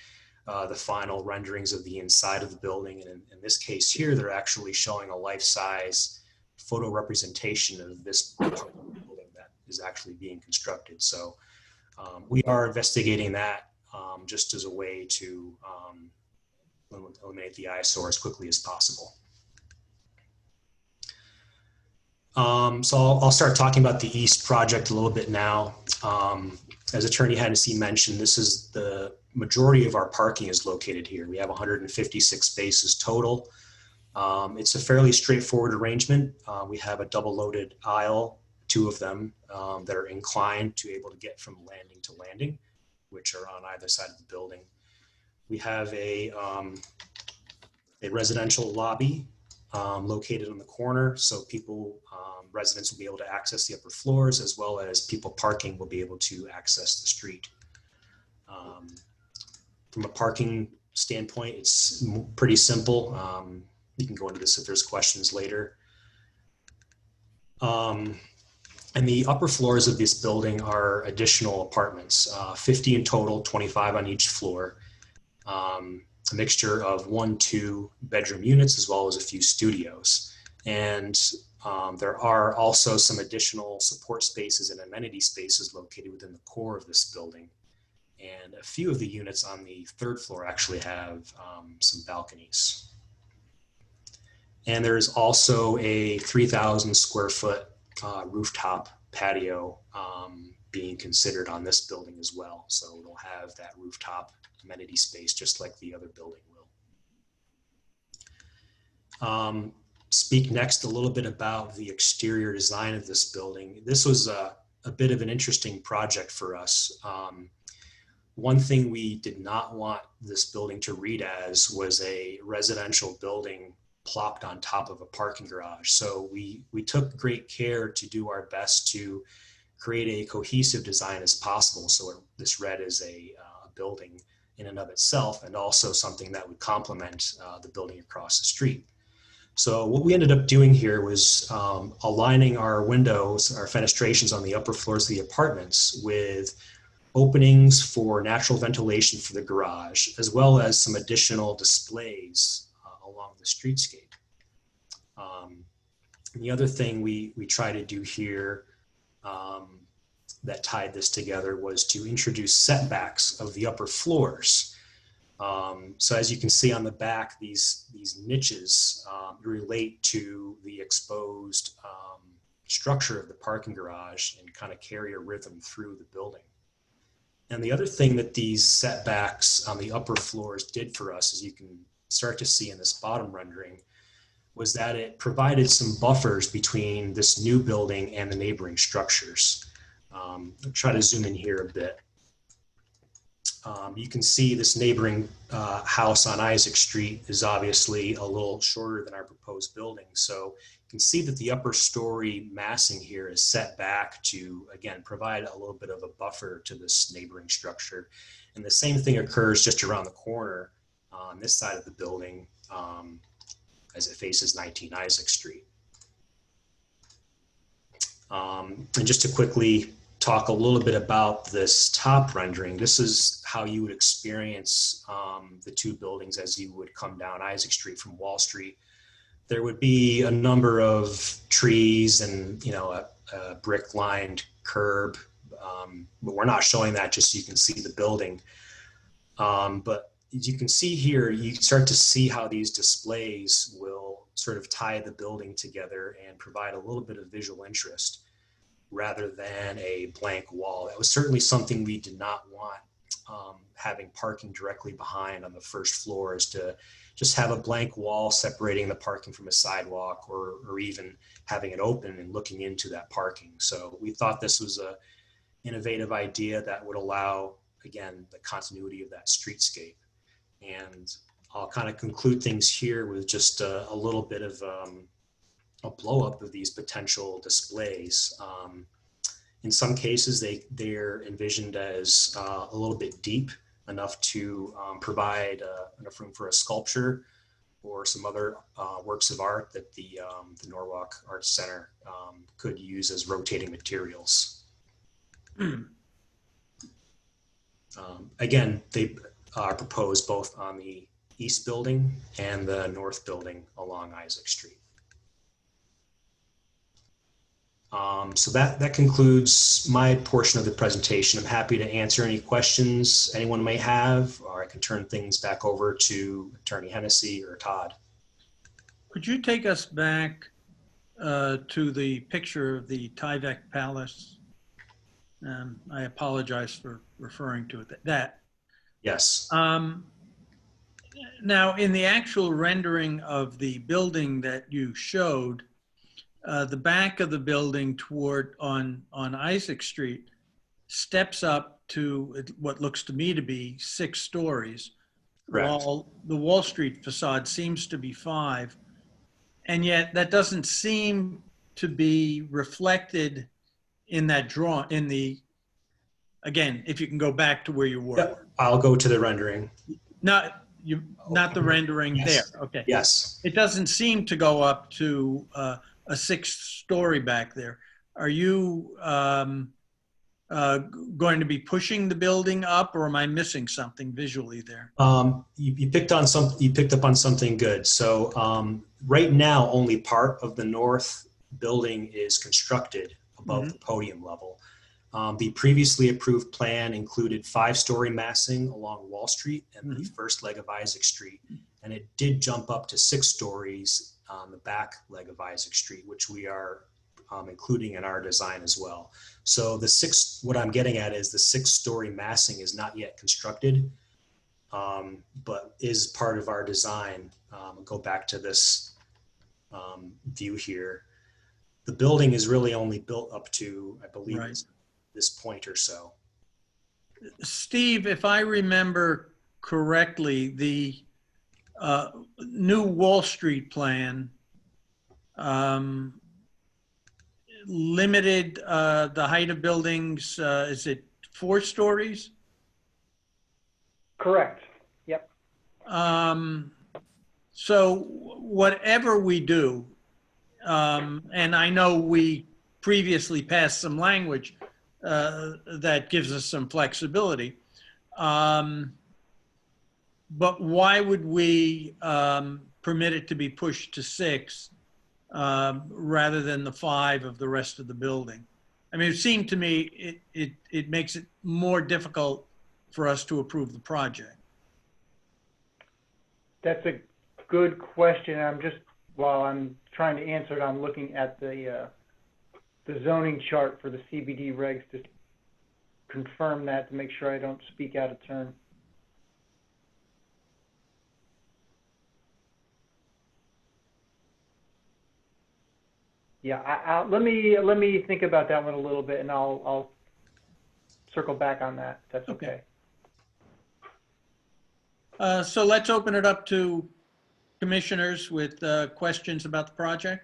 the final renderings of the inside of the building. And in this case here, they're actually showing a life-size photo representation of this building that is actually being constructed. So we are investigating that just as a way to eliminate the eyesore as quickly as possible. So I'll start talking about the East project a little bit now. As Attorney Hennessy mentioned, this is the majority of our parking is located here. We have 156 spaces total. It's a fairly straightforward arrangement. We have a double loaded aisle, 2 of them that are inclined to able to get from landing to landing, which are on either side of the building. We have a residential lobby located on the corner, so people, residents will be able to access the upper floors, as well as people parking will be able to access the street. From a parking standpoint, it's pretty simple. You can go into this if there's questions later. And the upper floors of this building are additional apartments, 50 in total, 25 on each floor. A mixture of 1-2 bedroom units, as well as a few studios. And there are also some additional support spaces and amenity spaces located within the core of this building. And a few of the units on the 3rd floor actually have some balconies. And there's also a 3,000 square foot rooftop patio being considered on this building as well. So it'll have that rooftop amenity space just like the other building will. Speak next a little bit about the exterior design of this building. This was a bit of an interesting project for us. One thing we did not want this building to read as was a residential building plopped on top of a parking garage. So we took great care to do our best to create a cohesive design as possible. So this read as a building in and of itself, and also something that would complement the building across the street. So what we ended up doing here was aligning our windows, our fenestrations on the upper floors of the apartments with openings for natural ventilation for the garage, as well as some additional displays along the streetscape. The other thing we try to do here that tied this together was to introduce setbacks of the upper floors. So as you can see on the back, these niches relate to the exposed structure of the parking garage and kind of carry a rhythm through the building. And the other thing that these setbacks on the upper floors did for us, as you can start to see in this bottom rendering, was that it provided some buffers between this new building and the neighboring structures. I'll try to zoom in here a bit. You can see this neighboring house on Isaac Street is obviously a little shorter than our proposed building. So you can see that the upper story massing here is set back to, again, provide a little bit of a buffer to this neighboring structure. And the same thing occurs just around the corner on this side of the building as it faces 19 Isaac Street. And just to quickly talk a little bit about this top rendering. This is how you would experience the 2 buildings as you would come down Isaac Street from Wall Street. There would be a number of trees and, you know, a brick lined curb, but we're not showing that just so you can see the building. But as you can see here, you start to see how these displays will sort of tie the building together and provide a little bit of visual interest, rather than a blank wall. That was certainly something we did not want, having parking directly behind on the first floor, is to just have a blank wall separating the parking from a sidewalk, or even having it open and looking into that parking. So we thought this was a innovative idea that would allow, again, the continuity of that streetscape. And I'll kind of conclude things here with just a little bit of a blow up of these potential displays. In some cases, they're envisioned as a little bit deep, enough to provide enough room for a sculpture or some other works of art that the Norwalk Arts Center could use as rotating materials. Again, they are proposed both on the east building and the north building along Isaac Street. So that concludes my portion of the presentation. I'm happy to answer any questions anyone may have, or I can turn things back over to Attorney Hennessy or Todd. Could you take us back to the picture of the Tyvek Palace? I apologize for referring to it. That. Yes. Now, in the actual rendering of the building that you showed, the back of the building on Isaac Street steps up to what looks to me to be 6 stories. Correct. While the Wall Street facade seems to be 5. And yet that doesn't seem to be reflected in that again, if you can go back to where you were. Yep. I'll go to the rendering. Not the rendering. Yes. There. Okay. Yes. It doesn't seem to go up to a 6-story back there. Are you going to be pushing the building up, or am I missing something visually there? You picked up on something good. So right now, only part of the north building is constructed above the podium level. The previously approved plan included 5-story massing along Wall Street and the first leg of Isaac Street, and it did jump up to 6 stories on the back leg of Isaac Street, which we are including in our design as well. So what I'm getting at is the 6-story massing is not yet constructed, but is part of our design. Go back to this view here. The building is really only built up to, I believe, this point or so. Steve, if I remember correctly, the new Wall Street plan limited the height of buildings, is it 4 stories? Correct. Yep. So whatever we do, and I know we previously passed some language that gives us some flexibility, but why would we permit it to be pushed to 6 rather than the 5 of the rest of the building? I mean, it seemed to me it makes it more difficult for us to approve the project. That's a good question. While I'm trying to answer it, I'm looking at the zoning chart for the CBD regs to confirm that, to make sure I don't speak out of turn. Yeah, let me think about that one a little bit, and I'll circle back on that. If that's okay. So let's open it up to commissioners with questions about the project.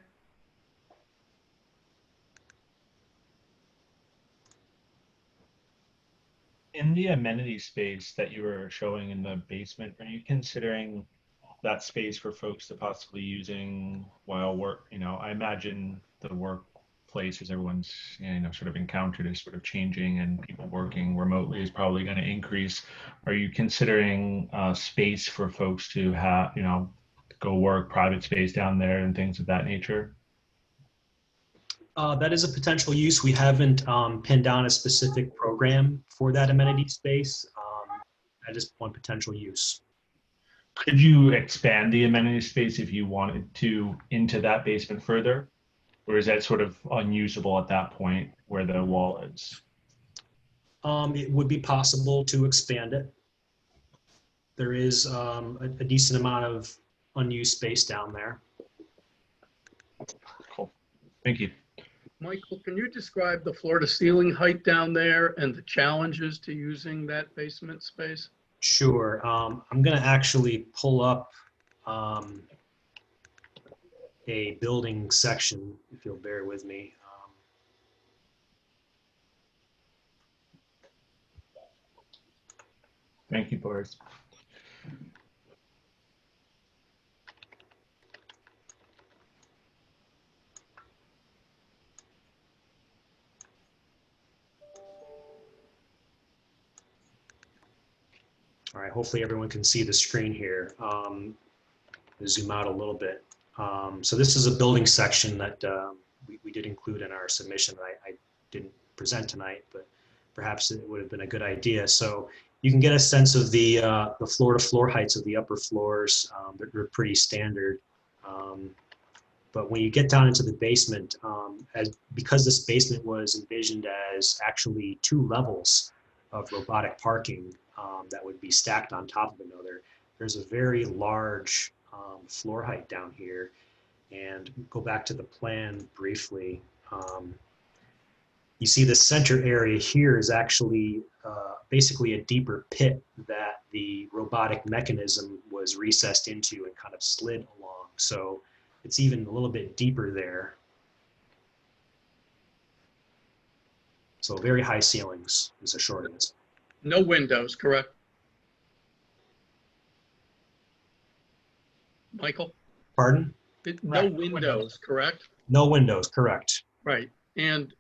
In the amenity space that you were showing in the basement, are you considering that space for folks to possibly using while work? I imagine the workplace as everyone's, sort of encountered is sort of changing, and people working remotely is probably going to increase. Are you considering space for folks to have, go work, private space down there and things of that nature? That is a potential use. We haven't pinned down a specific program for that amenity space. That is one potential use. Could you expand the amenity space if you wanted to into that basement further? Or is that sort of unusable at that point where the wall is? It would be possible to expand it. There is a decent amount of unused space down there. Cool. Thank you. Michael, can you describe the floor to ceiling height down there and the challenges to using that basement space? Sure. I'm going to actually pull up a building section, if you'll bear with me. Thank you, Boris. All right, hopefully everyone can see the screen here. Zoom out a little bit. So this is a building section that we did include in our submission that I didn't present tonight, but perhaps it would have been a good idea. So you can get a sense of the floor-to-floor heights of the upper floors. They're pretty standard. But when you get down into the basement, because this basement was envisioned as actually 2 levels of robotic parking that would be stacked on top of another, there's a very large floor height down here. And go back to the plan briefly. You see the center area here is actually basically a deeper pit that the robotic mechanism was recessed into and kind of slid along. So it's even a little bit deeper there. So very high ceilings is a short answer. No windows, correct? Michael? Pardon? No windows, correct? No windows, correct. Right. And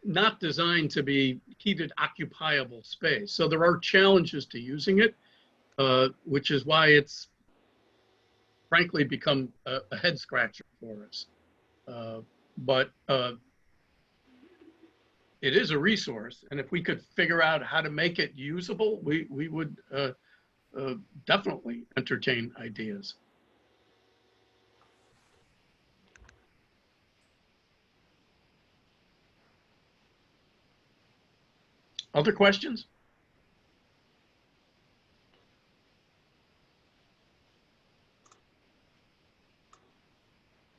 not designed to be heated occupiable space. So there are challenges to using it, which is why it's frankly become a head scratcher for us. But it is a resource. And if we could figure out how to make it usable, we would definitely entertain ideas. Other questions?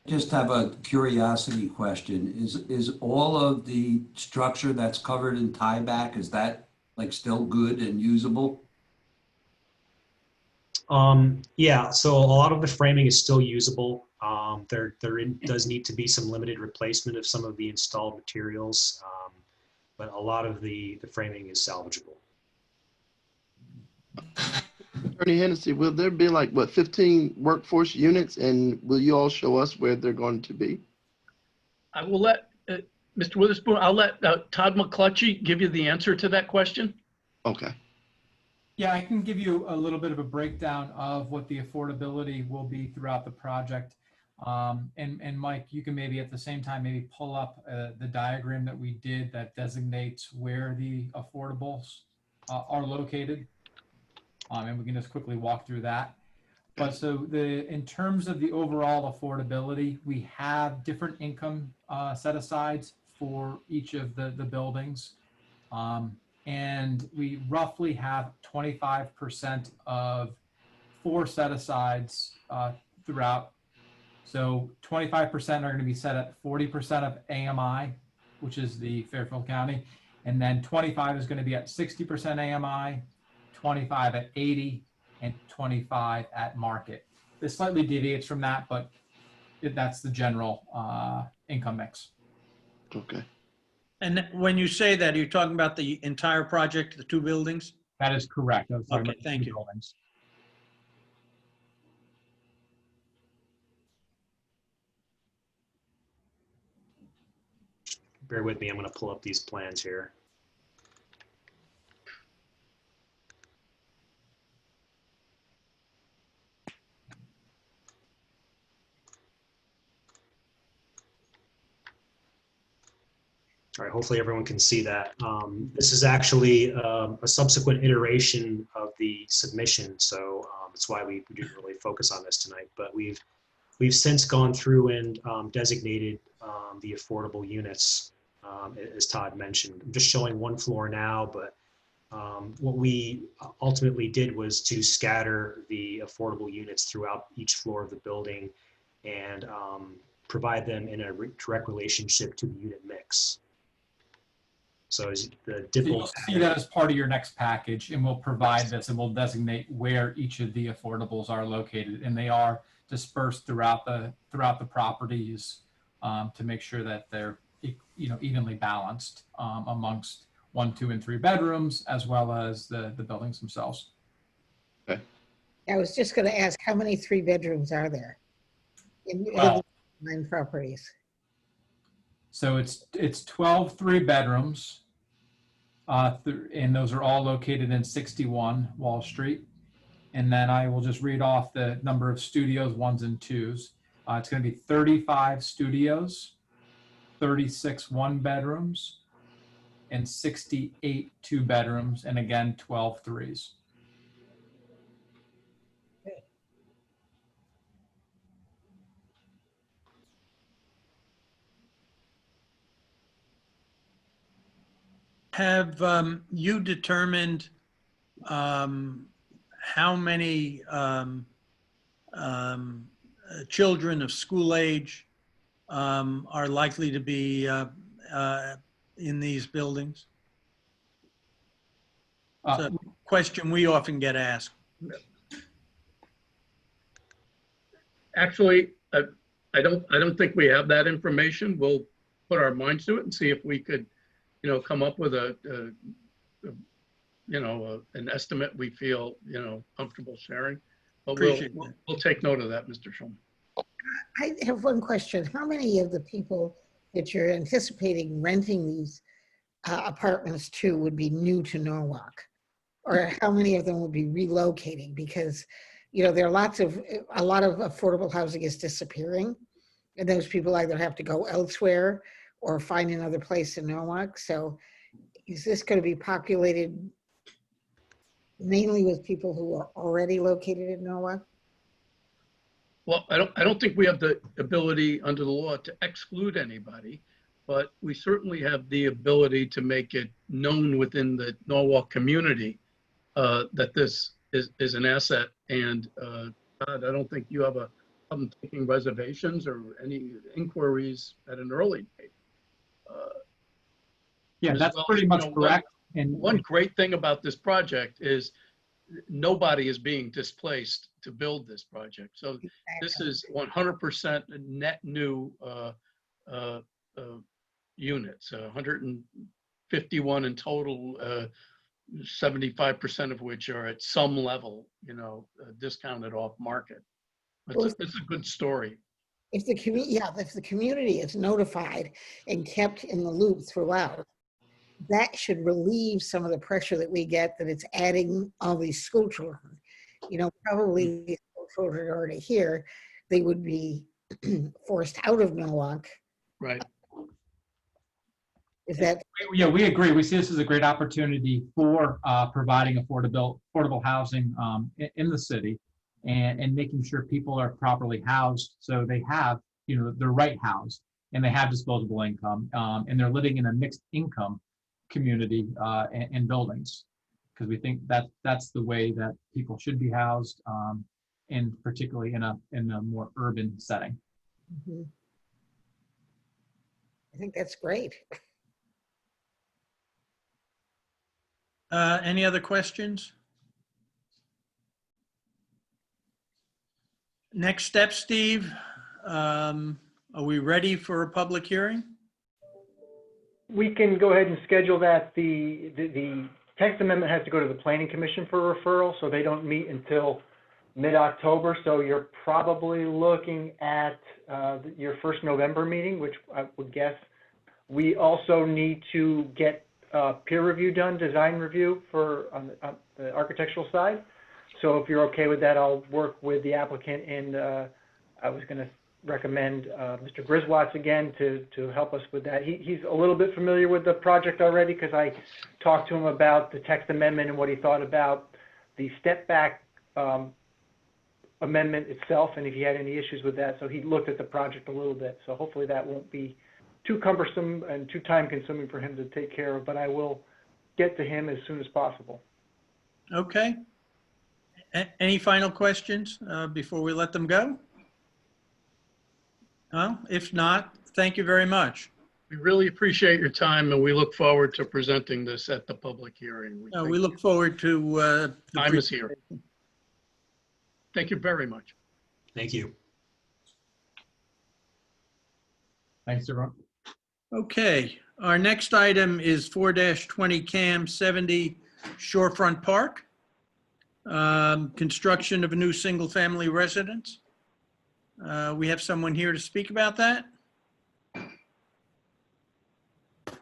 Just have a curiosity question. Is all of the structure that's covered in tieback, is that like still good and usable? Yeah, so a lot of the framing is still usable. There does need to be some limited replacement of some of the installed materials, but a lot of the framing is salvageable. Attorney Hennessy, will there be like, what, 15 workforce units, and will you all show us where they're going to be? I will let Mr. Witherspoon, I'll let Todd McClutchy give you the answer to that question. Okay. Yeah, I can give you a little bit of a breakdown of what the affordability will be throughout the project. And Mike, you can maybe at the same time, maybe pull up the diagram that we did that designates where the affordables are located. And we can just quickly walk through that. But so in terms of the overall affordability, we have different income set-asides for each of the buildings. And we roughly have 25% of 4 set-asides throughout. So 25% are going to be set at 40% of AMI, which is the Fairfield County. And then 25 is going to be at 60% AMI, 25 at 80, and 25 at market. This slightly deviates from that, but that's the general income mix. Okay. And when you say that, are you talking about the entire project, the 2 buildings? That is correct. Okay, thank you. Buildings. Bear with me, I'm going to pull up these plans here. All right, hopefully everyone can see that. This is actually a subsequent iteration of the submission, so that's why we didn't really focus on this tonight. But we've since gone through and designated the affordable units, as Todd mentioned. I'm just showing 1 floor now, but what we ultimately did was to scatter the affordable units throughout each floor of the building and provide them in a direct relationship to the unit mix. So as the So you'll see that as part of your next package, and we'll provide this and we'll designate where each of the affordables are located, and they are dispersed throughout the properties to make sure that they're evenly balanced amongst 1, 2, and 3 bedrooms, as well as the buildings themselves. Okay. I was just going to ask, how many 3 bedrooms are there in the 9 properties? So it's 12 3 bedrooms, and those are all located in 61 Wall Street. And then I will just read off the number of studios, ones and twos. It's going to be 35 studios, 36 one bedrooms, and 68 two bedrooms, and again, 12 threes. Have you determined how many children of school age are likely to be in these buildings? It's a question we often get asked. Actually, I don't think we have that information. We'll put our minds to it and see if we could, come up with an estimate we feel, comfortable sharing. But we'll take note of that, Mr. Schulman. I have one question. How many of the people that you're anticipating renting these apartments to would be new to Norwalk? Or how many of them will be relocating? Because, there are a lot of affordable housing is disappearing. And those people either have to go elsewhere or find another place in Norwalk. So is this going to be populated mainly with people who are already located in Norwalk? Well, I don't think we have the ability under the law to exclude anybody, but we certainly have the ability to make it known within the Norwalk community that this is an asset. And Todd, I don't think you have a problem taking reservations or any inquiries at an early date. Yeah, that's pretty much correct. And one great thing about this project is nobody is being displaced to build this project. So this is 100% net new units, 151 in total, 75% of which are at some level, discounted off market. It's a good story. If the community is notified and kept in the loop throughout, that should relieve some of the pressure that we get that it's adding all these school children. Probably these school children are already here. They would be forced out of Norwalk. Right. Is that? Yeah, we agree. We see this as a great opportunity for providing affordable housing in the city and making sure people are properly housed so they have, they're right housed and they have disposable income and they're living in a mixed income community and buildings, because we think that that's the way that people should be housed, and particularly in a more urban setting. Mm-hmm. I think that's great. Any other questions? Next step, Steve. Are we ready for a public hearing? We can go ahead and schedule that. The text amendment has to go to the Planning Commission for referral, so they don't meet until mid-October. So you're probably looking at your first November meeting, which I would guess. We also need to get peer review done, design review on the architectural side. So if you're okay with that, I'll work with the applicant, and I was going to recommend Mr. Griswatz again to help us with that. He's a little bit familiar with the project already because I talked to him about the text amendment and what he thought about the step back amendment itself, and if he had any issues with that. So he looked at the project a little bit. So hopefully that won't be too cumbersome and too time consuming for him to take care of, but I will get to him as soon as possible. Okay. Any final questions before we let them go? Well, if not, thank you very much. We really appreciate your time, and we look forward to presenting this at the public hearing. We look forward to time is here. Thank you very much. Thank you. Thanks, everyone. Okay, our next item is 4-20 Cam 70 Shorefront Park. Construction of a new single-family residence. We have someone here to speak about that.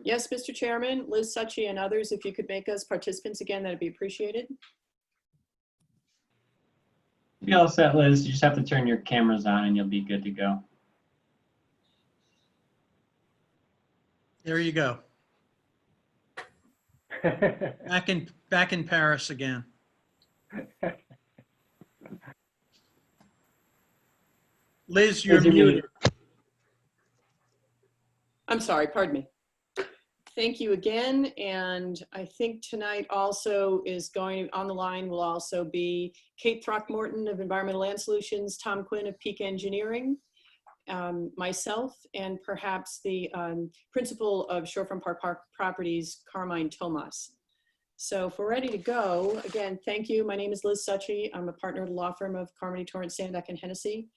Yes, Mr. Chairman, Liz Succi and others, if you could make us participants again, that'd be appreciated. Be all set, Liz. You just have to turn your cameras on and you'll be good to go. There you go. Back in Paris again. Liz, you're muted. I'm sorry, pardon me. Thank you again. And I think tonight also is going on the line will also be Kate Throckmorton of Environmental Land Solutions, Tom Quinn of Peak Engineering, myself, and perhaps the principal of Shorefront Park Properties, Carmine Tomas. So if we're ready to go, again, thank you. My name is Liz Suchy. I'm a partner at the law firm of Carmody, Torrance, Sandak, and Hennessy,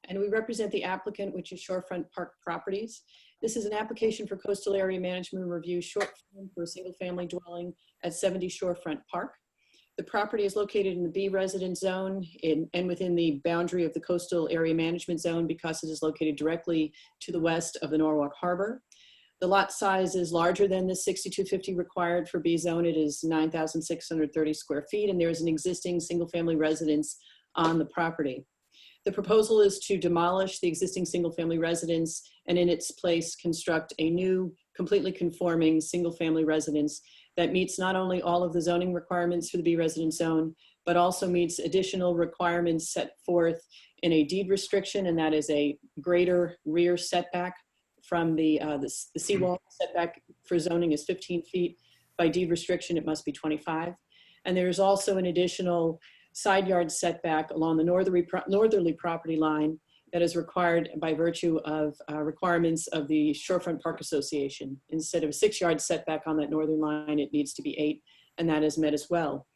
and we represent the applicant, which is Shorefront Park Properties. This is an application for coastal area management review short form for a single family dwelling at 70 Shorefront Park. The property is located in the B residence zone and within the boundary of the coastal area management zone because it is located directly to the west of the Norwalk Harbor. The lot size is larger than the 6,250 required for B zone. It is 9,630 square feet, and there is an existing single family residence on the property. The proposal is to demolish the existing single family residence and in its place construct a new completely conforming single family residence that meets not only all of the zoning requirements for the B residence zone, but also meets additional requirements set forth in a deed restriction, and that is a greater rear setback from the seawall. Setback for zoning is 15 feet. By deed restriction, it must be 25. And there is also an additional side yard setback along the northerly property line that is required by virtue of requirements of the Shorefront Park Association. Instead of a 6-yard setback on that northern line, it needs to be 8, and that is met as well.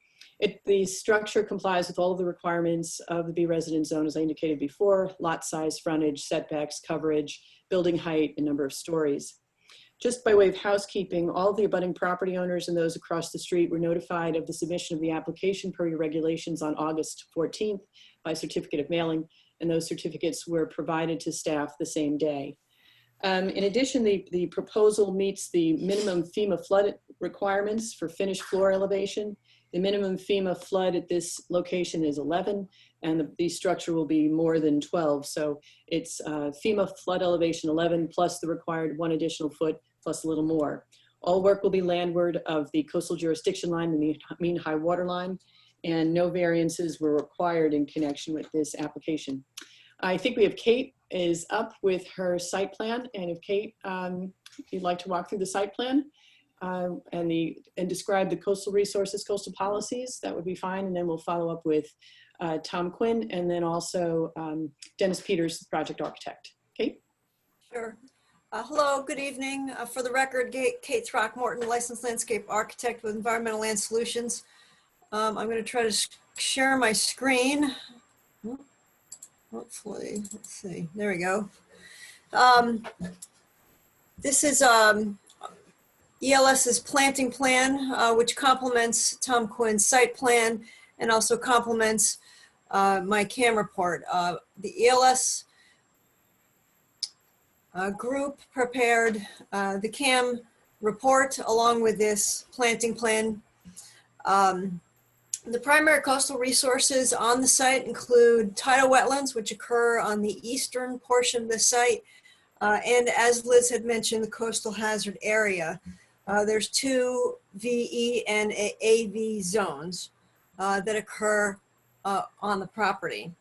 The structure complies with all of the requirements of the B residence zone, as I indicated before: lot size, frontage, setbacks, coverage, building height, and number of stories. Just by way of housekeeping, all of the abutting property owners and those across the street were notified of the submission of the application per your regulations on August 14th by certificate of mailing, and those certificates were provided to staff the same day. In addition, the proposal meets the minimum FEMA flood requirements for finished floor elevation. The minimum FEMA flood at this location is 11, and the structure will be more than 12. So it's FEMA flood elevation 11 plus the required 1 additional foot plus a little more. All work will be landward of the coastal jurisdiction line, the mean high water line, and no variances were required in connection with this application. I think we have Kate is up with her site plan, and if Kate, if you'd like to walk through the site plan and describe the coastal resources, coastal policies, that would be fine, and then we'll follow up with Tom Quinn and then also Dennis Peters, the project architect. Kate? Sure. Hello, good evening. For the record, Kate Throckmorton, licensed landscape architect with Environmental Land Solutions. I'm going to try to share my screen. Hopefully, let's see. There we go. This is ELS's planting plan, which complements Tom Quinn's site plan and also complements my CAM report. The ELS group prepared the CAM report along with this planting plan. The primary coastal resources on the site include tidal wetlands, which occur on the eastern portion of the site. And as Liz had mentioned, the coastal hazard area. There's 2 VE and AV zones that occur on the property.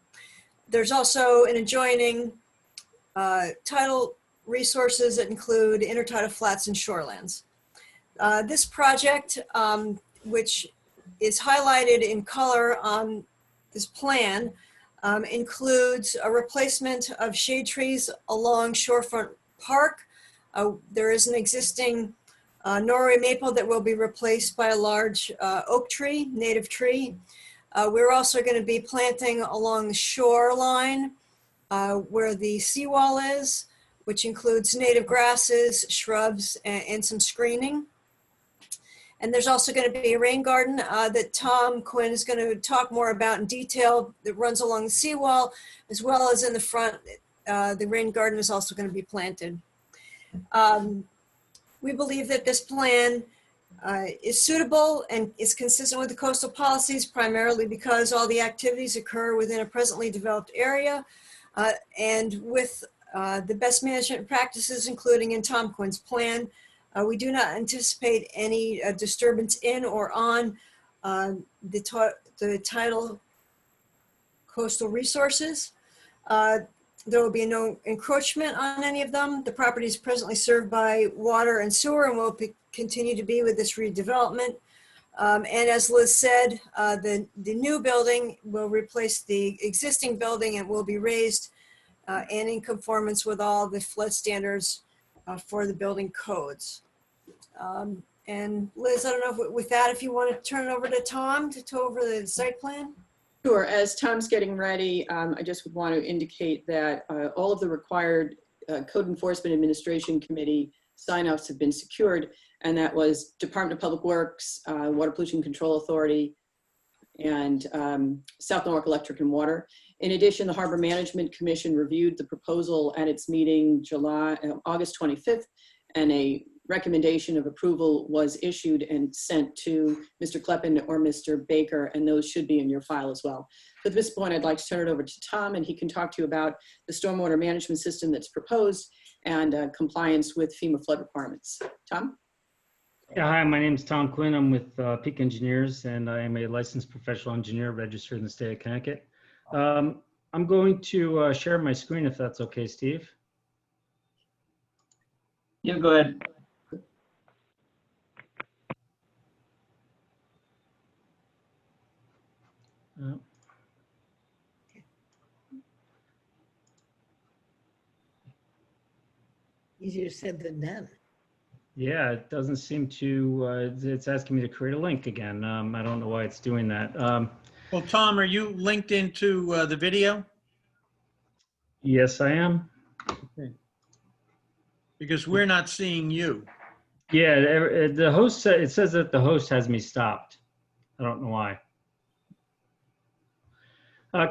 There's also an adjoining tidal resources that include intertidal flats and shorelands. This project, which is highlighted in color on this plan, includes a replacement of shade trees along Shorefront Park. There is an existing Norway maple that will be replaced by a large oak tree, native tree. We're also going to be planting along the shoreline where the seawall is, which includes native grasses, shrubs, and some screening. And there's also going to be a rain garden that Tom Quinn is going to talk more about in detail that runs along the seawall, as well as in the front. The rain garden is also going to be planted. We believe that this plan is suitable and is consistent with the coastal policies, primarily because all the activities occur within a presently developed area and with the best management practices, including in Tom Quinn's plan. We do not anticipate any disturbance in or on the tidal coastal resources. There will be no encroachment on any of them. The property is presently served by water and sewer and will continue to be with this redevelopment. And as Liz said, the new building will replace the existing building and will be raised and in conformance with all the flood standards for the building codes. And Liz, I don't know if with that, if you want to turn it over to Tom to go over the site plan. Sure. As Tom's getting ready, I just would want to indicate that all of the required Code Enforcement Administration Committee sign-offs have been secured, and that was Department of Public Works, Water Pollution Control Authority, and South Norwalk Electric and Water. In addition, the Harbor Management Commission reviewed the proposal at its meeting August 25th, and a recommendation of approval was issued and sent to Mr. Kleppen or Mr. Baker, and those should be in your file as well. So at this point, I'd like to turn it over to Tom, and he can talk to you about the stormwater management system that's proposed and compliance with FEMA flood requirements. Tom? Yeah, hi, my name is Tom Quinn. I'm with Peak Engineers, and I am a licensed professional engineer registered in the state of Connecticut. I'm going to share my screen if that's okay, Steve. Yeah, go ahead. Easier said than done. Yeah, it doesn't seem to, it's asking me to create a link again. I don't know why it's doing that. Well, Tom, are you linked into the video? Yes, I am. Okay. Because we're not seeing you. Yeah, the host, it says that the host has me stopped. I don't know why.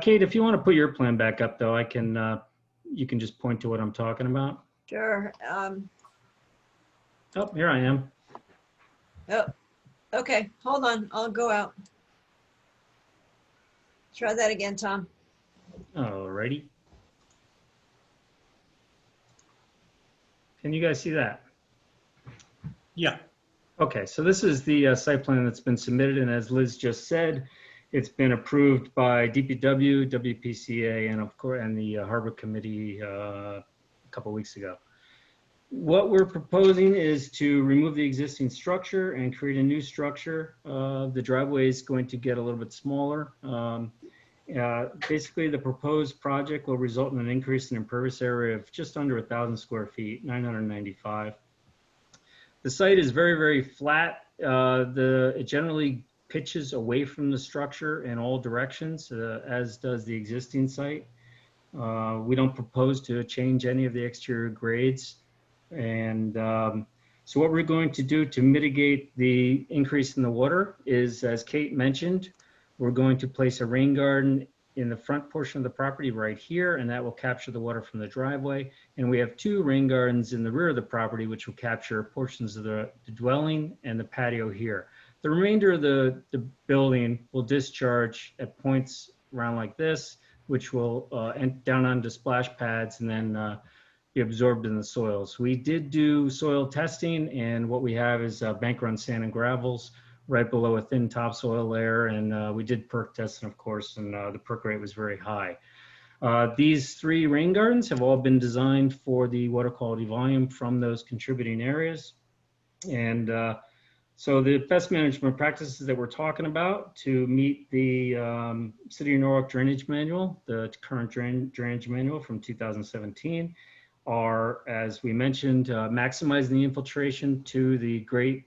Kate, if you want to put your plan back up, though, I can. You can just point to what I'm talking about. Sure. Oh, here I am. Oh, okay. Hold on. I'll go out. Try that again, Tom. Alrighty. Can you guys see that? Yeah. Okay, so this is the site plan that's been submitted, and as Liz just said, it's been approved by DPW, WPCA, and of course, and the Harbor Committee a couple weeks ago. What we're proposing is to remove the existing structure and create a new structure. The driveway is going to get a little bit smaller. Basically, the proposed project will result in an increase in impervious area of just under 1,000 square feet, 995. The site is very, very flat. It generally pitches away from the structure in all directions, as does the existing site. We don't propose to change any of the exterior grades. And so what we're going to do to mitigate the increase in the water is, as Kate mentioned, we're going to place a rain garden in the front portion of the property right here, and that will capture the water from the driveway. And we have 2 rain gardens in the rear of the property, which will capture portions of the dwelling and the patio here. The remainder of the building will discharge at points around like this, which will down onto splash pads and then be absorbed in the soils. We did do soil testing, and what we have is bank run sand and gravels right below a thin topsoil layer, and we did perk testing, of course, and the perk rate was very high. These 3 rain gardens have all been designed for the water quality volume from those contributing areas. And so the best management practices that we're talking about to meet the City of Norwalk Drainage Manual, the current drainage manual from 2017, are, as we mentioned, maximizing the infiltration to the great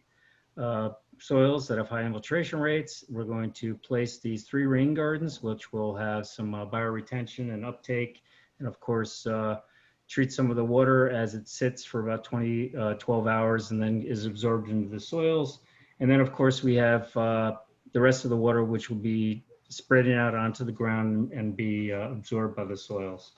soils that have high infiltration rates. We're going to place these 3 rain gardens, which will have some bioretention and uptake, and of course, treat some of the water as it sits for about 12 hours and then is absorbed into the soils. And then, of course, we have the rest of the water, which will be spreading out onto the ground and be absorbed by the soils.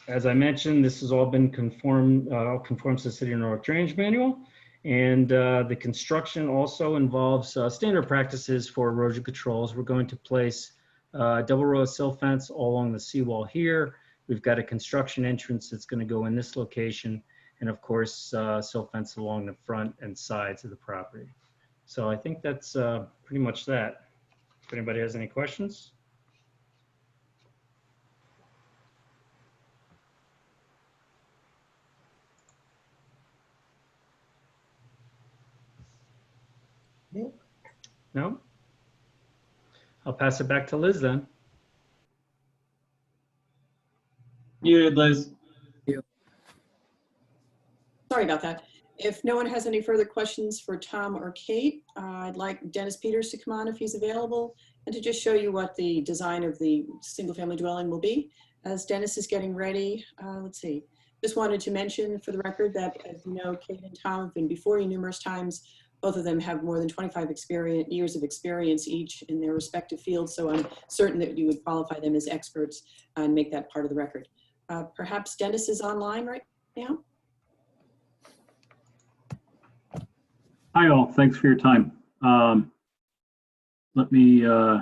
as I mentioned, this has all been conforms to the City of Norwalk Drainage Manual. And the construction also involves standard practices for erosion controls. We're going to place double row of sill fence all along the seawall here. We've got a construction entrance that's going to go in this location. And of course, sill fence along the front and sides of the property. So I think that's pretty much that. If anybody has any questions. No? I'll pass it back to Liz then. Muted, Liz. Sorry about that. If no one has any further questions for Tom or Kate, I'd like Dennis Peters to come on if he's available and to just show you what the design of the single-family dwelling will be. As Dennis is getting ready, let's see. Just wanted to mention for the record that, as you know, Kate and Tom have been before you numerous times. Both of them have more than 25 years of experience each in their respective fields, so I'm certain that you would qualify them as experts and make that part of the record. Perhaps Dennis is online right now? Hi all, thanks for your time. Let me, if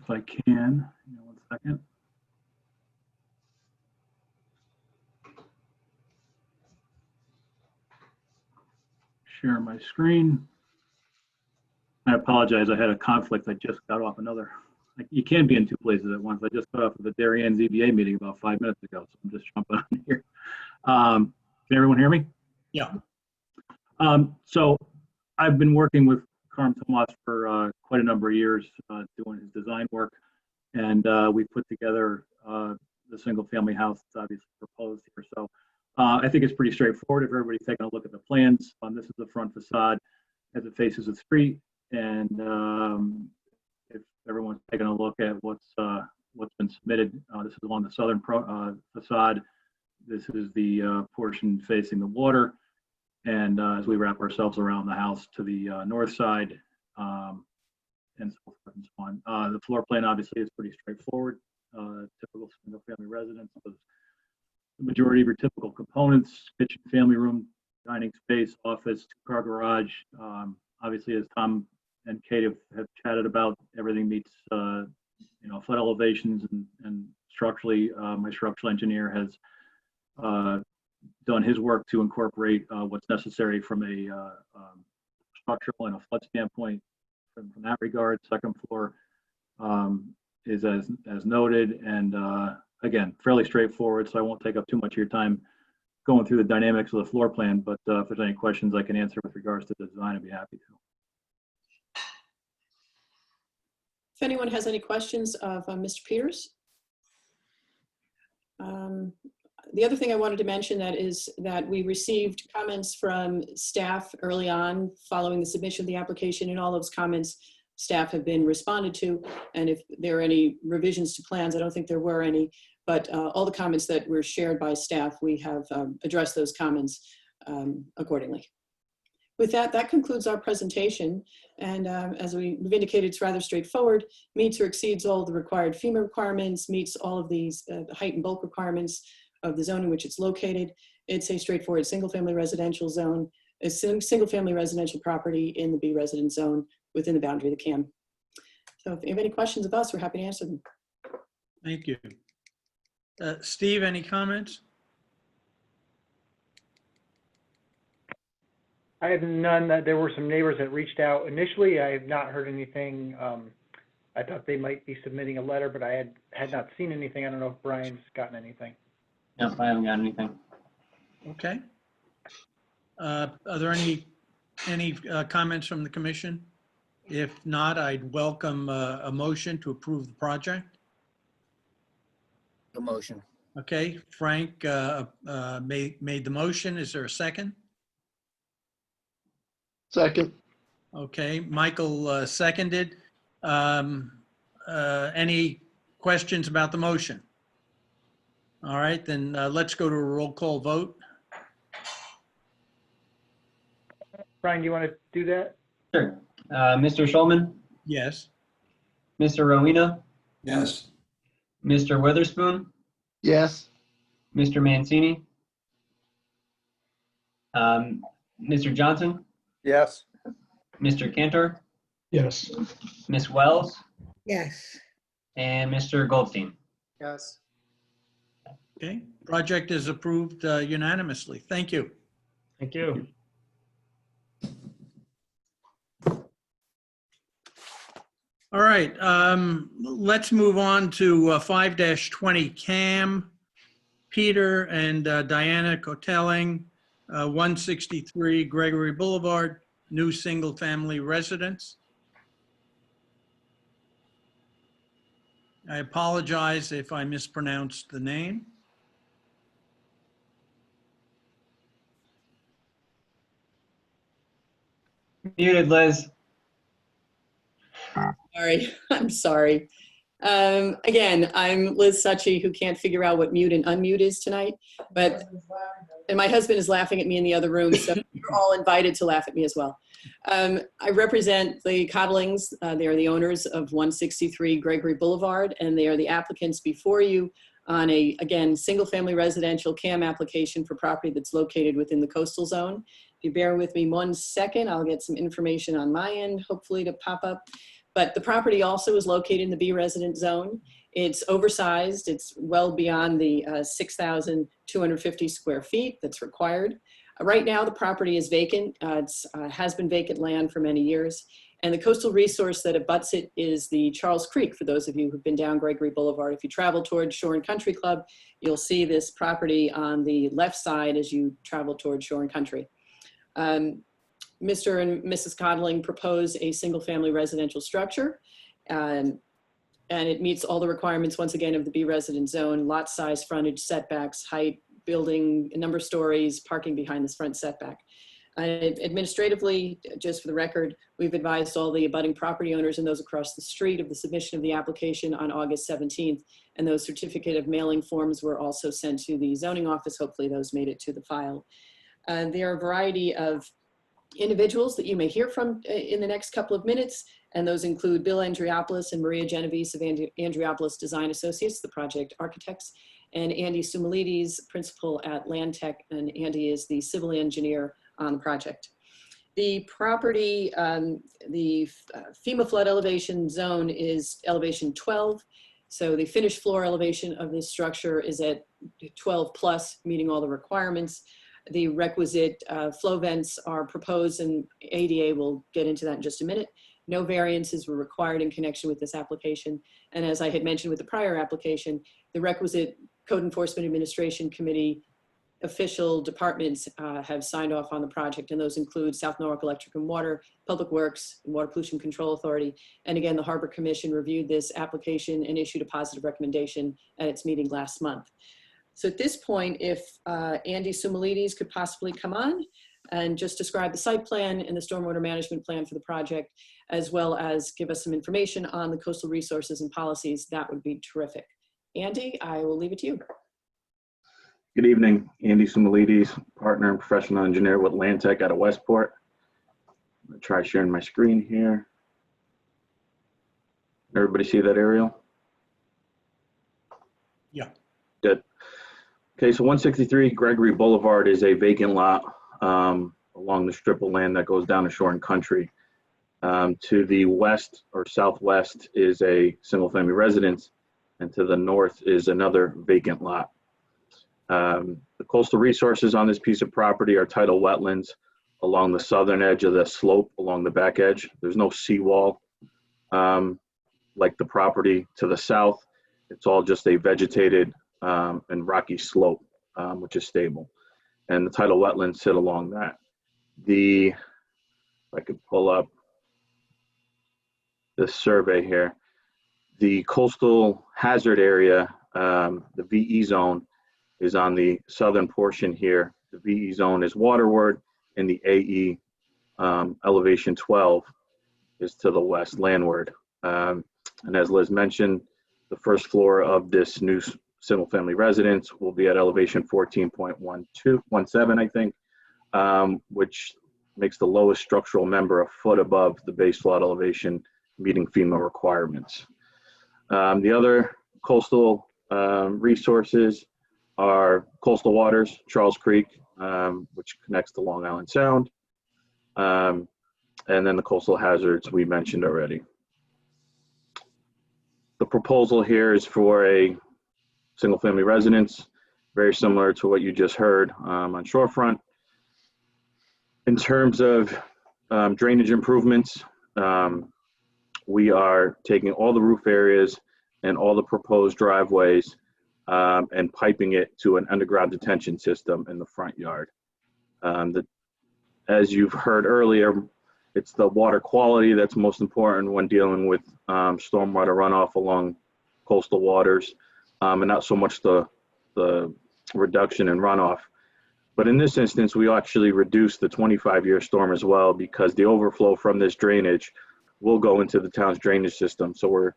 I can, 1 second. Share my screen. I apologize, I had a conflict. I just got off another. You can be in 2 places at once. I just got off of the Darien ZBA meeting about 5 minutes ago, so I'm just jumping on here. Can everyone hear me? Yeah. So I've been working with Carm Tomas for quite a number of years doing his design work, and we put together the single family house that's obviously proposed here. So I think it's pretty straightforward. If everybody's taking a look at the plans, this is the front facade as it faces the street, and if everyone's taking a look at what's been submitted, this is along the southern facade. This is the portion facing the water. And as we wrap ourselves around the house to the north side, and so forth and so on. The floor plan obviously is pretty straightforward, typical single family residence. The majority of your typical components: kitchen, family room, dining space, office, 2-car garage. Obviously, as Tom and Kate have chatted about, everything meets flood elevations, and structurally, my structural engineer has done his work to incorporate what's necessary from a structural and a flood standpoint. From that regard, second floor is as noted, and again, fairly straightforward, so I won't take up too much of your time going through the dynamics of the floor plan, but if there's any questions I can answer with regards to the design, I'd be happy to. If anyone has any questions of Mr. Peters. The other thing I wanted to mention is that we received comments from staff early on following the submission of the application, and all those comments staff have been responded to. And if there are any revisions to plans, I don't think there were any, but all the comments that were shared by staff, we have addressed those comments accordingly. With that, that concludes our presentation. And as we've indicated, it's rather straightforward, meets or exceeds all the required FEMA requirements, meets all of these height and bulk requirements of the zone in which it's located. It's a straightforward single-family residential zone, a single-family residential property in the B residence zone within the boundary of the CAM. So if you have any questions of us, we're happy to answer them. Thank you. Steve, any comments? I have none. There were some neighbors that reached out initially. I have not heard anything. I thought they might be submitting a letter, but I had not seen anything. I don't know if Brian's gotten anything. Nope, I haven't got anything. Okay. Are there any comments from the commission? If not, I'd welcome a motion to approve the project. A motion. Okay, Frank made the motion. Is there a second? Second. Okay, Michael seconded. Any questions about the motion? All right, then let's go to a roll call vote. Brian, do you want to do that? Sure. Mr. Schulman? Yes. Mr. Rowena? Yes. Mr. Witherspoon, Yes. Mr. Mancini, Mr. Johnson, Yes. Mr. Cantor, Yes. Ms. Wells, Yes. and Mr. Goldstein. Yes. Okay, project is approved unanimously. Thank you. Thank you. All right, let's move on to 5-20 CAM. Peter and Diana Cotelling, 163 Gregory Boulevard, new single-family residence. I apologize if I mispronounced the name. Muted, Liz. Sorry, I'm sorry. Again, I'm Liz Suchy, who can't figure out what mute and unmute is tonight, and my husband is laughing at me in the other room, so you're all invited to laugh at me as well. I represent the Codlings. They are the owners of 163 Gregory Boulevard, and they are the applicants before you on a, again, single-family residential CAM application for property that's located within the coastal zone. If you bear with me 1 second, I'll get some information on my end, hopefully to pop up. But the property also is located in the B resident zone. It's oversized. It's well beyond the 6,250 square feet that's required. Right now, the property is vacant. It has been vacant land for many years. And the coastal resource that abuts it is the Charles Creek, for those of you who've been down Gregory Boulevard. If you travel towards Shore and Country Club, you'll see this property on the left side as you travel towards Shore and Country. Mr. and Mrs. Codling propose a single-family residential structure, and it meets all the requirements, once again, of the B resident zone: lot size, frontage, setbacks, height, building, number of stories, parking behind this front setback. Administratively, just for the record, we've advised all the abutting property owners and those across the street of the submission of the application on August 17th, and those certificate of mailing forms were also sent to the zoning office. Hopefully those made it to the file. There are a variety of individuals that you may hear from in the next couple of minutes, and those include Bill Andriopoulos and Maria Genovese of Andriopoulos Design Associates, the project architects, and Andy Sumalides, principal at Land Tech, and Andy is the civil engineer on the project. The property, the FEMA flood elevation zone is elevation 12, so the finished floor elevation of this structure is at 12 plus, meeting all the requirements. The requisite flow vents are proposed, and ADA will get into that in just a minute. No variances were required in connection with this application. And as I had mentioned with the prior application, the requisite Code Enforcement Administration Committee official departments have signed off on the project, and those include South Norwalk Electric and Water, Public Works, and Water Pollution Control Authority. And again, the Harbor Commission reviewed this application and issued a positive recommendation at its meeting last month. So at this point, if Andy Sumalides could possibly come on and just describe the site plan and the stormwater management plan for the project, as well as give us some information on the coastal resources and policies, that would be terrific. Andy, I will leave it to you. Good evening, Andy Sumalides, partner and professional engineer with Land Tech out of Westport. I'm gonna try sharing my screen here. Everybody see that aerial? Yeah. Good. Okay, so 163 Gregory Boulevard is a vacant lot along the strip of land that goes down to Shore and Country. To the west or southwest is a single family residence, and to the north is another vacant lot. The coastal resources on this piece of property are tidal wetlands along the southern edge of the slope along the back edge. There's no seawall like the property to the south. It's all just a vegetated and rocky slope, which is stable. And the tidal wetlands sit along that. If I could pull up this survey here, the coastal hazard area, the VE zone, is on the southern portion here. The VE zone is waterward, and the AE elevation 12 is to the west, landward. And as Liz mentioned, the first floor of this new single family residence will be at elevation 14.17, I think, which makes the lowest structural member a foot above the base flood elevation, meeting FEMA requirements. The other coastal resources are coastal waters, Charles Creek, which connects to Long Island Sound. And then the coastal hazards we mentioned already. The proposal here is for a single family residence, very similar to what you just heard on Shorefront. In terms of drainage improvements, we are taking all the roof areas and all the proposed driveways and piping it to an underground detention system in the front yard. As you've heard earlier, it's the water quality that's most important when dealing with stormwater runoff along coastal waters, and not so much the reduction in runoff. But in this instance, we actually reduced the 25-year storm as well, because the overflow from this drainage will go into the town's drainage system. So we're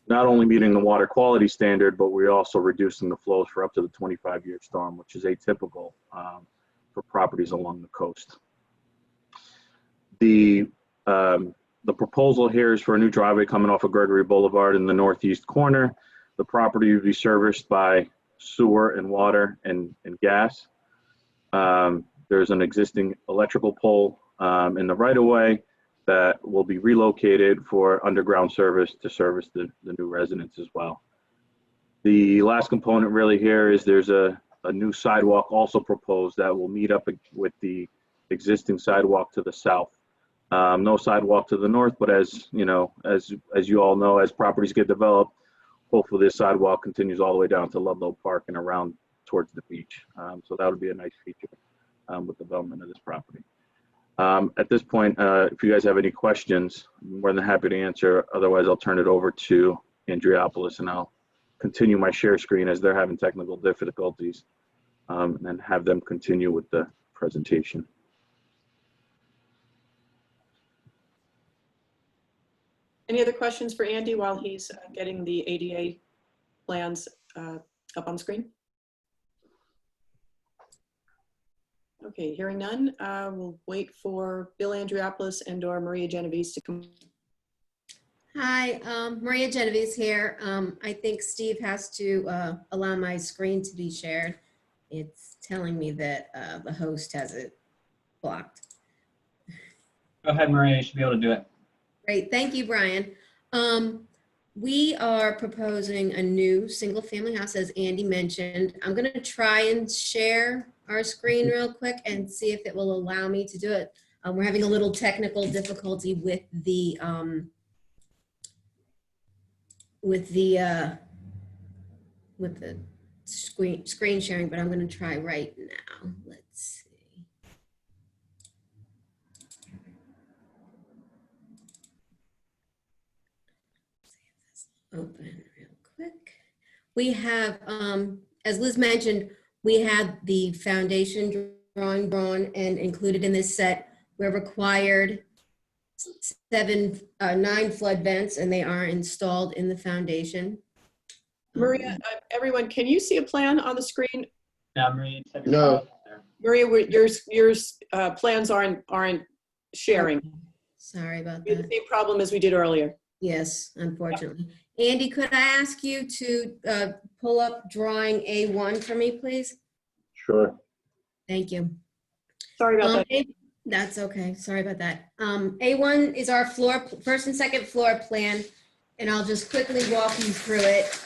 not only meeting the water quality standard, but we're also reducing the flows for up to the 25-year storm, which is atypical for properties along the coast. The proposal here is for a new driveway coming off of Gregory Boulevard in the northeast corner. The property will be serviced by sewer and water and gas. There's an existing electrical pole in the right-of-way that will be relocated for underground service to service the new residents as well. The last component really here is there's a new sidewalk also proposed that will meet up with the existing sidewalk to the south. No sidewalk to the north, but as you know, as you all know, as properties get developed, hopefully this sidewalk continues all the way down to Ludlow Park and around towards the beach. So that would be a nice feature with development of this property. At this point, if you guys have any questions, I'm more than happy to answer. Otherwise, I'll turn it over to Andreopolis and I'll continue my share screen as they're having technical difficulties, and then have them continue with the presentation. Any other questions for Andy while he's getting the ADA plans up on screen? Okay, hearing none, we'll wait for Bill Andreopoulos and or Maria Genovese to come. Hi, Maria Genovese here. I think Steve has to allow my screen to be shared. It's telling me that the host has it blocked. Go ahead, Maria, you should be able to do it. Great, thank you, Brian. We are proposing a new single family house, as Andy mentioned. I'm gonna try and share our screen real quick and see if it will allow me to do it. We're having a little technical difficulty with the screen sharing, but I'm gonna try right now. Let's see. Open real quick. We have, as Liz mentioned, we had the foundation drawing drawn and included in this set. We're required 9 flood vents, and they are installed in the foundation. Maria, everyone, can you see a plan on the screen? No, Maria, no. Maria, your plans aren't sharing. Sorry about We that. had the same problem as we did earlier. Yes, unfortunately. Andy, could I ask you to pull up drawing A1 for me, please? Sure. Thank you. Sorry about that. That's okay. Sorry about that. A1 is our first and second floor plan, and I'll just quickly walk you through it.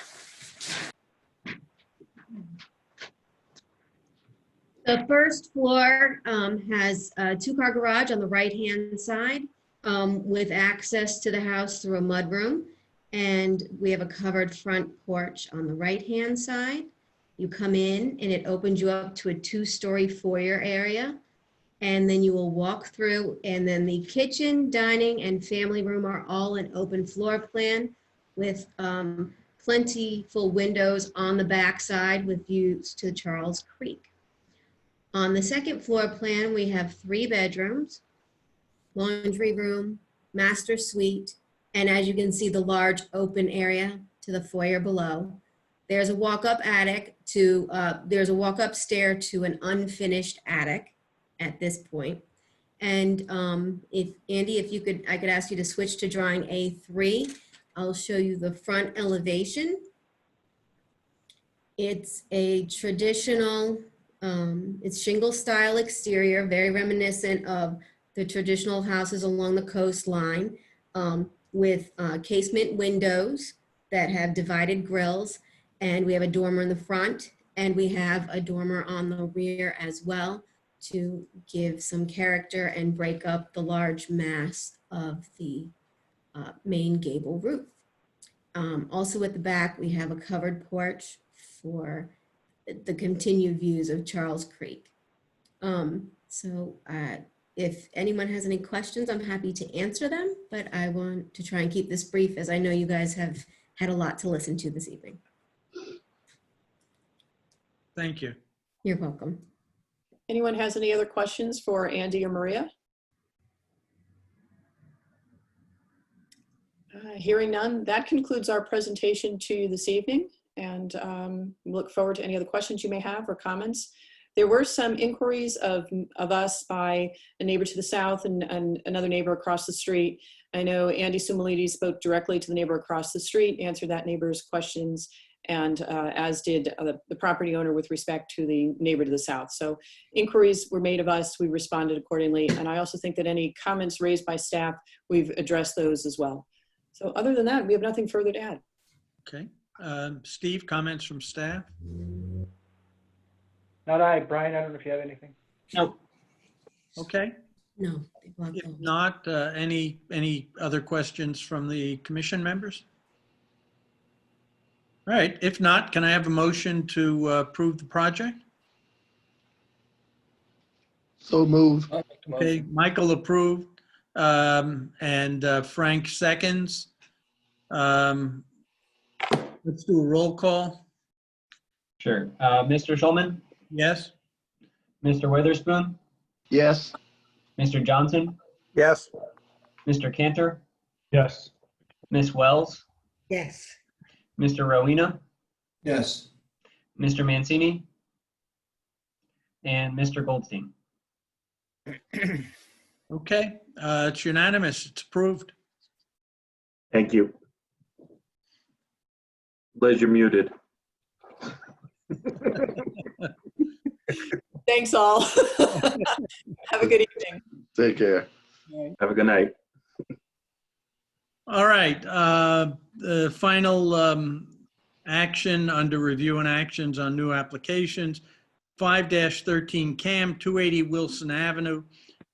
The first floor has a 2-car garage on the right-hand side with access to the house through a mudroom. And we have a covered front porch on the right-hand side. You come in and it opens you up to a 2-story foyer area. And then you will walk through, and then the kitchen, dining, and family room are all an open floor plan with plentiful windows on the back side with views to Charles Creek. On the second floor plan, we have 3 bedrooms, laundry room, master suite, and as you can see, the large open area to the foyer below. There's a walk-up attic to, there's a walk-up stair to an unfinished attic at this point. And if Andy, if you could, I could ask you to switch to drawing A3. I'll show you the front elevation. It's a traditional, it's shingle style exterior, very reminiscent of the traditional houses along the coastline, with casement windows that have divided grills. And we have a dormer in the front, and we have a dormer on the rear as well to give some character and break up the large mass of the main gable roof. Also at the back, we have a covered porch for the continued views of Charles Creek. If anyone has any questions, I'm happy to answer them, but I want to try and keep this brief as I know you guys have had a lot to listen to this evening. Thank you. You're welcome. Anyone has any other questions for Andy or Maria? Hearing none, that concludes our presentation to you this evening, and look forward to any other questions you may have or comments. There were some inquiries of us by a neighbor to the south and another neighbor across the street. I know Andy Sumalides spoke directly to the neighbor across the street, answered that neighbor's questions, and as did the property owner with respect to the neighbor to the south. So inquiries were made of us, we responded accordingly, and I also think that any comments raised by staff, we've addressed those as well. So other than that, we have nothing further to add. Okay. Steve, comments from staff? Not I. Brian, I don't know if you have anything. No. Okay. No. If not, any other questions from the commission members? All right. If not, can I have a motion to approve the project? So moved. Okay, Michael approved, and Frank seconds. Let's do a roll call. Sure. Mr. Schulman? Yes. Mr. Witherspoon? Yes. Mr. Johnson? Yes. Mr. Cantor? Yes. Ms. Wells? Yes. Mr. Rowena? Yes. Mr. Mancini? And Mr. Goldstein? Okay, it's unanimous. It's approved. Thank you. Liz, you're muted. Thanks all. Have a good evening. Take care. Have a good night. All right, the final action under review and actions on new applications, 5-13 CAM, 280 Wilson Avenue,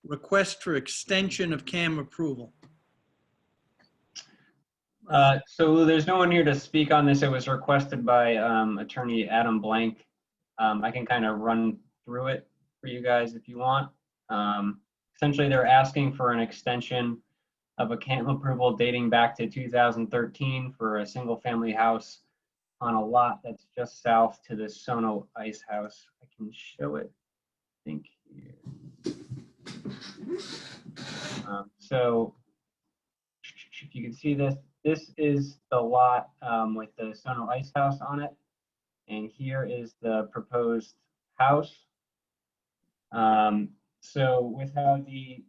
request for extension of CAM approval. So there's no one here to speak on this. It was requested by attorney Adam Blank. I can kind of run through it for you guys if you want. Essentially, they're asking for an extension of a CAM approval dating back to 2013 for a single family house on a lot that's just south to the Sono Ice House. I can show it, I think, here. So if you can see this, this is the lot with the Sono Ice House on it. And here is the proposed house. So with how the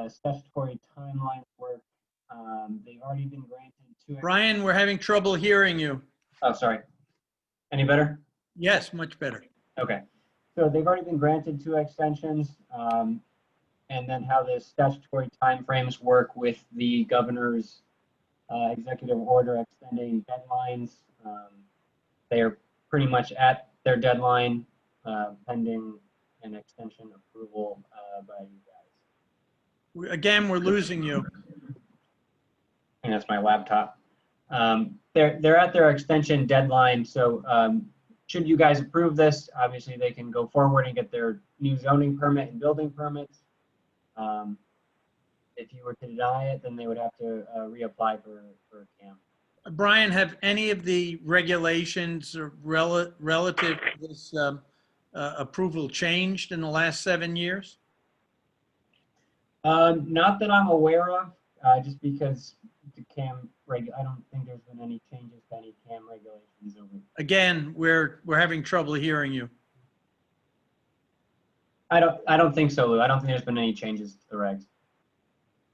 statutory timelines work, they've already been granted two. Brian, we're having trouble hearing you. Oh, sorry. Any better? Yes, much better. Okay. So they've already been granted 2 extensions. And then how the statutory timeframes work with the governor's executive order extending deadlines. They are pretty much at their deadline pending an extension approval by you guys. Again, we're losing you. And that's my laptop. They're at their extension deadline. So should you guys approve this, obviously they can go forward and get their new zoning permit and building permits. If you were to deny it, then they would have to reapply for CAM. Brian, have any of the regulations relative to this approval changed in the last 7 years? Not that I'm aware of, just because the CAM I don't think there's been any changes to any CAM regulations over. Again, we're having trouble hearing you. I don't think so, Lou. I don't think there's been any changes to the regs.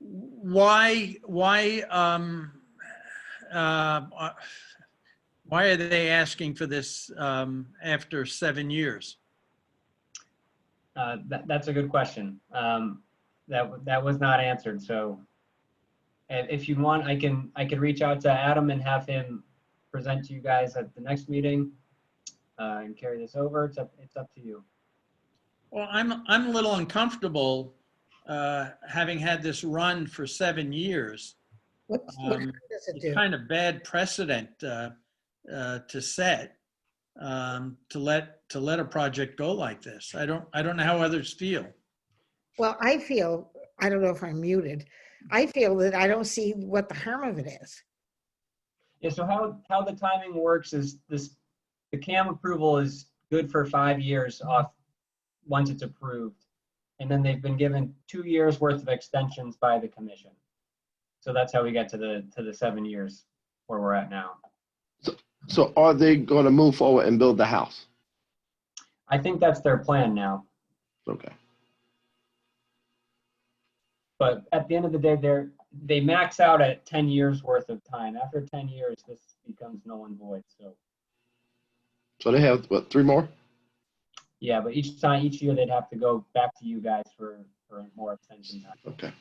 Why Why are they asking for this after 7 years? That's a good question. That was not answered. So if you want, I can reach out to Adam and have him present to you guys at the next meeting and carry this over. It's up to you. Well, I'm a little uncomfortable having had this run for 7 years. What does it It's do? kind of bad precedent to set to let a project go like this. I don't know how others feel. Well, I feel, I don't know if I'm muted. I feel that I don't see what the harm of it is. Yeah, so how the timing works is the CAM approval is good for 5 years off once it's approved. And then they've been given 2 years worth of extensions by the commission. So that's how we get to the 7 years where we're at now. So are they going to move forward and build the house? I think that's their plan now. Okay. But at the end of the day, they max out at 10 years worth of time. After 10 years, this becomes null and void. So they have, what, 3 more? Yeah, but each year they'd have to go back to you guys for more extension time. Okay.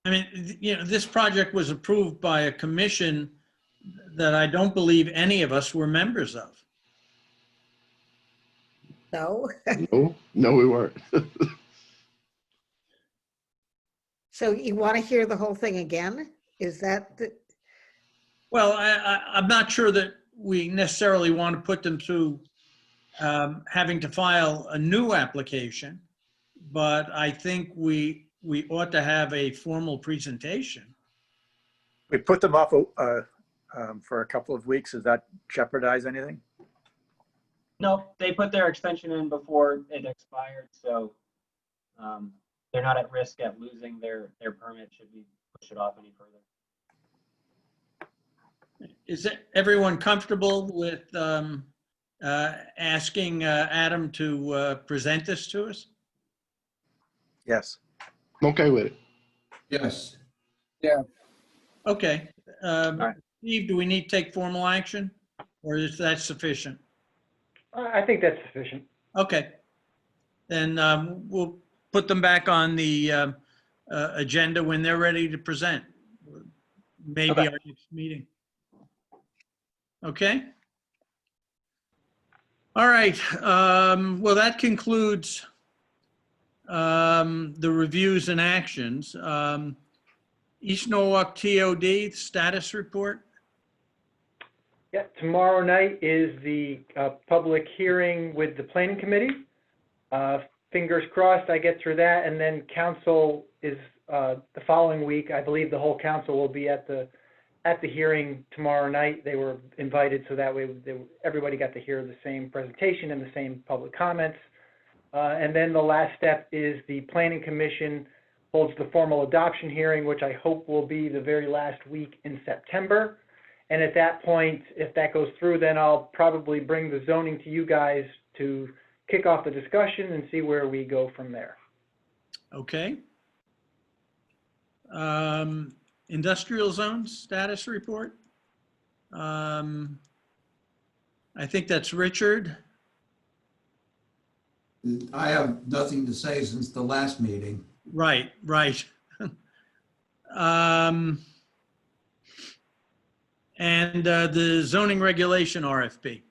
I mean, you know, this project was approved by a commission that I don't believe any of us were members of. No. No, we weren't. So you want to hear the whole thing again? Is that the? Well, I'm not sure that we necessarily want to put them through having to file a new application, but I think we ought to have a formal presentation. We put them off for a couple of weeks. Does that jeopardize anything? No, they put their extension in before it expired, so they're not at risk at losing their permit should we push it off any further. Is everyone comfortable with asking Adam to present this to us? Yes. I'm okay with it. Yes. Yeah. Okay. right. Steve, do we need to take formal action, or is that sufficient? I think that's sufficient. Okay. Then we'll put them back on the agenda when they're ready to present. Maybe Okay. our next meeting. Okay. All right. Well, that concludes the reviews and actions. East Norwalk TOD status report. Yeah, tomorrow night is the public hearing with the planning committee. Fingers crossed I get through that, and then council is the following week. I believe the whole council will be at the hearing tomorrow night. They were invited, so that way everybody got to hear the same presentation and the same public comments. And then the last step is the planning commission holds the formal adoption hearing, which I hope will be the very last week in September. And at that point, if that goes through, then I'll probably bring the zoning to you guys to kick off the discussion and see where we go from there. Okay. Industrial zones status report. I think that's Richard. I have nothing to say since the last meeting. Right. And the zoning regulation RFP.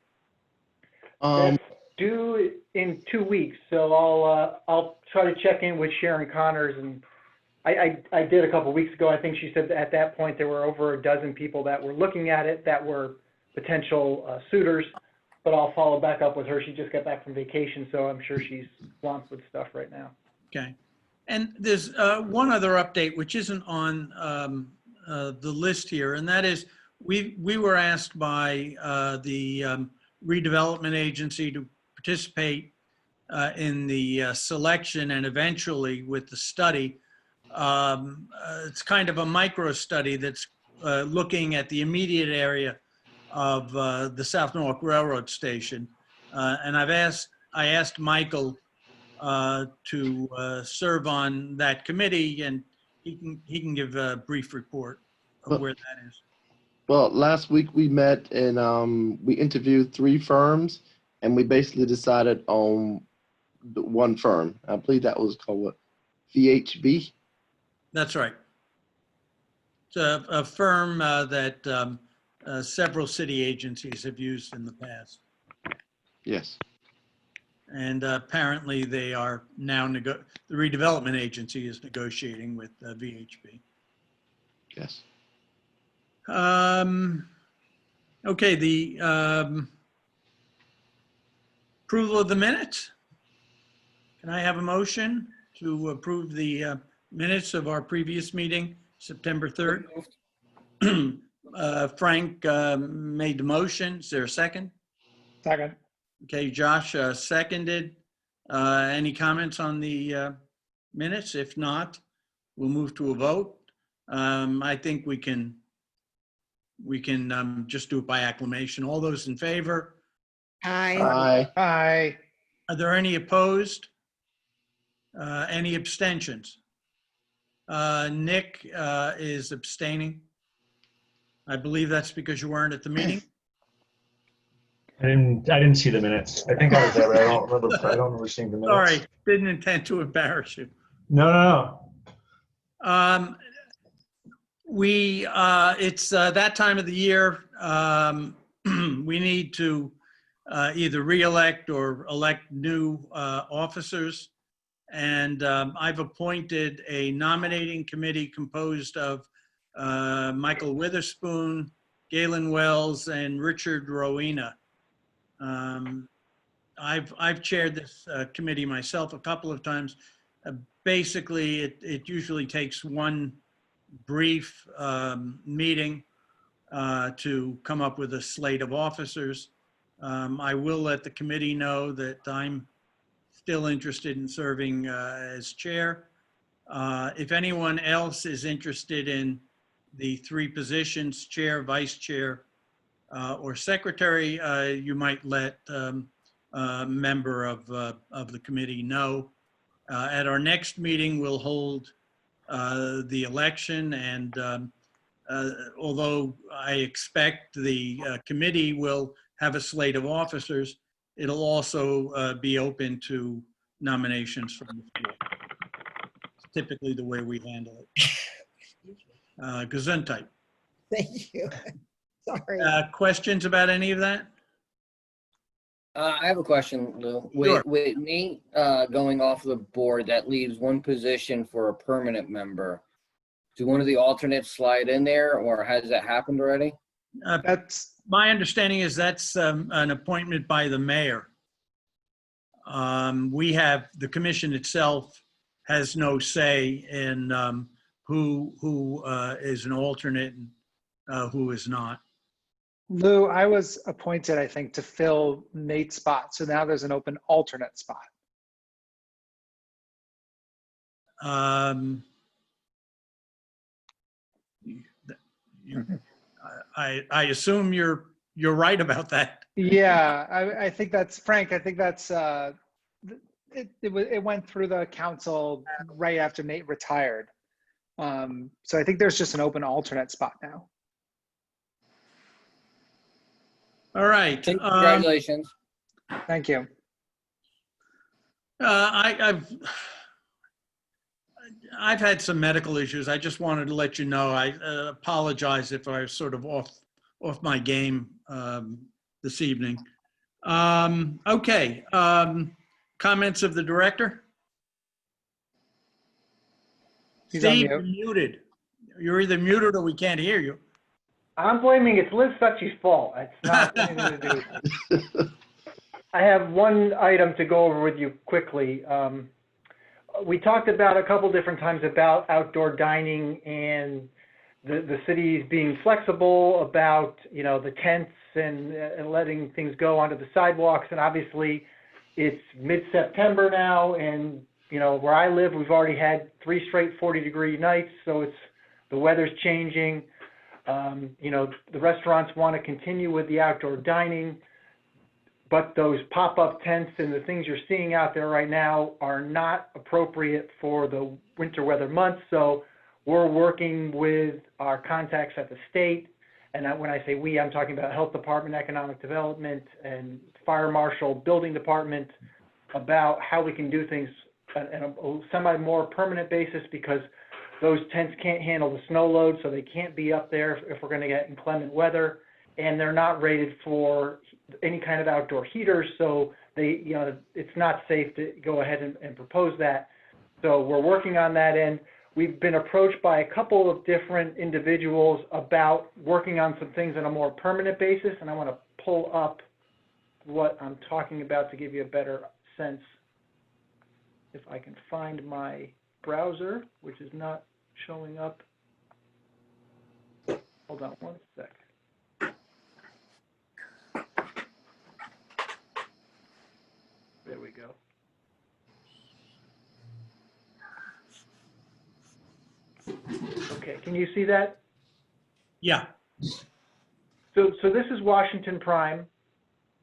That's due in 2 weeks, so I'll try to check in with Sharon Connors, and I did a couple weeks ago. I think she said that at that point there were over a dozen people that were looking at it that were potential suitors, but I'll follow back up with her. She just got back from vacation, so I'm sure she's swamped with stuff right now. Okay. And there's one other update which isn't on the list here, and that is we were asked by the redevelopment agency to participate in the selection and eventually with the study. It's kind of a micro study that's looking at the immediate area of the South Norwalk Railroad Station. And I asked Michael to serve on that committee, and he can give a brief report of where that is. Well, last week we met and we interviewed 3 firms, and we basically decided on the one firm. I believe that was called what? VHB? That's right. It's a firm that several city agencies have used in the past. Yes. And apparently they are now, the redevelopment agency is negotiating with VHB. Yes. Okay, the approval of the minutes. Can I have a motion to approve the minutes of our previous meeting, September 3rd? Frank made the motion. Is there a second? Second. Okay, Josh seconded. Any comments on the minutes? If not, we'll move to a vote. I think we can just do it by acclamation. All those in favor? Aye. Aye. Aye. Are there any opposed? Any abstentions? Nick is abstaining. I believe that's because you weren't at the meeting. I didn't see the minutes. I think I was there, but I don't remember seeing the minutes. Sorry, didn't intend to embarrass you. No. It's that time of the year. We need to either re-elect or elect new officers. And I've appointed a nominating committee composed of Michael Witherspoon, Galen Wells, and Richard Rowena. I've chaired this committee myself a couple of times. Basically, it usually takes one brief meeting to come up with a slate of officers. I will let the committee know that I'm still interested in serving as chair. If anyone else is interested in the 3 positions, chair, vice chair, or secretary, you might let a member of the committee know. At our next meeting, we'll hold the election, and although I expect the committee will have a slate of officers, it'll also be open to nominations from the floor. It's typically the way we handle it. Gesundheit. Thank you. Sorry. Questions about any of that? I have a question, Lou. Sure. With Nate going off the board, that leaves one position for a permanent member. Do one of the alternates slide in there, or has that happened already? That's my understanding. Is that's an appointment by the mayor. The commission itself has no say in who is an alternate and who is not. Lou, I was appointed, I think, to fill Nate's spot. So now there's an open alternate spot. I assume you're right about that. Yeah, I think that's Frank. I think that's it went through the council right after Nate retired. So I think there's just an open alternate spot now. All right. Congratulations. Thank you. I've had some medical issues. I just wanted to let you know. I apologize if I was sort of off my game this evening. Okay. Comments of the director? Steve, you're muted. You're either muted or we can't hear you. I'm blaming it's Liz Succi's fault. It's not anything to do with I have one item to go over with you quickly. We talked about a couple different times about outdoor dining and the cities being flexible about, the tents and letting things go onto the sidewalks. And obviously it's mid-September now, and where I live, we've already had 3 straight 40-degree nights. So the weather's changing. The restaurants want to continue with the outdoor dining, but those pop-up tents and the things you're seeing out there right now are not appropriate for the winter weather months. So we're working with our contacts at the state And when I say we, I'm talking about Health Department, Economic Development, and Fire Marshal, Building Department, about how we can do things on a semi more permanent basis, because those tents can't handle the snow load, so they can't be up there if we're going to get inclement weather, and they're not rated for any kind of outdoor heaters, so they, you know, it's not safe to go ahead and propose that. So we're working on that end. We've been approached by a couple of different individuals about working on some things on a more permanent basis, and I want to pull up what I'm talking about to give you a better sense. If I can find my browser, which is not showing up. Hold on one sec. There we go. Okay, can you see that? Yeah. So this is Washington Prime.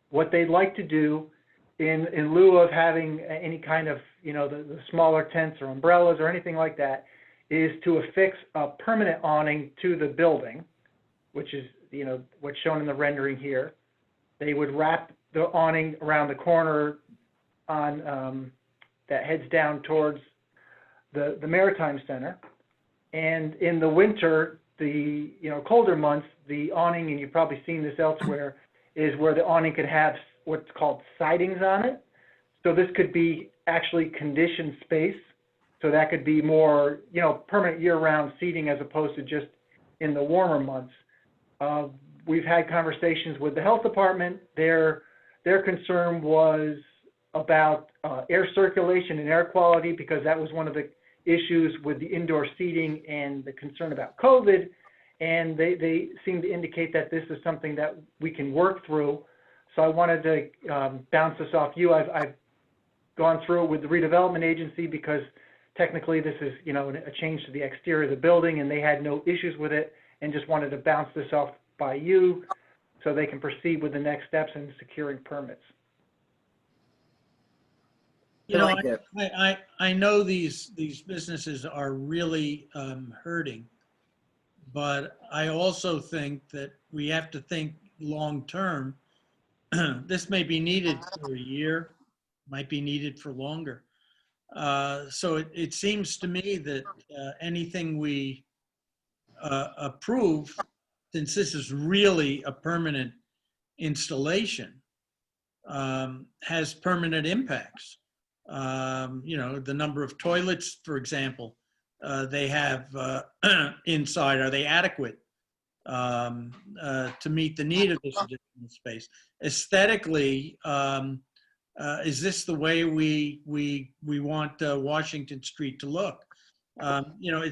What they'd like to do, in lieu of having any kind of, you know, the smaller tents or umbrellas or anything like that, is to affix a permanent awning to the building, which is, you know, what's shown in the rendering here. They would wrap the awning around the corner on that heads down towards the Maritime Center. And in the winter, the, you know, colder months, the awning, and you've probably seen this elsewhere, is where the awning could have what's called sidings on it. So this could be actually conditioned space. So that could be more, you know, permanent year-round seating as opposed to just in the warmer months. We've had conversations with the health department. Their concern was about air circulation and air quality, because that was one of the issues with the indoor seating and the concern about COVID. And they seem to indicate that this is something that we can work through. So I wanted to bounce this off you. I've gone through it with the redevelopment agency, because technically this is, you know, a change to the exterior of the building, and they had no issues with it, and just wanted to bounce this off by you so they can proceed with the next steps in securing permits. You know, I know these businesses are really hurting, but I also think that we have to think long term. This may be needed for a year, might be needed for longer. So it seems to me that anything we approve, since this is really a permanent installation, has permanent impacts. You know, the number of toilets, for example, they have inside, are they adequate to meet the need of this additional space? Aesthetically, is this the way we want Washington Street to look? You know,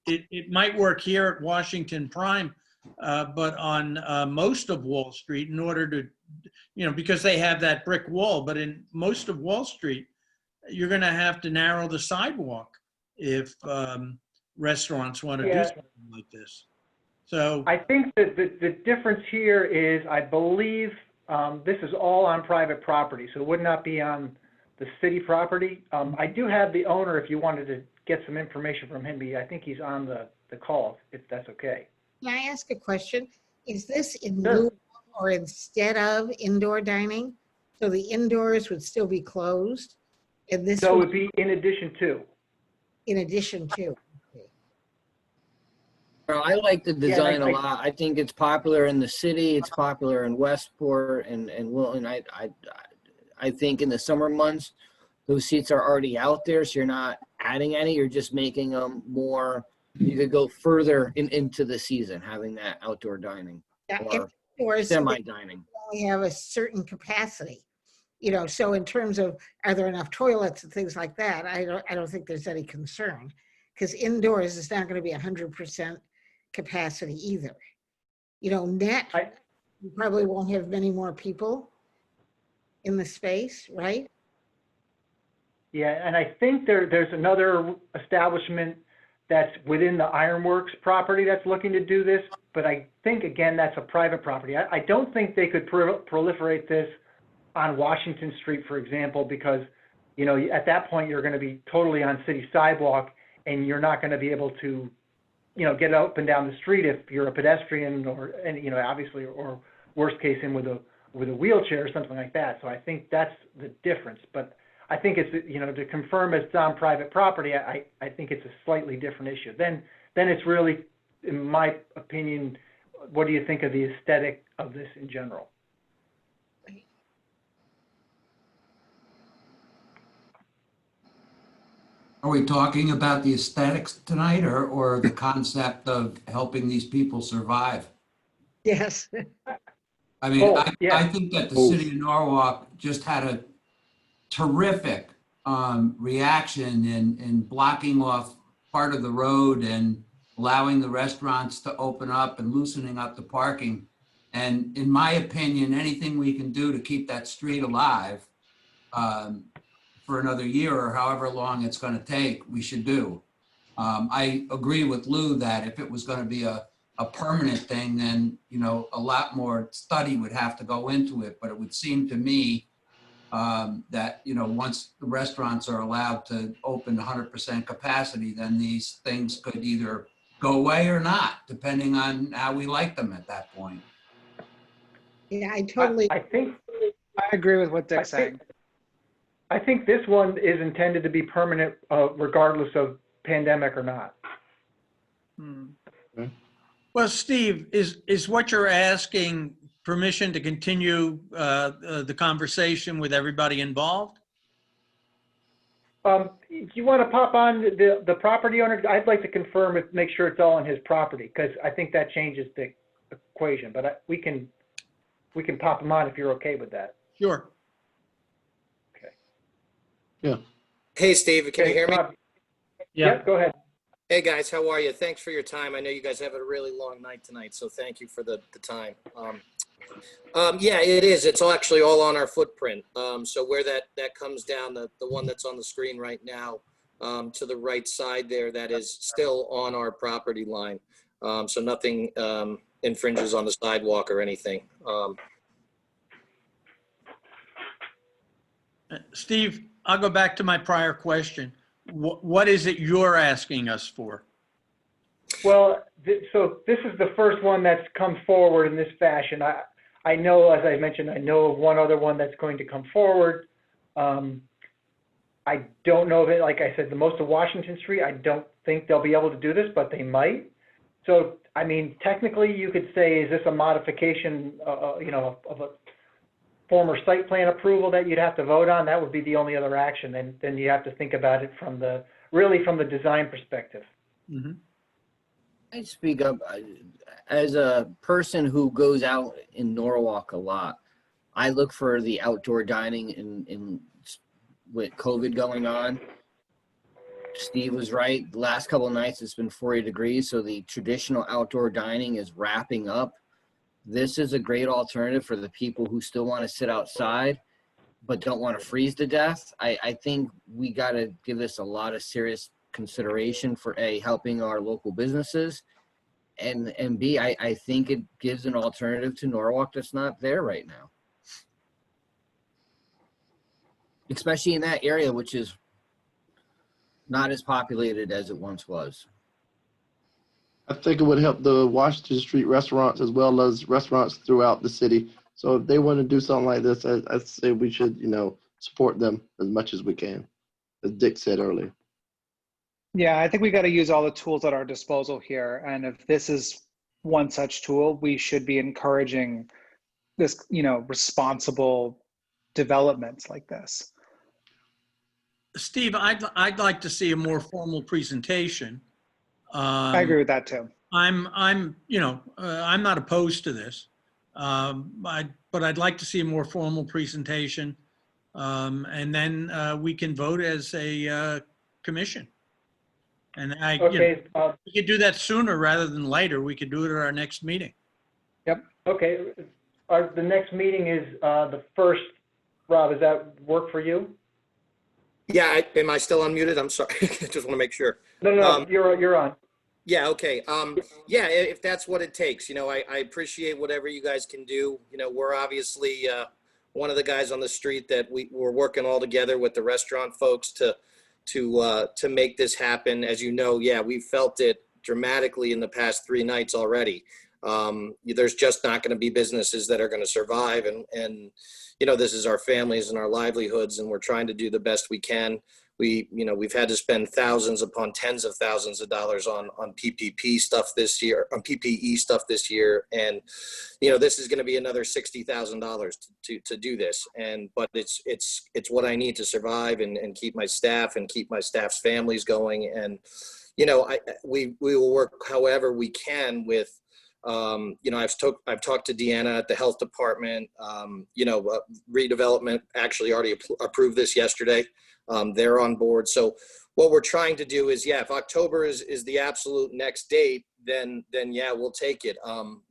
it might work here at Washington Prime, but on most of Wall Street, in order to, you know, because they have that brick wall, but in most of Wall Street, you're going to have to narrow the sidewalk if restaurants want to do something like this. So I think that the difference here is, I believe this is all on private property, so it would not be on the city property. I do have the owner, if you wanted to get some information from him. I think he's on the call, if that's okay. Can I ask a question? Is this in lieu or instead of indoor dining? So the indoors would still be closed? And this So it would be in addition to. In addition to. Well, I like the design a lot. I think it's popular in the city. It's popular in Westport and Wilton. I think in the summer months, those seats are already out there, so you're not adding any. You're just making them more. You could go further into the season, having that outdoor dining or semi-dining. Only have a certain capacity, you know. So in terms of, are there enough toilets and things like that, I don't think there's any concern, because indoors is not going to be 100% capacity either. You know, you probably won't have many more people in the space, right? Yeah, and I think there's another establishment that's within the Ironworks property that's looking to do this, but I think, again, that's a private property. I don't think they could proliferate this on Washington Street, for example, because, you know, at that point you're going to be totally on city sidewalk, and you're not going to be able to get up and down the street if you're a pedestrian and obviously, or worst case in with a wheelchair or something like that. So I think that's the difference. But I think it's, to confirm it's on private property, I think it's a slightly different issue. Then it's really, in my opinion, what do you think of the aesthetic of this in general? Are we talking about the aesthetics tonight or the concept of helping these people survive? Yes. I mean, I think that the city of Norwalk just had a terrific reaction in blocking off part of the road and allowing the restaurants to open up and loosening up the parking. And in my opinion, anything we can do to keep that street alive for another year or however long it's going to take, we should do. I agree with Lou that if it was going to be a permanent thing, then a lot more study would have to go into it. But it would seem to me that once the restaurants are allowed to open 100% capacity, then these things could either go away or not, depending on how we like them at that point. Yeah, I totally. I agree with what Dick's saying. I think this one is intended to be permanent, regardless of pandemic or not. Well, Steve, is what you're asking permission to continue the conversation with everybody involved? Do you want to pop on the property owner? I'd like to confirm make sure it's all on his property, because I think that changes the equation. But we can pop him on if you're okay with that. Sure. Yeah. Hey, Steve, can you hear me? Yeah, go ahead. Hey, guys, how are you? Thanks for your time. I know you guys have a really long night tonight, so thank you for the time. Yeah, it is. It's actually all on our footprint. So where that comes down, the one that's on the screen right now, to the right side there, that is still on our property line. So nothing infringes on the sidewalk or anything. Steve, I'll go back to my prior question. What is it you're asking us for? Well, so this is the first one that's come forward in this fashion. I know, as I mentioned, I know of one other one that's going to come forward. I don't know if it, like I said, the most of Washington Street, I don't think they'll be able to do this, but they might. So, I mean, technically you could say, is this a modification, of a former site plan approval that you'd have to vote on? That would be the only other action. And then you have to think about it from the design perspective. Mm-hmm. I speak up as a person who goes out in Norwalk a lot. I look for the outdoor dining in with COVID going on. Steve was right. The last couple of nights it's been 40 degrees, so the traditional outdoor dining is wrapping up. This is a great alternative for the people who still want to sit outside but don't want to freeze to death. I think we got to give this a lot of serious consideration for A, helping our local businesses, and B, I think it gives an alternative to Norwalk that's not there right now, especially in that area, which is not as populated as it once was. I think it would help the Washington Street restaurants as well as restaurants throughout the city. So if they want to do something like this, I'd say we should, support them as much as we can, as Dick said earlier. Yeah, I think we got to use all the tools at our disposal here. And if this is one such tool, we should be encouraging this, responsible developments like this. Steve, I'd like to see a more formal presentation. I agree with that too. I'm not opposed to this, but I'd like to see a more formal presentation, and then we can vote as a commission. And we could do that sooner rather than later. We could do it at our next meeting. Yep. Okay. The next meeting is the 1st. Rob, does that work for you? Yeah, am I still unmuted? I'm sorry. I just want to make sure. No, you're on. Yeah, okay. Yeah, if that's what it takes, I appreciate whatever you guys can do. We're obviously one of the guys on the street that we're working all together with the restaurant folks to make this happen. As you know, yeah, we felt it dramatically in the past 3 nights already. There's just not going to be businesses that are going to survive. And, you know, this is our families and our livelihoods, and we're trying to do the best we can. We've had to spend thousands upon tens of thousands of dollars on PPP stuff this year, on PPE stuff this year. And, you know, this is going to be another $60,000 to do this. But it's what I need to survive and keep my staff and keep my staff's families going. And, you know, we will work however we can with, you know, I've talked to Deanna at the health department. You know, redevelopment actually already approved this yesterday. They're on board. So what we're trying to do is, yeah, if October is the absolute next date, then yeah, we'll take it.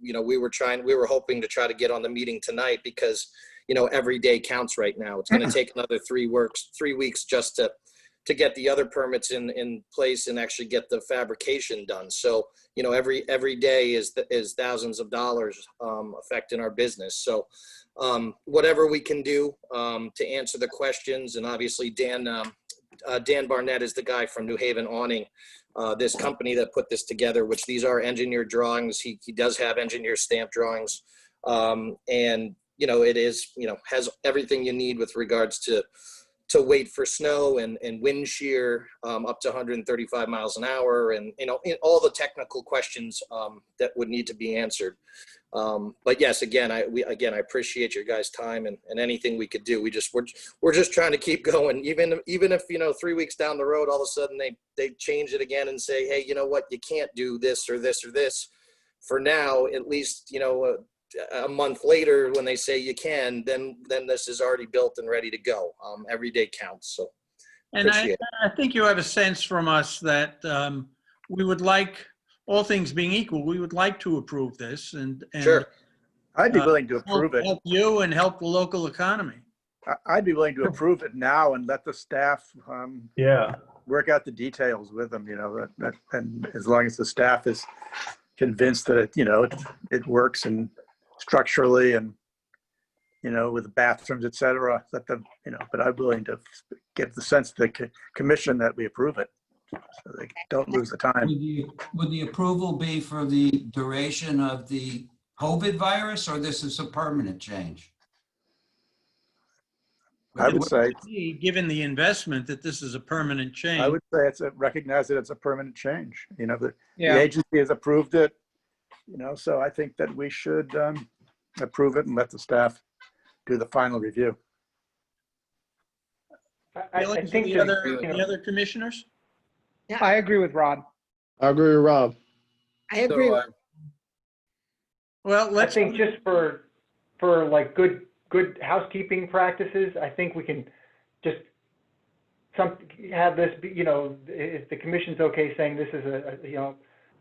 You know, we were hoping to try to get on the meeting tonight because, you know, every day counts right now. It's going to take another 3 weeks just to get the other permits in place and actually get the fabrication done. So, you know, every day is thousands of dollars affecting our business. So whatever we can do to answer the questions, and obviously Dan Barnett is the guy from New Haven Awning, this company that put this together, which these are engineered drawings. He does have engineer stamp drawings. And, you know, it is, you know, has everything you need with regards to wait for snow and wind shear up to 135 miles an hour, and, you know, all the technical questions that would need to be answered. But yes, again, I appreciate your guys' time and anything we could do. We're just trying to keep going, even if, you know, 3 weeks down the road, all of a sudden they change it again and say, hey, you know what, you can't do this or this or this. For now, at least, you know, a month later when they say you can, then this is already built and ready to go. Every day counts. So And I think you have a sense from us that we would like, all things being equal, we would like to approve this and sure. I'd be willing to approve it. Help you and help the local economy. I'd be willing to approve it now and let the staff work out the details with them, you know, and as long as the staff is convinced that it works and structurally and, you know, with the bathrooms, et cetera, let them, you know, but I'm willing to get the sense of the commission that we approve it so they don't lose the time. Would the approval be for the duration of the COVID virus, or this is a permanent change? I would say, given the investment, that this is a permanent change. I would say recognize that it's a permanent change. You know, the agency has approved it, you know, so I think that we should approve it and let the staff do the final review. I think the other commissioners? Yeah. I agree with Rob. I agree with Rob. I agree. Well, I think just for like good housekeeping practices, I think we can just have this be, you know, if the commission's okay saying this is you know,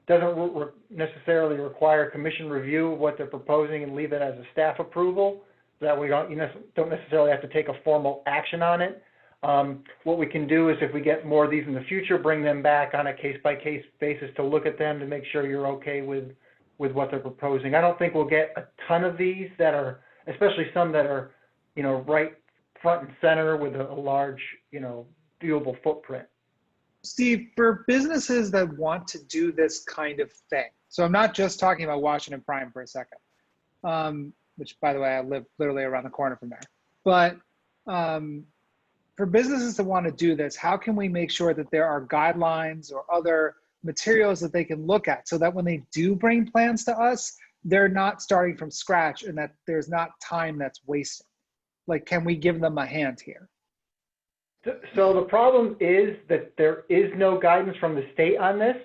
doesn't necessarily require commission review of what they're proposing and leave it as a staff approval. That we don't necessarily have to take a formal action on it. What we can do is, if we get more of these in the future, bring them back on a case-by-case basis to look at them to make sure you're okay with what they're proposing. I don't think we'll get a ton of these that are, especially some that are, you know, right front and center with a large, you know, viewable footprint. Steve, for businesses that want to do this kind of thing, so I'm not just talking about Washington Prime for a second, which, by the way, I live literally around the corner from there. But for businesses that want to do this, how can we make sure that there are guidelines or other materials that they can look at so that when they do bring plans to us, they're not starting from scratch and that there's not time that's wasted? Like, can we give them a hand here? So the problem is that there is no guidance from the state on this,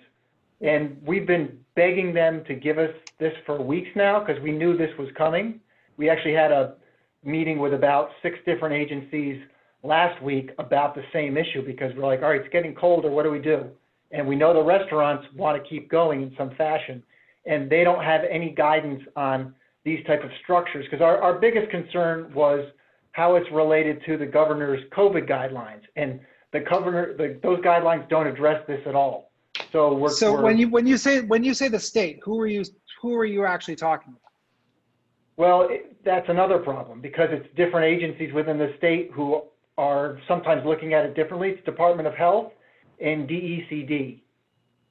and we've been begging them to give us this for weeks now because we knew this was coming. We actually had a meeting with about 6 different agencies last week about the same issue because we're like, all right, it's getting colder, what do we do? And we know the restaurants want to keep going in some fashion, and they don't have any guidance on these type of structures because our biggest concern was how it's related to the governor's COVID guidelines, and those guidelines don't address this at all. So when you say the state, who are you actually talking about? Well, that's another problem because it's different agencies within the state who are sometimes looking at it differently. It's Department of Health and DECD.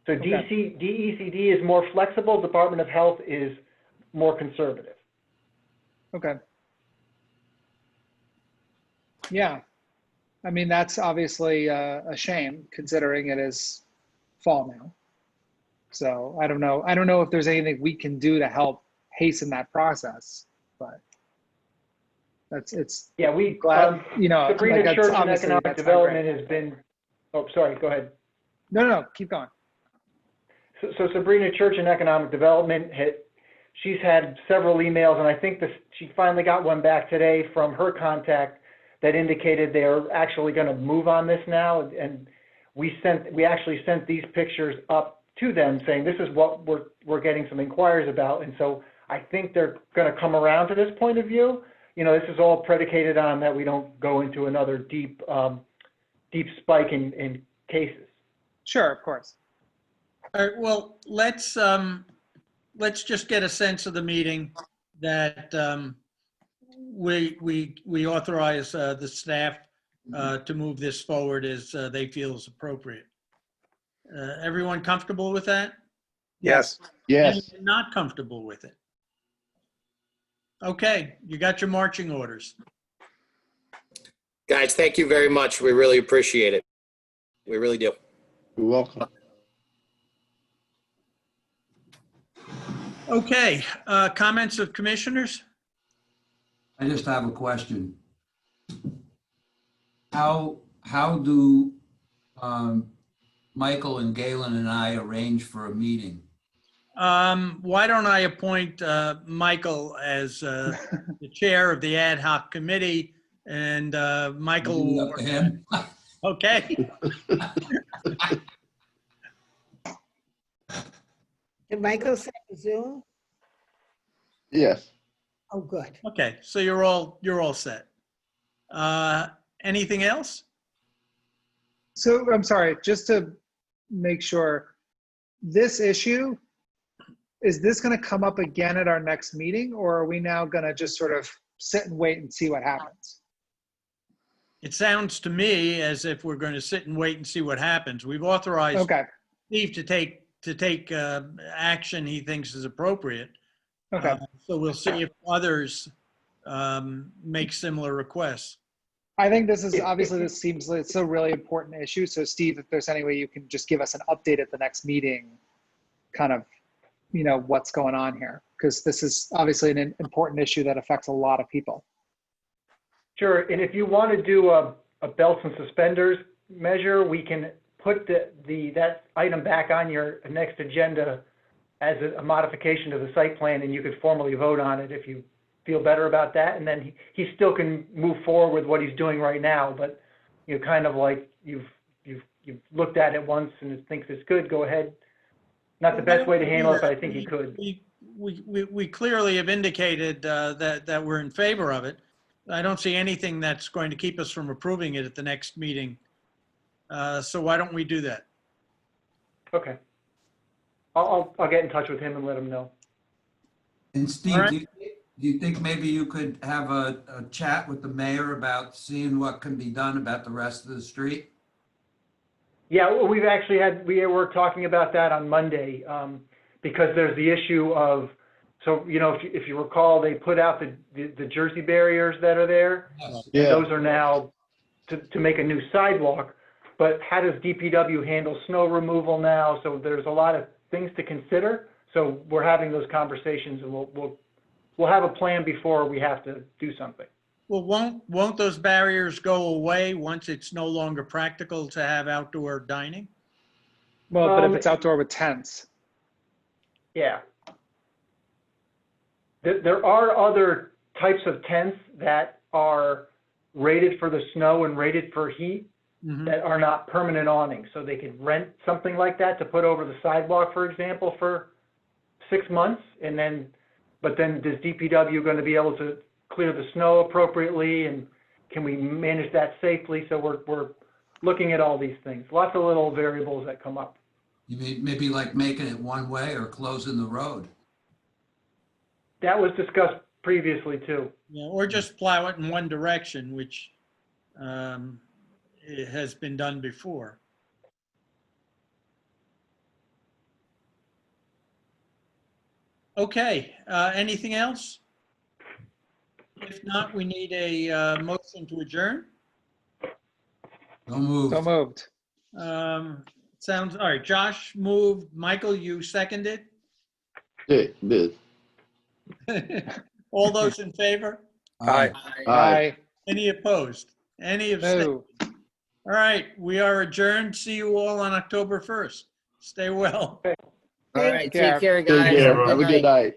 So DECD is more flexible, Department of Health is more conservative. Okay. Yeah. I mean, that's obviously a shame considering it is fall now. So I don't know. I don't know if there's anything we can do to help hasten that process, but it's. Yeah, we, glad, you know, Sabrina like, Church and obviously Economic that's not Development great. has been, oh, sorry, go ahead. No, keep going. So Sabrina Church and Economic Development, she's had several emails, and I think she finally got one back today from her contact that indicated they're actually going to move on this now. And we actually sent these pictures up to them saying, this is what we're getting some inquiries about. And so I think they're going to come around to this point of view. You know, this is all predicated on that we don't go into another deep spike in cases. Sure, of course. All right, well, let's just get a sense of the meeting that we authorize the staff to move this forward as they feel is appropriate. Everyone comfortable with that? Yes. Yes. Anyone not comfortable with it? Okay, you got your marching orders. Guys, thank you very much. We really appreciate it. We really do. You're welcome. Okay, comments of commissioners? I just have a question. How do Michael and Galen and I arrange for a meeting? Why don't I appoint Michael as the chair of the ad hoc committee, and Michael Leave it will up to him. Okay. Did Michael say Zoom? Yes. Oh, good. Okay, so you're all set. Anything else? So I'm sorry, just to make sure, this issue, is this going to come up again at our next meeting, or are we now going to just sort of sit and wait and see what happens? It sounds to me as if we're going to sit and wait and see what happens. We've authorized Steve to take action he thinks is appropriate. Okay. So we'll see if others make similar requests. I think this is, obviously this seems like it's a really important issue. So Steve, if there's any way you can just give us an update at the next meeting, kind of, you know, what's going on here, because this is obviously an important issue that affects a lot of people. Sure, and if you want to do a belts and suspenders measure, we can put that item back on your next agenda as a modification to the site plan, and you could formally vote on it if you feel better about that. And then he still can move forward with what he's doing right now, but you know, kind of like you've looked at it once and it thinks it's good, go ahead. Not the best way to handle it, but I think you could. We clearly have indicated that we're in favor of it. I don't see anything that's going to keep us from approving it at the next meeting. So why don't we do that? Okay. I'll get in touch with him and let him know. And Steve, All right. do you think maybe you could have a chat with the mayor about seeing what can be done about the rest of the street? Yeah, well, we were talking about that on Monday because there's the issue of, so, you know, if you recall, they put out the Jersey barriers that are there. Yes. Yeah. Those are now to make a new sidewalk. But how does DPW handle snow removal now? So there's a lot of things to consider. So we're having those conversations, and we'll have a plan before we have to do something. Well, won't those barriers go away once it's no longer practical to have outdoor dining? Well, but if it's outdoor with tents. Yeah. There are other types of tents that are rated for the snow and rated for heat that are not permanent awnings. So they could rent something like that to put over the sidewalk, for example, for 6 months. But then is DPW going to be able to clear the snow appropriately, and can we manage that safely? So we're looking at all these things. Lots of little variables that come up. You mean maybe like making it one way or closing the road? That was discussed previously too. Yeah, or just plow it in one direction, which it has been done before. Okay, anything else? If not, we need a motion to adjourn. So moved. So moved. Sounds, all right, Josh moved. Michael, you seconded? Yeah, this. All those in favor? Aye. Aye. Any opposed? Any abstained? No. All right, we are adjourned. See you all on October 1st. Stay well. All right, care. take care, Take guys. care. Good Have a good night. night.